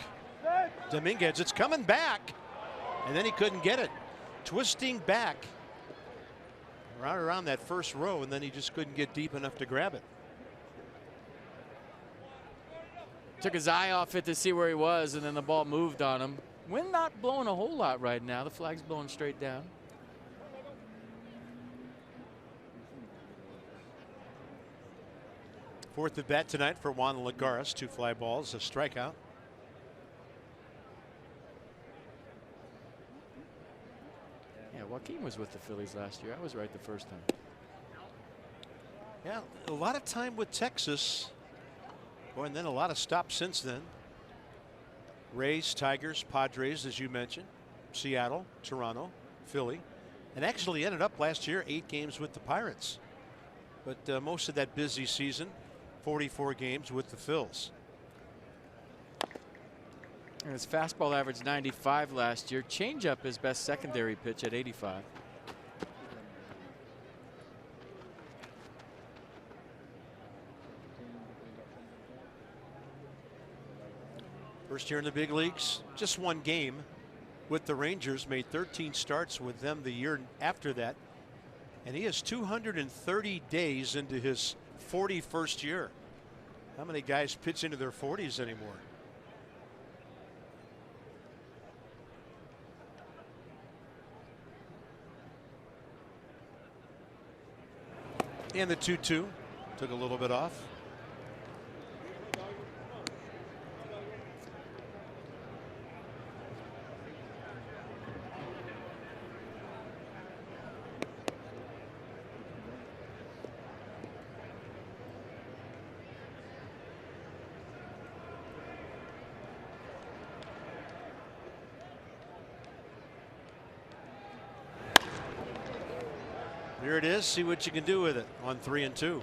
Dominguez, it's coming back. And then he couldn't get it. Twisting back right around that first row, and then he just couldn't get deep enough to grab it. Took his eye off it to see where he was, and then the ball moved on him. Wind not blowing a whole lot right now. The flag's blowing straight down. Fourth at bat tonight for Juan Lagares. 2 fly balls, a strikeout. Yeah, Joaquin was with the Phillies last year. I was right the first time. Yeah, a lot of time with Texas. Boy, and then a lot of stops since then. Rays, Tigers, Padres, as you mentioned. Seattle, Toronto, Philly. And actually ended up last year 8 games with the Pirates. But most of that busy season, 44 games with the Phils. And his fastball averaged 95 last year. Changeup his best secondary pitch at 85. First year in the big leagues, just 1 game with the Rangers, made 13 starts with them the year after that. And he is 230 days into his 41st year. How many guys pitch into their 40s anymore? And the 2-2 took a little bit off. Here it is. See what you can do with it on 3-2.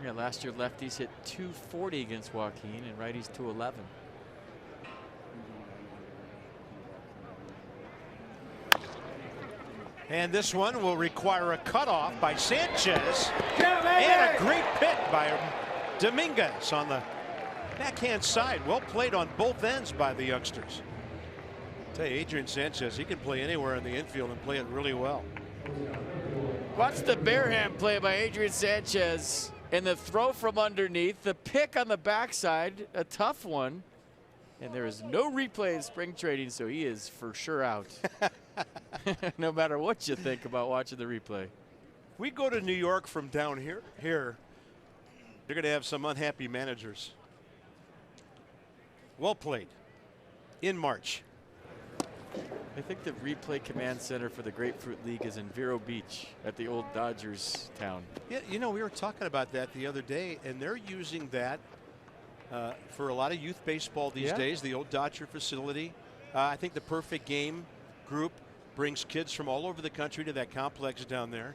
Yeah, last year lefties hit 240 against Joaquin and righties 211. And this one will require a cutoff by Sanchez. And a great pick by Dominguez on the backhand side. Well played on both ends by the youngsters. I tell you, Adrian Sanchez, he can play anywhere in the infield and play it really well. Watch the barehand play by Adrian Sanchez. And the throw from underneath, the pick on the backside, a tough one. And there is no replay in spring training, so he is for sure out. No matter what you think about watching the replay. We go to New York from down here. They're going to have some unhappy managers. Well played in March. I think the replay command center for the Grapefruit League is in Vero Beach at the old Dodgers town. Yeah, you know, we were talking about that the other day, and they're using that for a lot of youth baseball these days, the old Dodger facility. I think the Perfect Game group brings kids from all over the country to that complex down there.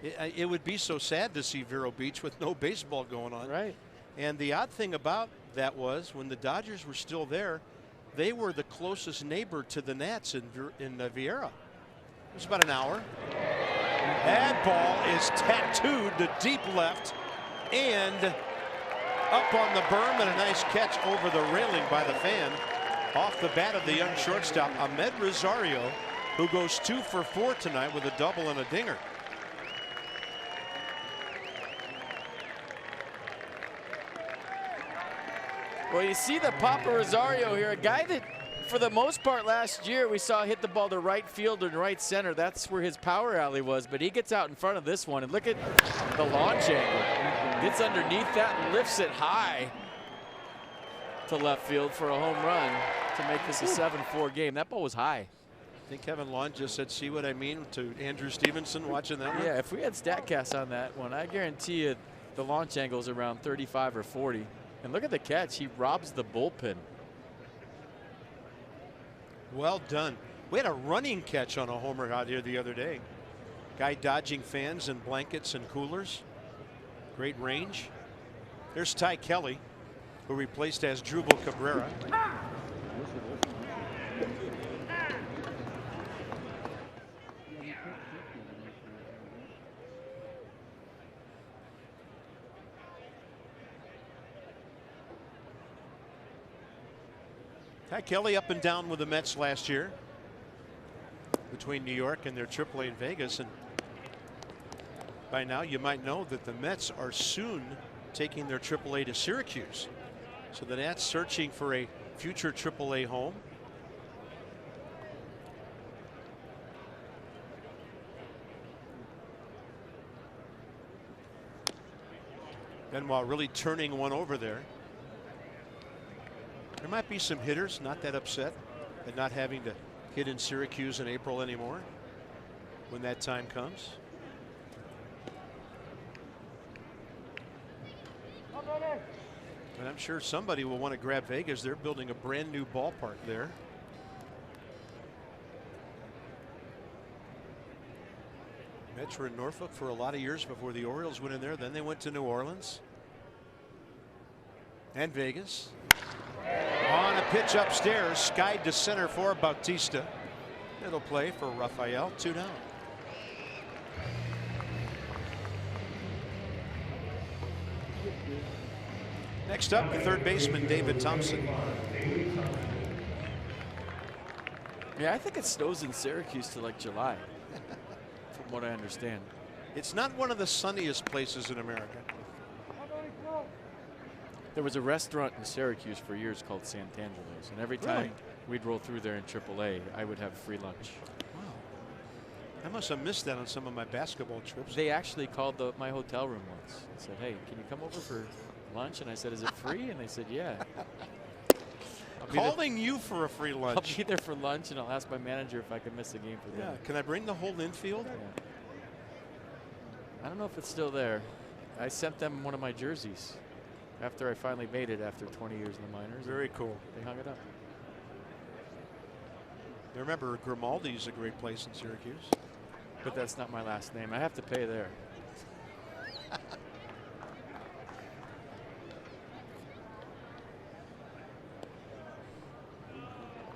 It would be so sad to see Vero Beach with no baseball going on. Right. And the odd thing about that was when the Dodgers were still there, they were the closest neighbor to the Nats in Vieira. It was about an hour. That ball is tattooed to deep left and up on the berm, and a nice catch over the railing by the fan. Off the bat of the young shortstop, Ahmed Rosario, who goes 2 for 4 tonight with a double and a dinger. Well, you see the Papa Rosario here, a guy that for the most part last year, we saw hit the ball to right field and right center. That's where his power alley was, but he gets out in front of this one. And look at the launch angle. Gets underneath that and lifts it high to left field for a home run to make this a 7-4 game. That ball was high. I think Kevin Lund just said, see what I mean, to Andrew Stevenson watching that one? Yeah, if we had StatCast on that one, I guarantee you the launch angle is around 35 or 40. And look at the catch. He robs the bullpen. Well done. We had a running catch on a homer out here the other day. Guy dodging fans and blankets and coolers. Great range. There's Ty Kelly, who replaced Asdrubal Cabrera. Ty Kelly up and down with the Mets last year between New York and their AAA in Vegas. And by now you might know that the Mets are soon taking their AAA to Syracuse. So the Nats searching for a future AAA home. Benoit really turning one over there. There might be some hitters not that upset at not having to hit in Syracuse in April anymore when that time comes. And I'm sure somebody will want to grab Vegas. They're building a brand new ballpark there. Mets were in Norfolk for a lot of years before the Orioles went in there. Then they went to New Orleans and Vegas. On a pitch upstairs, skied to center for Bautista. It'll play for Rafael, 2 down. Next up, the third baseman, David Thompson. Yeah, I think it snows in Syracuse till like July, from what I understand. It's not one of the sunniest places in America. There was a restaurant in Syracuse for years called Santangelo's, and every time we'd roll through there in AAA, I would have free lunch. Wow. I must have missed that on some of my basketball trips. They actually called my hotel room once and said, hey, can you come over for lunch? And I said, is it free? And they said, yeah. Calling you for a free lunch. I'll be there for lunch, and I'll ask my manager if I can miss a game for them. Yeah, can I bring the whole infield? Yeah. I don't know if it's still there. I sent them one of my jerseys after I finally made it after 20 years in the minors. Very cool. They hung it up. I remember Grimaldi's a great place in Syracuse. But that's not my last name. I have to pay there.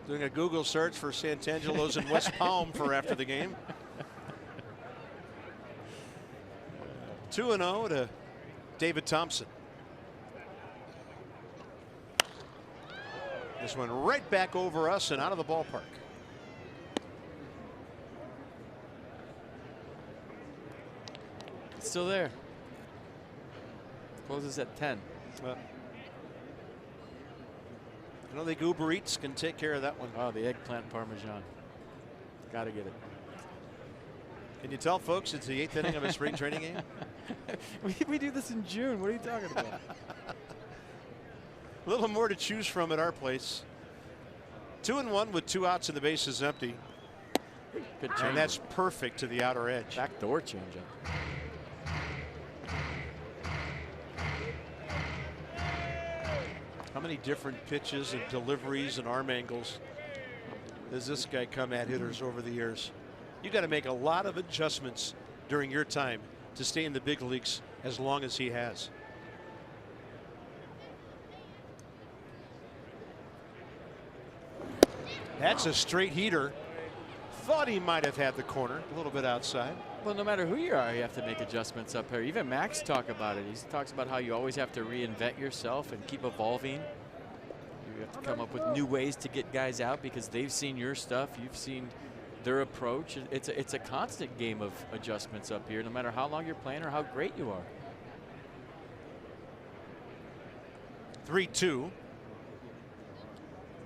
Doing a Google search for Santangelo's in West Palm for after the game. 2-0 to David Thompson. This one right back over us and out of the ballpark. It's still there. Closes at 10. Well, I know the Uber Eats can take care of that one. Oh, the eggplant parmesan. Got to get it. Can you tell folks it's the 8th inning of a spring training game? we do this in June. What are you talking about? A little more to choose from at our place. 2-1 with 2 outs and the bases empty. Good change. And that's perfect to the outer edge. Backdoor changeup. How many different pitches and deliveries and arm angles does this guy come at hitters over the years? You got to make a lot of adjustments during your time to stay in the big leagues as long as he has. That's a straight heater. Thought he might have had the corner a little bit outside. Well, no matter who you are, you have to make adjustments up here. Even Max talks about it. He talks about how you always have to reinvent yourself and keep evolving. You have to come up with new ways to get guys out because they've seen your stuff. You've seen their approach. It's a constant game of adjustments up here, no matter how long you're playing or how great you are. 3-2.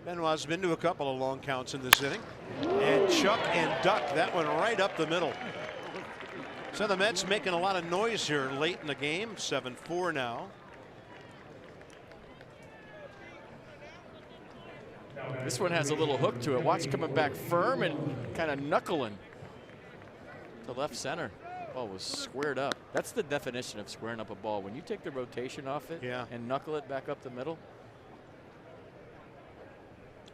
Benoit's been to a couple of long counts in this inning. And chuck and duck, that one right up the middle. So the Mets making a lot of noise here late in the game. 7-4 now. This one has a little hook to it. Watch coming back firm and kind of knuckling to left center. Ball was squared up. That's the definition of squaring up a ball. When you take the rotation off it and knuckle it back up the middle.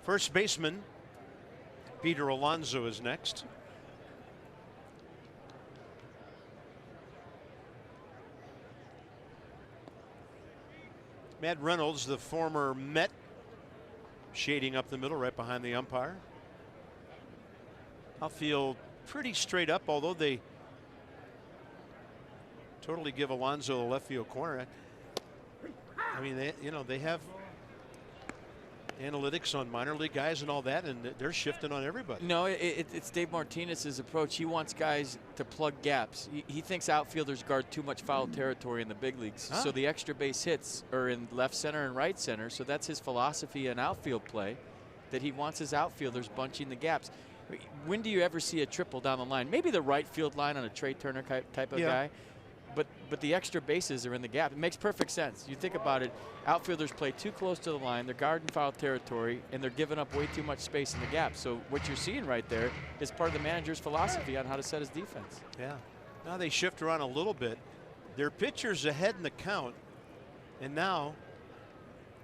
First baseman Peter Alonso is next. Matt Reynolds, the former Met, shading up the middle right behind the umpire. Outfield pretty straight up, although they totally give Alonso the left field corner. I mean, they have analytics on minor league guys and all that, and they're shifting on everybody. No, it's Dave Martinez's approach. He wants guys to plug gaps. He thinks outfielders guard too much foul territory in the big leagues. So the extra base hits are in left center and right center. So that's his philosophy in outfield play, that he wants his outfielders bunching the gaps. When do you ever see a triple down the line? Maybe the right field line on a Trey Turner type of guy. But the extra bases are in the gap. It makes perfect sense. You think about it, outfielders play too close to the line, they're guarding foul territory, and they're giving up way too much space in the gap. So what you're seeing right there is part of the manager's philosophy on how to set his defense. Yeah. Now they shift around a little bit. Their pitchers ahead in the count, and now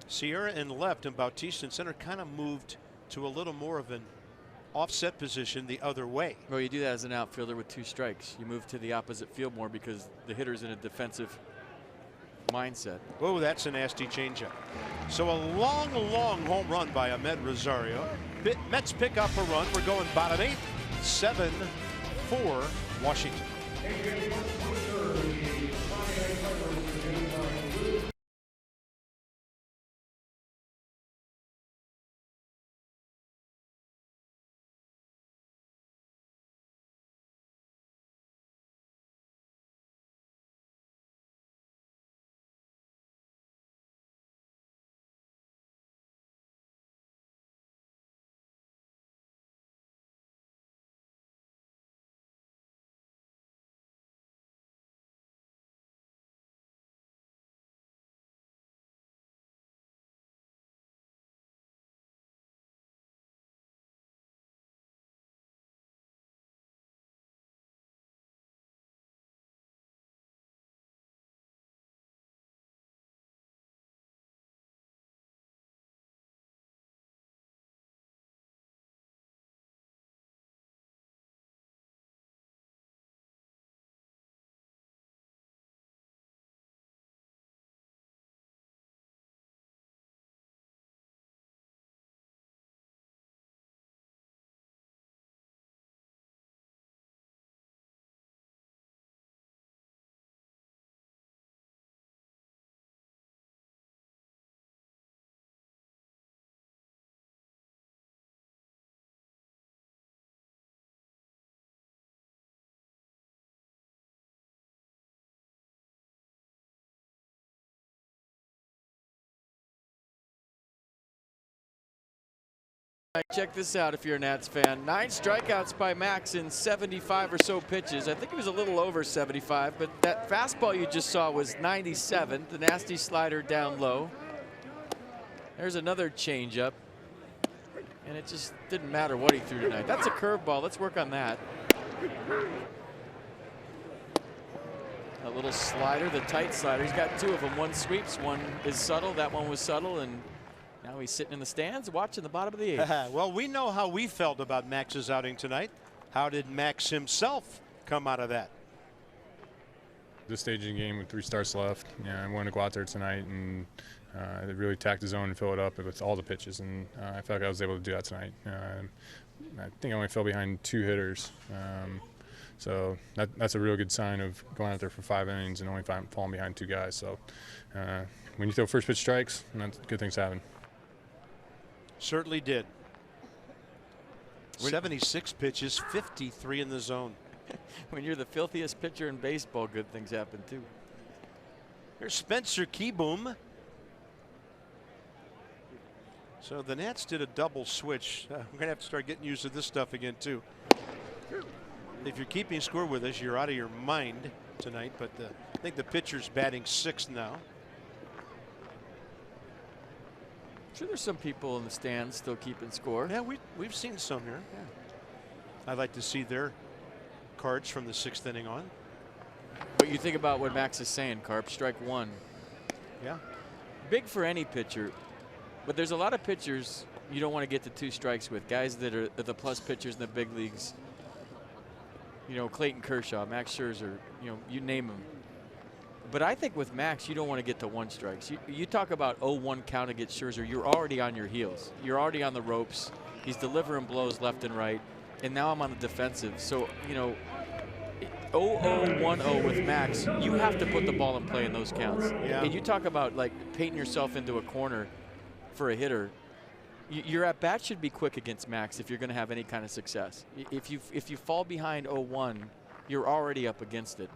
Sierra in left and Bautista in center kind of moved to a little more of an offset position the other way. Well, you do that as an outfielder with 2 strikes. You move to the opposite field more because the hitter's in a defensive mindset. Oh, that's a nasty changeup. So a long, long home run by Ahmed Rosario. Mets pick up a run. We're going bottom 8, 7-4 Washington. Check this out if you're a Nats fan. 9 strikeouts by Max in 75 or so pitches. I think he was a little over 75, but that fastball you just saw was 97. The nasty slider down low. There's another changeup. And it just didn't matter what he threw tonight. That's a curveball. Let's work on that. A little slider, the tight slider. He's got 2 of them. One sweeps, one is subtle. That one was subtle, and now he's sitting in the stands watching the bottom of the 8th. Well, we know how we felt about Max's outing tonight. How did Max himself come out of that? This stage of the game with 3 starts left, I wanted to go out there tonight and really attack the zone and fill it up with all the pitches, and I felt like I was able to do that tonight. I think I only fell behind 2 hitters, so that's a real good sign of going out there for 5 innings and only falling behind 2 guys. So when you throw first pitch strikes, good things happen. Certainly did. 76 pitches, 53 in the zone. When you're the filthiest pitcher in baseball, good things happen too. Here's Spencer Kieboom. So the Nats did a double switch. We're going to have to start getting used to this stuff again, too. If you're keeping score with us, you're out of your mind tonight, but I think the pitcher's batting 6th now. I'm sure there's some people in the stands still keeping score. Yeah, we've seen some here. Yeah. I'd like to see their cards from the 6th inning on. But you think about what Max is saying, Carp, strike 1. Yeah. Big for any pitcher, but there's a lot of pitchers you don't want to get to 2 strikes with. Guys that are the plus pitchers in the big leagues. You know, Clayton Kershaw, Max Scherzer, you name them. But I think with Max, you don't want to get to 1 strikes. You talk about 0-1 count against Scherzer, you're already on your heels. You're already on the ropes. He's delivering blows left and right. And now I'm on the defensive. So, 0-0-1-0 with Max, you have to put the ball in play in those counts. Yeah. And you talk about like painting yourself into a corner for a hitter. Your at bat should be quick against Max if you're going to have any kind of success. If you fall behind 0-1, you're already up against it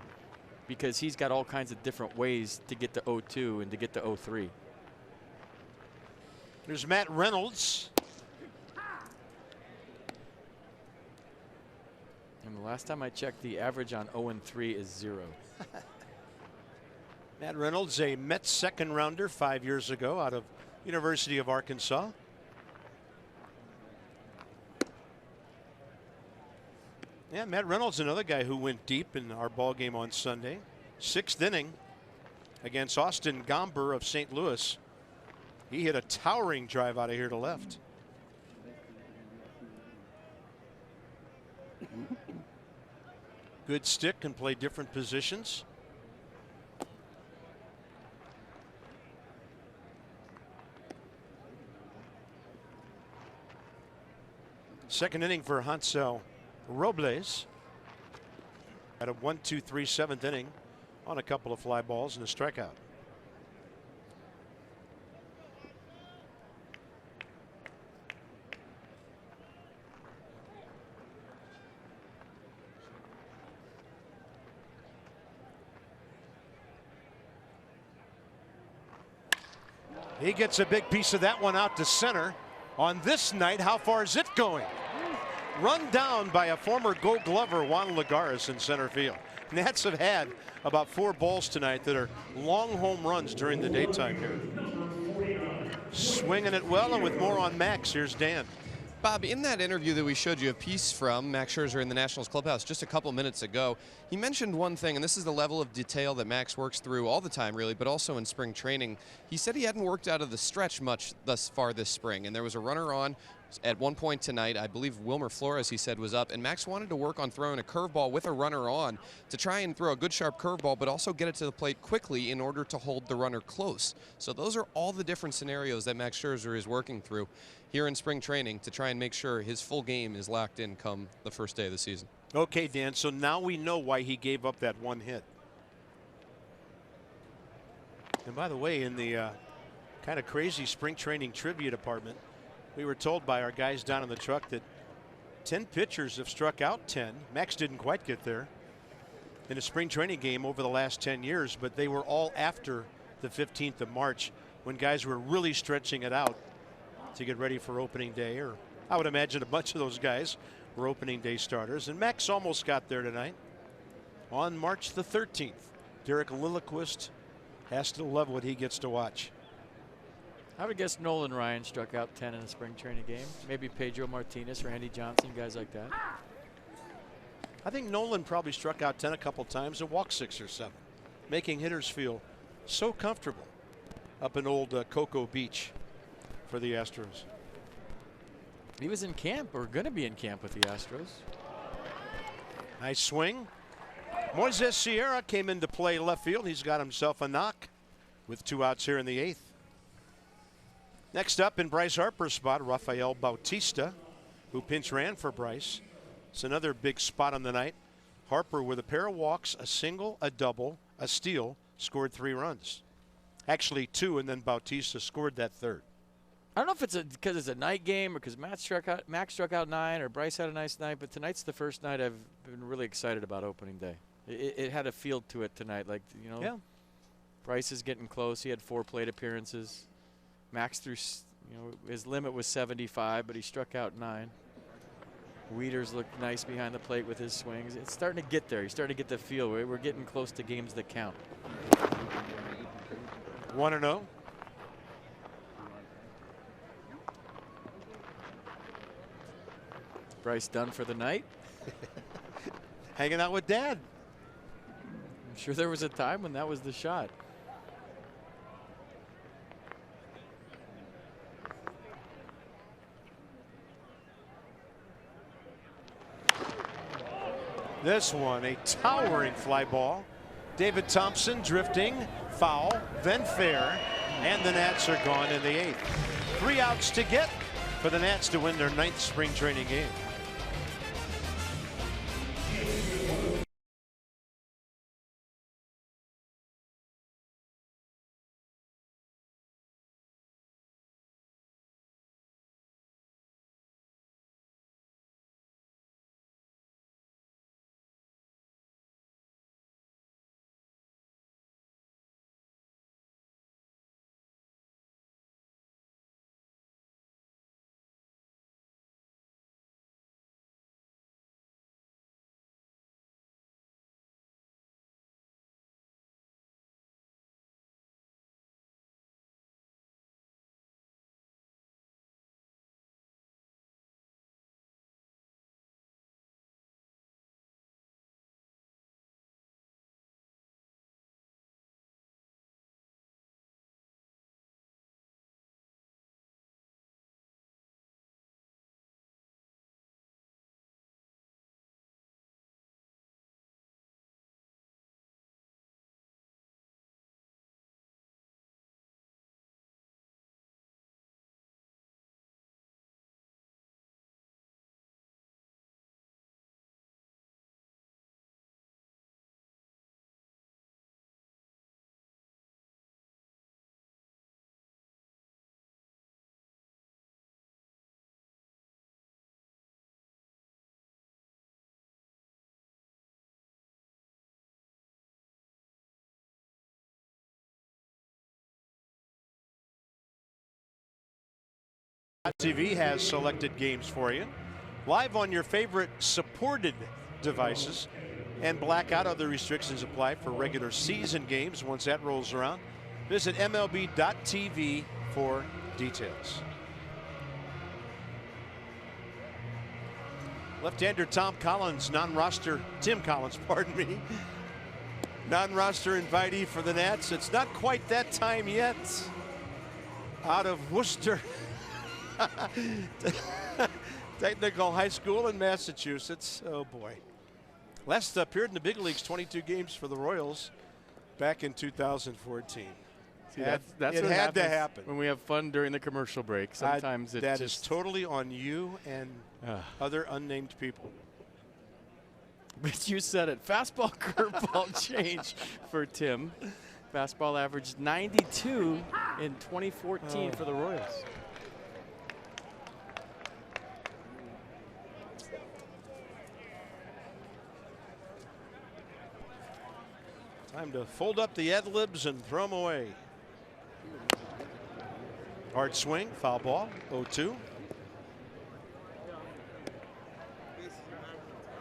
because he's got all kinds of different ways to get to 0-2 and to get to 0-3. There's Matt Reynolds. And the last time I checked, the average on 0-3 is 0. Matt Reynolds, a Mets 2nd rounder 5 years ago out of University of Arkansas. Yeah, Matt Reynolds, another guy who went deep in our ball game on Sunday. 6th inning against Austin Gomber of St. Louis. He hit a towering drive out of here to left. Good stick, can play different positions. Second inning for Hansel Robles. At a 1-2-3 7th inning on a couple of fly balls and a strikeout. He gets a big piece of that one out to center. On this night, how far is it going? Run down by a former Gold Glover, Juan Lagares, in center field. Nats have had about 4 balls tonight that are long home runs during the daytime here. Swinging it well, and with more on Max, here's Dan. Bob, in that interview that we showed you a piece from Max Scherzer in the Nationals clubhouse just a couple minutes ago, he mentioned one thing, and this is the level of detail that Max works through all the time, really, but also in spring training. He said he hadn't worked out of the stretch much thus far this spring, and there was a runner on at one point tonight. I believe WILMER FLORES, he said, was up, and Max wanted to work on throwing a curveball with a runner on to try and throw a good sharp curveball, but also get it to the plate quickly in order to hold the runner close. So those are all the different scenarios that Max Scherzer is working through here in spring training to try and make sure his full game is locked in come the first day of the season. Okay, Dan, so now we know why he gave up that 1 hit. And by the way, in the kind of crazy spring training trivia department, we were told by our guys down in the truck that 10 pitchers have struck out 10. Max didn't quite get there in a spring training game over the last 10 years, but they were all after the 15th of March when guys were really stretching it out to get ready for opening day, or I would imagine a bunch of those guys were opening day starters. And Max almost got there tonight on March the 13th. Derek Lilliquist has to love what he gets to watch. I would guess Nolan Ryan struck out 10 in a spring training game. Maybe Pedro Martinez, Randy Johnson, guys like that. I think Nolan probably struck out 10 a couple times and walked 6 or 7, making hitters feel so comfortable up in old Cocoa Beach for the Astros. He was in camp, or going to be in camp with the Astros. Nice swing. Moises Sierra came into play left field. He's got himself a knock with 2 outs here in the 8th. Next up in Bryce Harper's spot, Rafael Bautista, who pinch ran for Bryce. It's another big spot on the night. Harper with a pair of walks, a single, a double, a steal, scored 3 runs. Actually 2, and then Bautista scored that 3rd. I don't know if it's because it's a night game or because Max struck out 9 or Bryce had a nice night, but tonight's the first night I've been really excited about opening day. It had a feel to it tonight, like, you know, yeah. Bryce is getting close. He had 4 plate appearances. Max threw You know, his limit was 75, but he struck out 9. WIETERS looked nice behind the plate with his swings. It's starting to get there. He's starting to get the feel. We're getting close to games that count. 1-0. Bryce done for the night. Hanging out with Dad. I'm sure there was a time when that was the shot. This one, a towering fly ball. David Thompson drifting, foul, then fair, and the Nats are gone in the 8th. 3 outs to get for the Nats to win their 9th spring training game. TV has selected games for you. Live on your favorite supported devices. And blackout, other restrictions apply for regular season games once that rolls around. Visit MLB.tv for details. Left-hander Tom Collins, non-roster, Tim Collins, pardon me. Non-roster invitee for the Nats. It's not quite that time yet. Out of Worcester Technical High School in Massachusetts. Oh boy. Last appeared in the big leagues, 22 games for the Royals back in 2014. See, that's it what had to happen. when we have fun during the commercial break. Sometimes that is totally on you and other unnamed people. But you said it. Fastball curveball change for Tim. Fastball averaged 92 in 2014 for the Royals. Time to fold up the ad-libs and throw them away. Hard swing, foul ball, 0-2.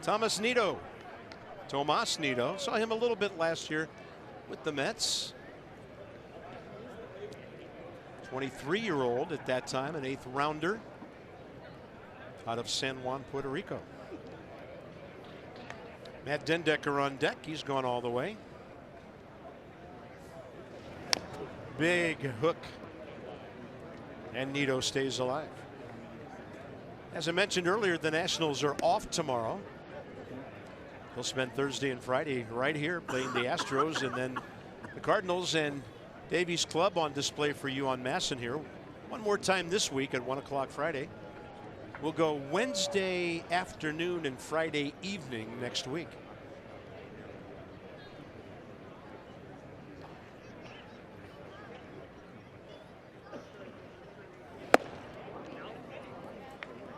Tomas Nido. Saw him a little bit last year with the Mets. 23-year-old at that time, an 8th rounder out of San Juan, Puerto Rico. Matt Dendecker on deck. He's gone all the way. Big hook. And Nido stays alive. As I mentioned earlier, the Nationals are off tomorrow. They'll spend Thursday and Friday right here playing the Astros, and then the Cardinals and Davies Club on display for you on Masson here. One more time this week at 1 o'clock Friday. We'll go Wednesday afternoon and Friday evening next week.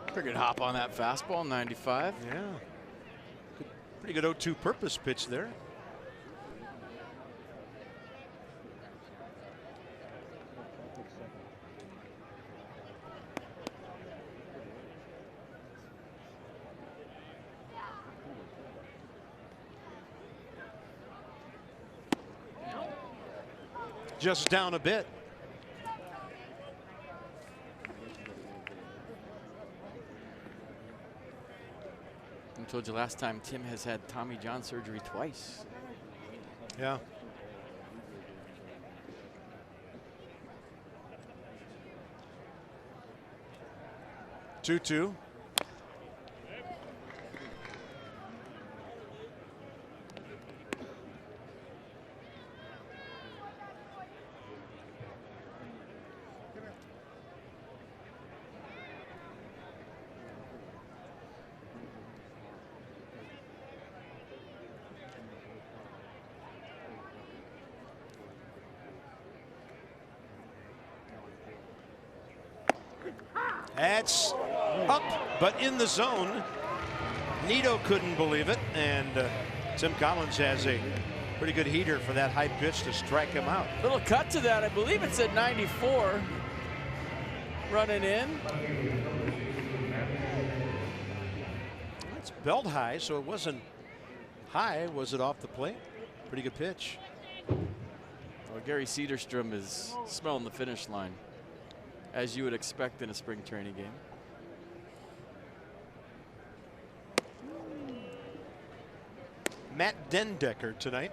Pretty good hop on that fastball, 95. Yeah. Pretty good 0-2 purpose pitch there. just down a bit. I told you last time, Tim has had Tommy John surgery twice. Yeah. Two. That's up, but in the zone. Nito couldn't believe it, and Tim Collins has a pretty good heater for that high pitch to strike him out. Little cut to that. I believe it's at 94. Running in. It's belt high, so it wasn't high. Was it off the plate? Pretty good pitch. Well, Gary Cederstrom is smelling the finish line, as you would expect in a spring training game. Matt Dendecker tonight.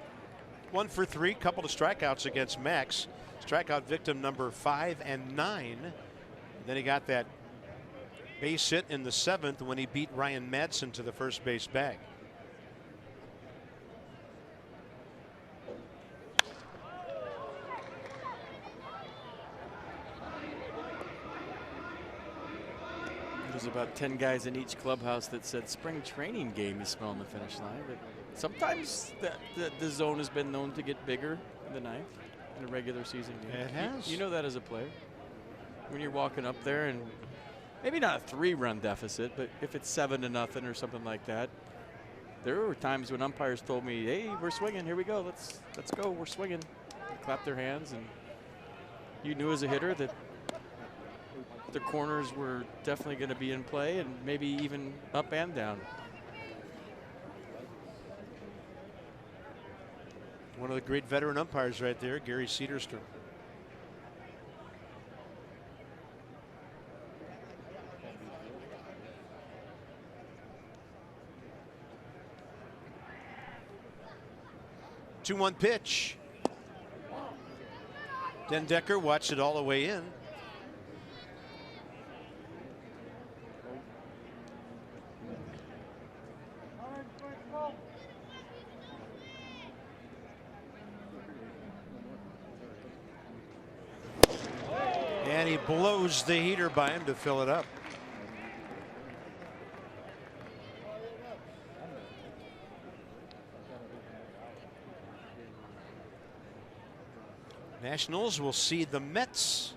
1 for 3, couple of strikeouts against Max. Strikeout victim number 5 and 9. Then he got that base hit in the 7th when he beat Ryan Madsen to the first base bag. There's about 10 guys in each clubhouse that said spring training game is smelling the finish line. But sometimes the zone has been known to get bigger in the 9th in a regular season game. It has. You know that as a player. When you're walking up there and maybe not a 3-run deficit, but if it's 7-0 or something like that, there were times when umpires told me, "Hey, we're swinging. Here we go. Let's go. We're swinging." They clapped their hands, and you knew as a hitter that the corners were definitely going to be in play, and maybe even up and down. One of the great veteran umpires right there, Gary Cederstrom. Two-one pitch. Dendecker watched it all the way in. And he blows the heater by him to fill it up. Nationals will see the Mets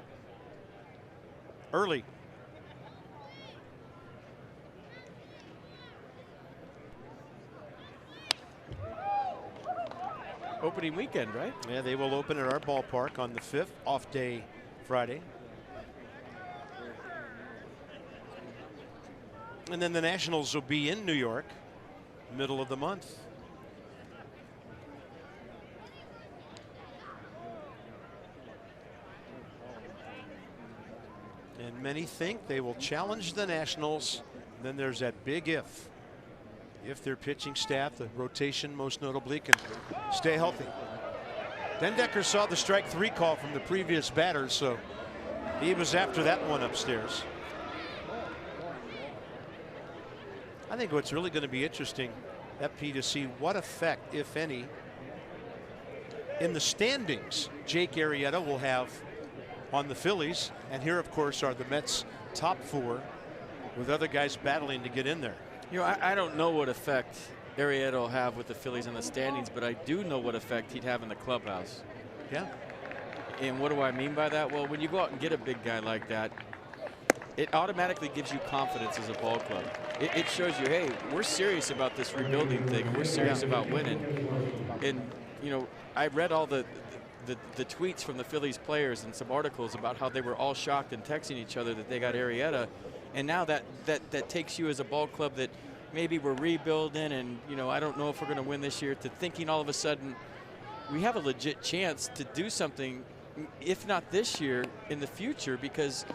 early. Opening weekend, right? Yeah, they will open at our ballpark on the 5th, off day Friday. And then the Nationals will be in New York, middle of the month. And many think they will challenge the Nationals. Then there's that big if. If their pitching staff, the rotation most notably, can stay healthy. Dendecker saw the strike 3 call from the previous batter, so he was after that one upstairs. I think what's really going to be interesting, FP, to see what effect, if any, in the standings Jake Arrieta will have on the Phillies. And here, of course, are the Mets' top 4 with other guys battling to get in there. You know, I don't know what effect Arrieta will have with the Phillies in the standings, but I do know what effect he'd have in the clubhouse. Yeah. And what do I mean by that? Well, when you go out and get a big guy like that, it automatically gives you confidence as a ball club. It shows you, hey, we're serious about this rebuilding thing. We're serious about winning. And, you know, I read all the tweets from the Phillies players and some articles about how they were all shocked and texting each other that they got Arrieta. And now that takes you as a ball club that maybe we're rebuilding and, you know, I don't know if we're going to win this year, to thinking all of a sudden we have a legit chance to do something if not this year, in the future, because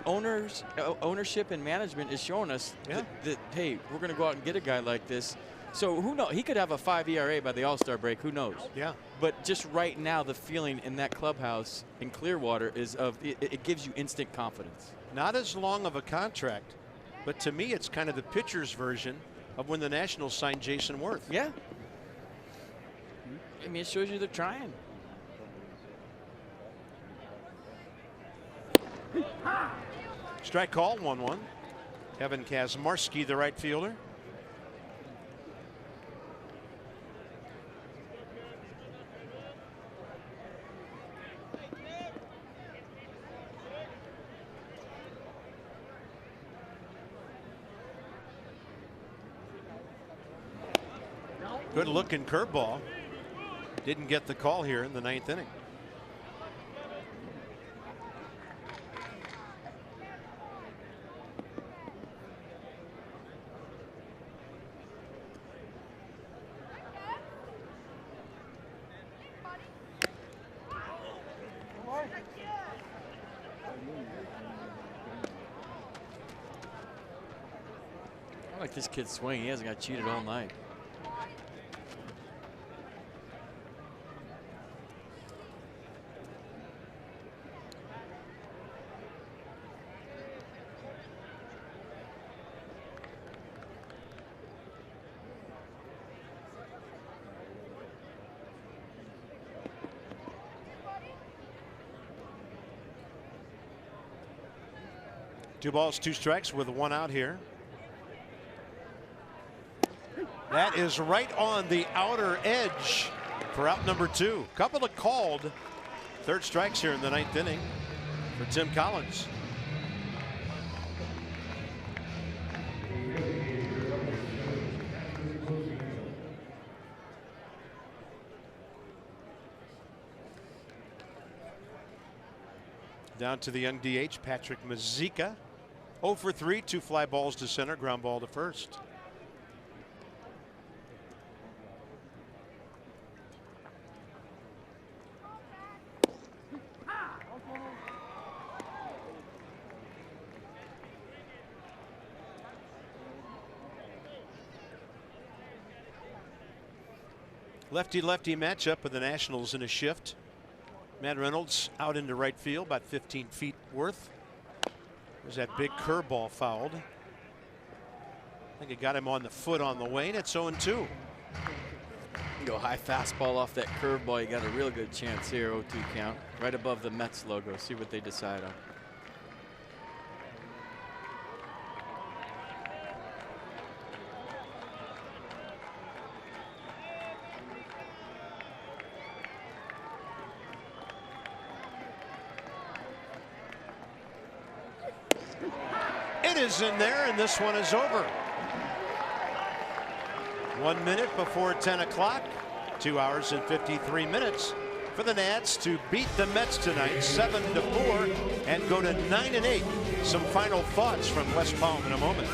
ownership and management is showing us that, hey, we're going to go out and get a guy like this. So who knows? He could have a 5 ERA by the All-Star break. Who knows? Yeah. But just right now, the feeling in that clubhouse in Clearwater is it gives you instant confidence. Not as long of a contract, but to me, it's kind of the pitcher's version of when the Nationals signed Jason Worth. Yeah. I mean, it shows you they're trying. Strike call, 1-1. KACZMARSKI, the right fielder. Good looking curveball. Didn't get the call here in the 9th inning. I like this kid's swing. He hasn't got cheated all night. Two balls, two strikes with one out here. That is right on the outer edge for out number 2. Couple of called third strikes here in the 9th inning for Tim Collins. Down to the young DH, Patrick MAZEIKA. 0 for 3, 2 fly balls to center, ground ball to first. Lefty-lefty matchup with the Nationals in a shift. Matt Reynolds out into right field, about 15 feet worth. There's that big curveball fouled. I think it got him on the foot on the way, and it's 0-2. Go high fastball off that curveball. You got a real good chance here. 0-2 count. Right above the Mets logo. See what they decide on. It is in there, and this one is over. 1 minute before 10 o'clock. 2 hours and 53 minutes for the Nats to beat the Mets tonight 7-4 and go to 9-8. Some final thoughts from West Palm in a moment.